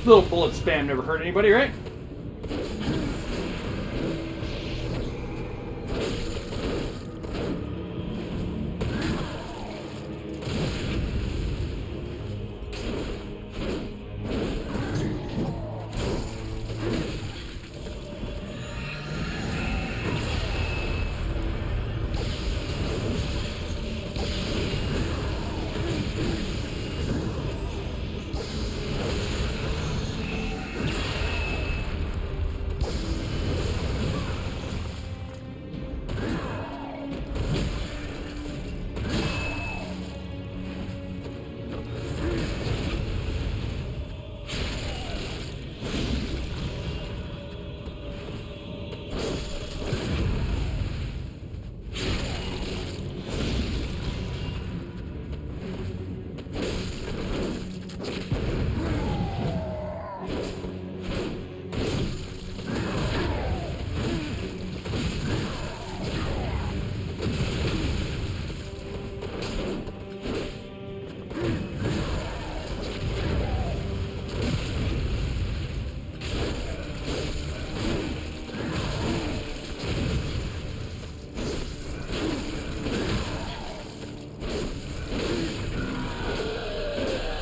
Little bullet spam never hurt anybody, right?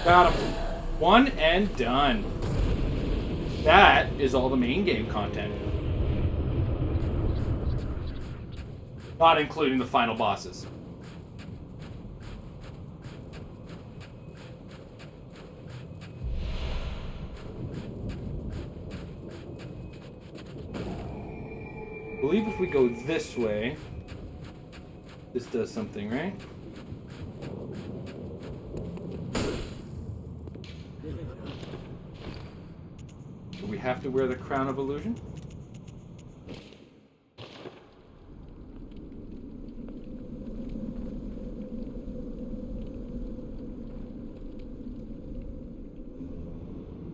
Got him. One and done. That is all the main game content. Not including the final bosses. I believe if we go this way, this does something, right? Do we have to wear the crown of illusion?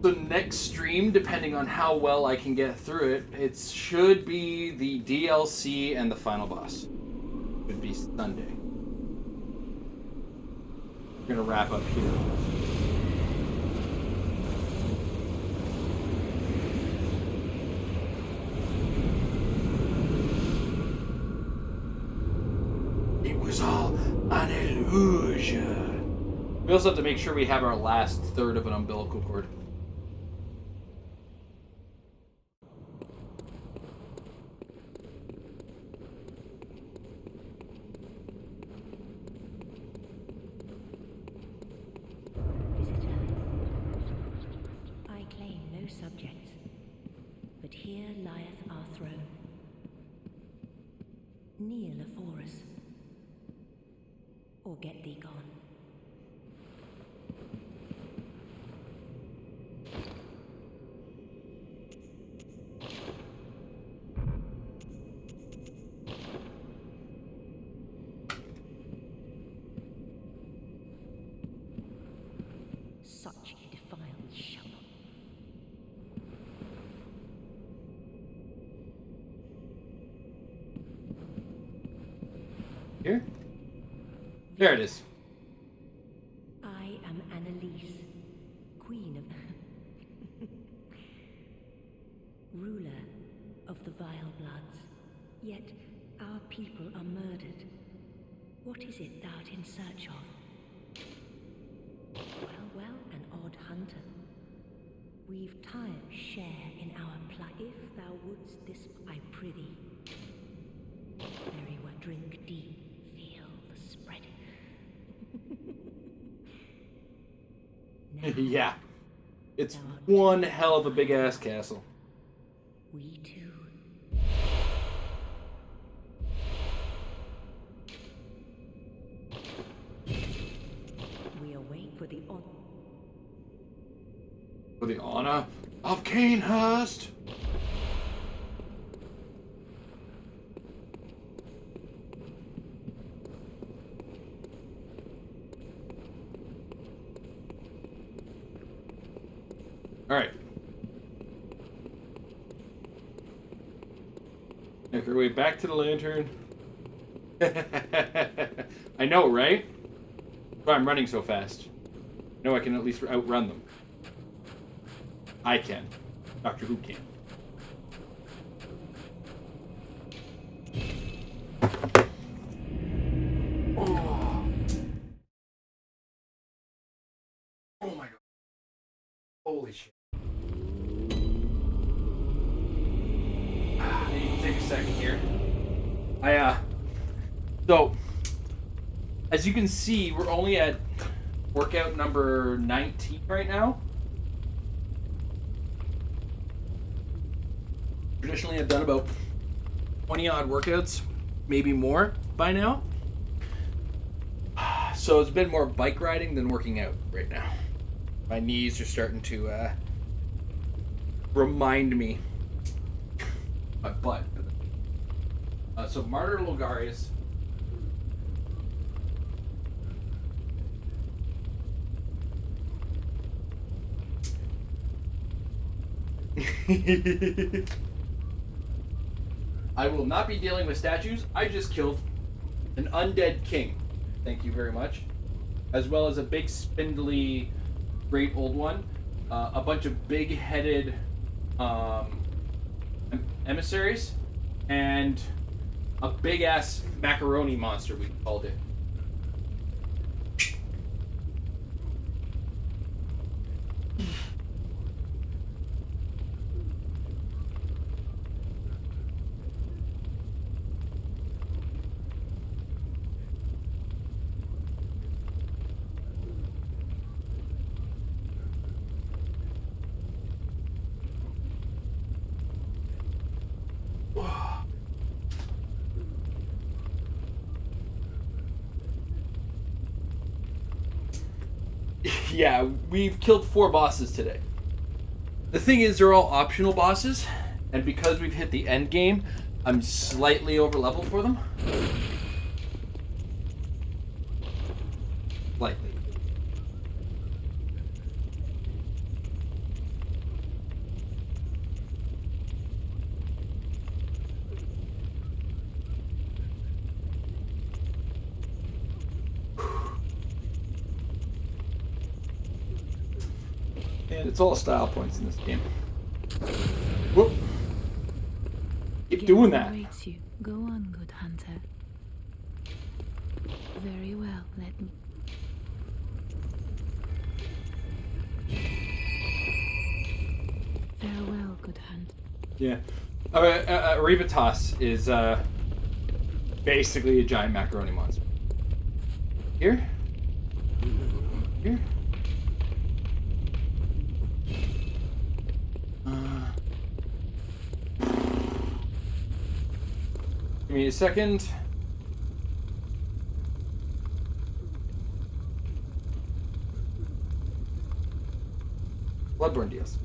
So next stream, depending on how well I can get through it, it should be the DLC and the final boss. Should be Sunday. We're gonna wrap up here. It was all an illusion. We also have to make sure we have our last third of an umbilical cord. Or get thee gone. Such a defiled shall not. Here? There it is. I am Annalise, queen of ruler of the vile bloods. Yet our people are murdered. What is it thou art in search of? Well, an odd hunter. We've tired share in our plight. If thou wouldst this, I prithee. Very well, drink deep. Yeah. It's one hell of a big ass castle. We too. for the honor. For the honor of Canehurst. All right. Make our way back to the lantern. I know, right? That's why I'm running so fast. I know I can at least outrun them. I can. Doctor Who can. Oh. Oh my god. Holy shit. I need to take a second here. So, as you can see, we're only at workout number 19 right now. Traditionally, I've done about 20 odd workouts, maybe more by now. So it's been more bike riding than working out right now. My knees are starting to remind me my butt. So Martyr Logarius. I will not be dealing with statues. I just killed an undead king. Thank you very much. As well as a big, spindly, great old one. A bunch of big-headed emissaries. And a big-ass macaroni monster, we called it. Yeah, we've killed 4 bosses today. The thing is, they're all optional bosses, and because we've hit the end game, I'm slightly over level for them. Slightly. And it's all style points in this game. Whoop. Keep doing that. Awaits you. Go on, good hunter. Very well, let me. Farewell, good hunter. Yeah. Aribatos is basically a giant macaroni monster. Here? Here? Give me a second. Bloodborne deals.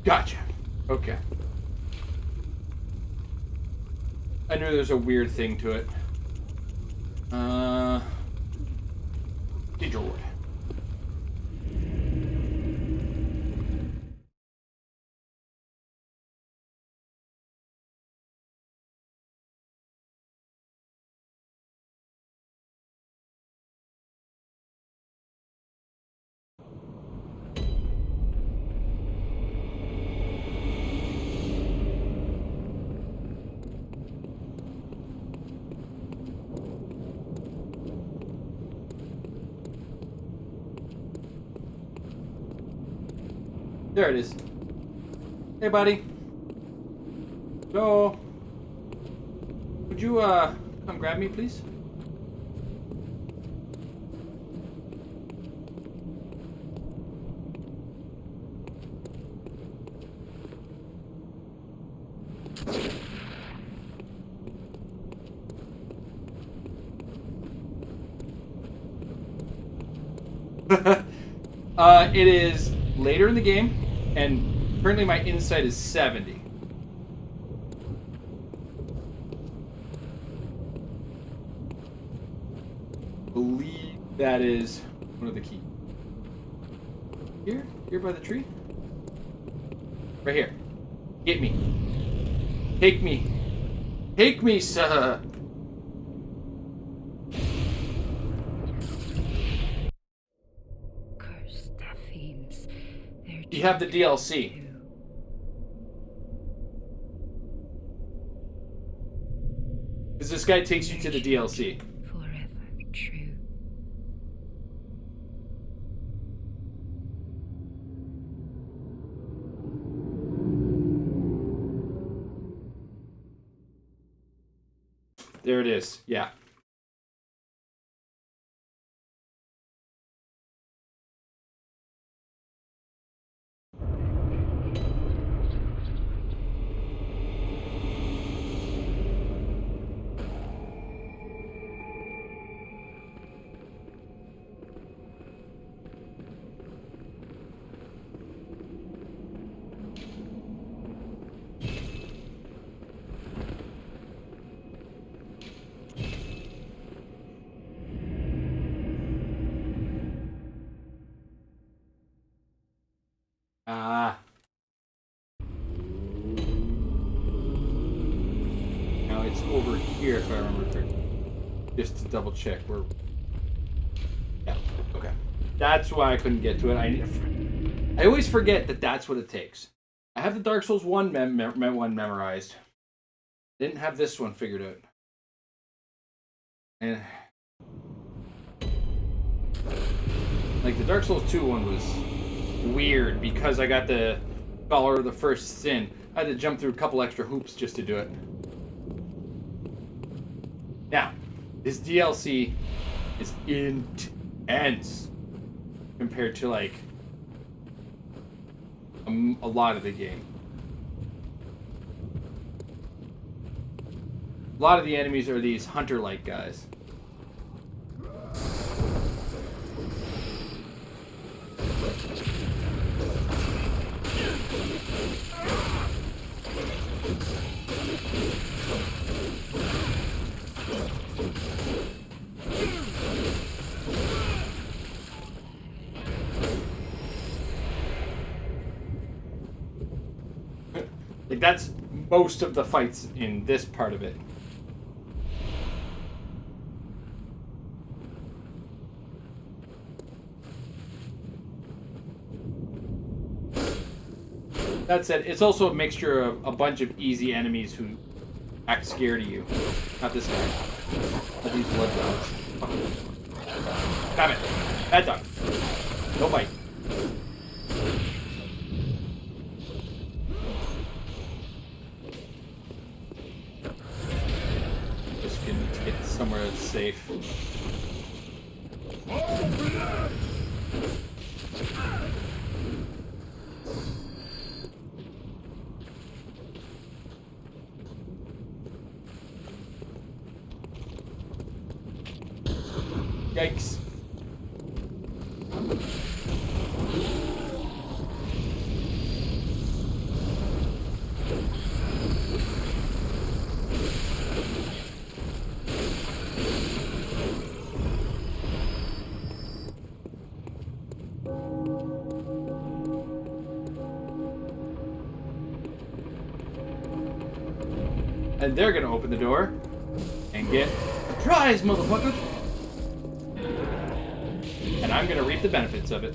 Gotcha. Okay. I knew there's a weird thing to it. Teacher ward. There it is. Hey, buddy. So, would you, come grab me, please? It is later in the game, and currently my insight is 70. I believe that is one of the keys. Here by the tree? Right here. Get me. Take me. Take me, sir. Cursed fiends. You have the DLC. Because this guy takes you to the DLC. Forever true. There it is. Yeah. Now it's over here if I remember correctly. Just to double check. Yeah, okay. That's why I couldn't get to it. I always forget that that's what it takes. I have the Dark Souls 1 one memorized. Didn't have this one figured out. And like the Dark Souls 2 one was weird because I got the Scholar of the First Sin. I had to jump through a couple extra hoops just to do it. Now, this DLC is intense compared to like a lot of the game. A lot of the enemies are these hunter-like guys. Like that's most of the fights in this part of it. That said, it's also a mixture of a bunch of easy enemies who act scared of you. Not this guy. Not these blood dogs. Damn it. Bad dog. No bite. Just gonna get somewhere that's safe. Yikes. And they're gonna open the door and get a prize, motherfucker! And I'm gonna reap the benefits of it.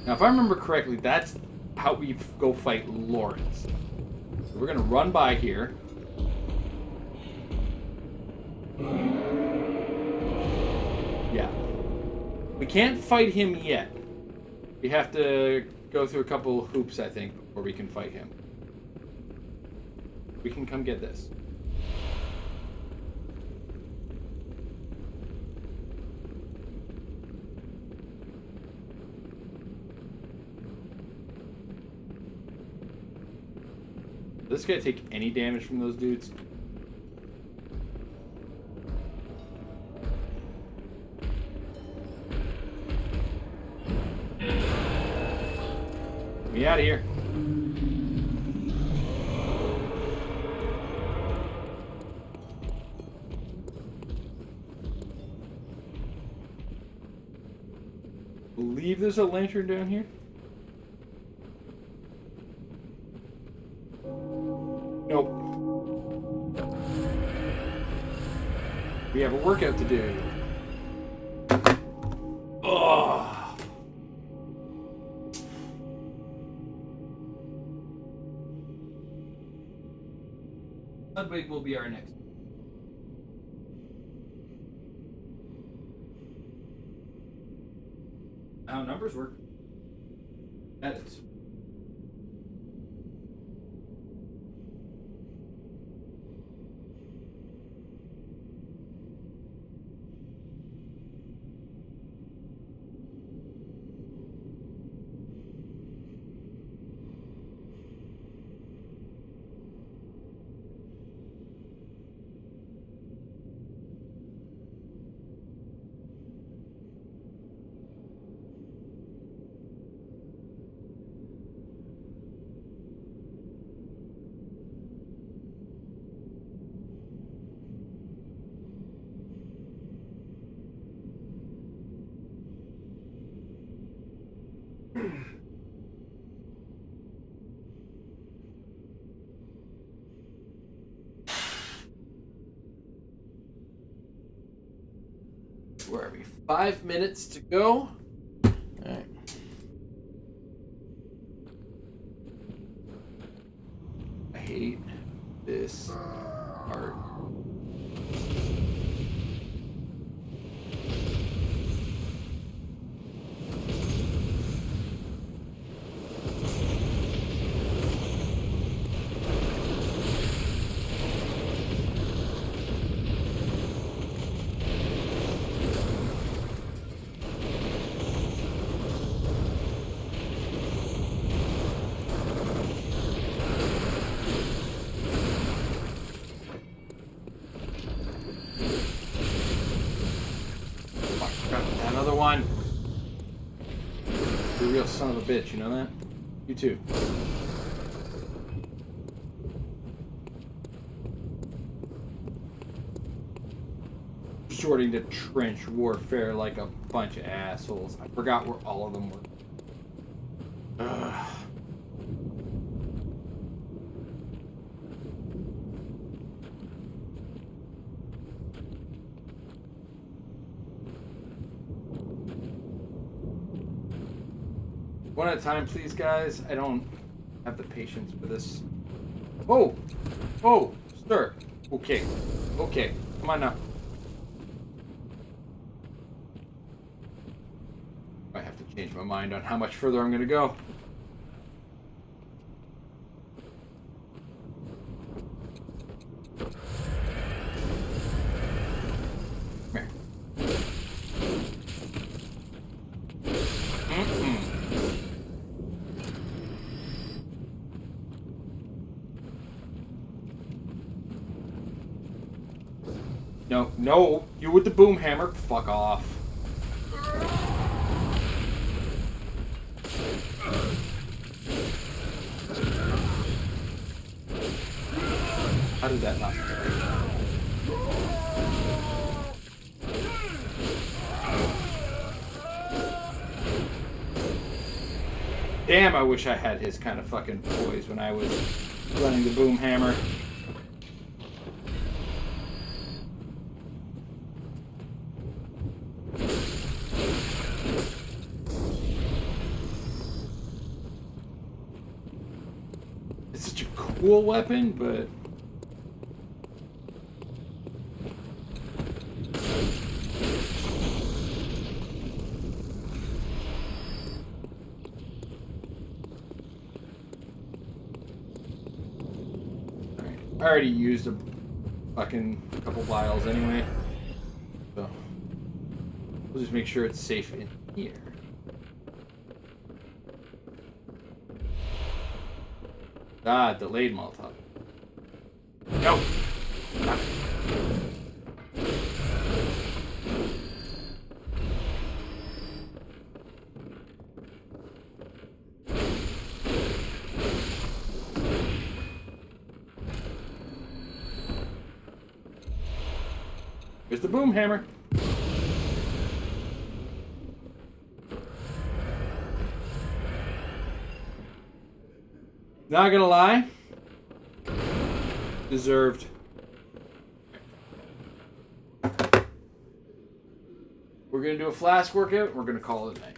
Now, if I remember correctly, that's how we go fight Lawrence. So we're gonna run by here. Yeah. We can't fight him yet. We have to go through a couple hoops, I think, before we can fight him. We can come get this. Does this guy take any damage from those dudes? me out of here. Believe there's a lantern down here. Nope. We have a workout to do. Ugh. Ludwig will be our next. How numbers work. That is. Where are we? 5 minutes to go. All right. I hate this art. Another one. You're a real son of a bitch, you know that? You too. Sorting the trench warfare like a bunch of assholes. I forgot where all of them were. Ugh. One at a time, please, guys. I don't have the patience for this. Oh! Oh! Sir! Okay. Okay. Come on now. I have to change my mind on how much further I'm going to go. Come here. No, no, you with the boom hammer, fuck off. How did that not carry? Damn, I wish I had his kind of fucking poise when I was running the boom hammer. It's such a cool weapon, but I already used a fucking couple vials anyway, so we'll just make sure it's safe in here. Ah, delayed Molotov. Nope. Not it. There's the boom hammer. Not gonna lie. Deserved. We're gonna do a flask workout, and we're gonna call it a night.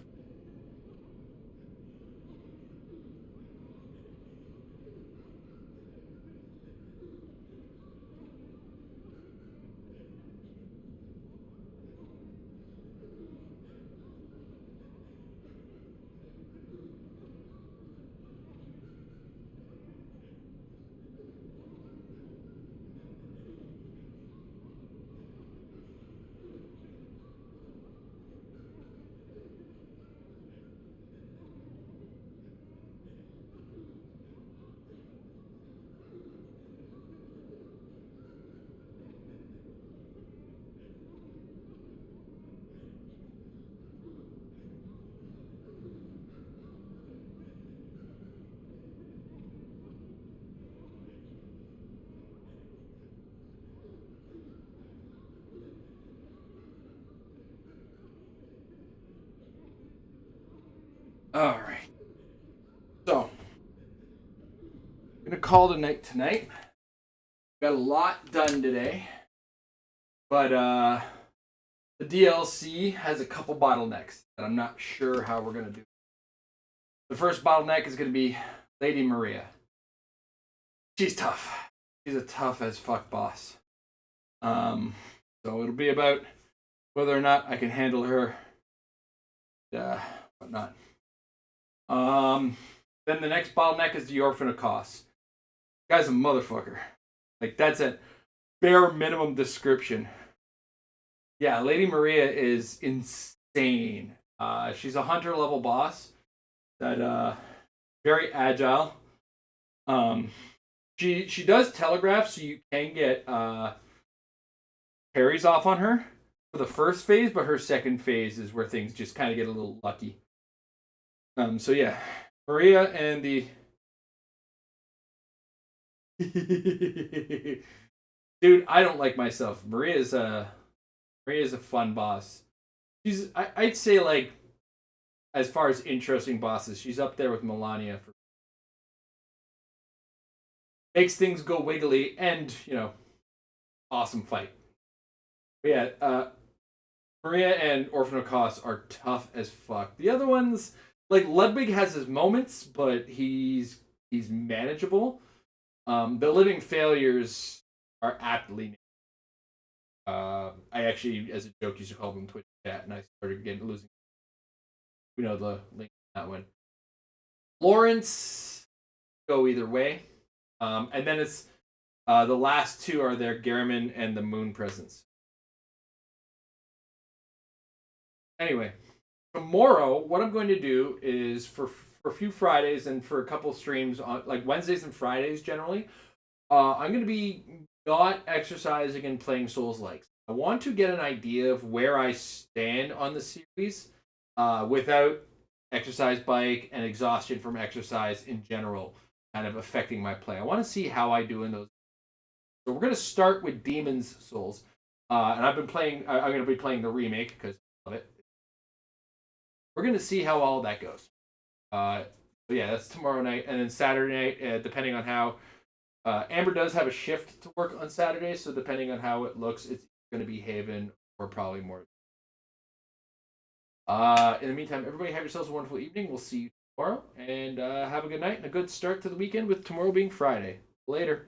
All right. So, I'm gonna call it a night tonight. Got a lot done today, but the DLC has a couple bottlenecks that I'm not sure how we're gonna do. The first bottleneck is gonna be Lady Maria. She's tough. She's a tough as fuck boss. So it'll be about whether or not I can handle her. Whatnot. Then the next bottleneck is the Orphan of Kos. Guy's a motherfucker. Like, that's a bare minimum description. Yeah, Lady Maria is insane. She's a hunter level boss that very agile. She does telegraph, so you can get parries off on her for the first phase, but her second phase is where things just kind of get a little lucky. So yeah, Maria and the dude, I don't like myself. Maria's a fun boss. I'd say, like, as far as interesting bosses, she's up there with Melania for makes things go wiggly and, awesome fight. But yeah, Maria and Orphan of Kos are tough as fuck. The other ones, like, Ludwig has his moments, but he's manageable. The Living Failures are aptly named. I actually, as a joke, used to call them Twitch chat, and I started losing. The link to that one. Lawrence go either way. And then it's the last two are their Garamond and the Moon Presence. Anyway, tomorrow, what I'm going to do is for a few Fridays and for a couple streams on, like, Wednesdays and Fridays generally, I'm going to be not exercising and playing Souls-likes. I want to get an idea of where I stand on the series without exercise bike and exhaustion from exercise in general kind of affecting my play. I want to see how I do in those. So we're going to start with Demon's Souls. And I'm going to be playing the remake because I love it. We're going to see how all that goes. So yeah, that's tomorrow night. And then Saturday night, depending on how... Amber does have a shift to work on Saturday, so depending on how it looks, it's going to be Haven or probably more. In the meantime, everybody have yourselves a wonderful evening. We'll see you tomorrow. And have a good night and a good start to the weekend with tomorrow being Friday. Later.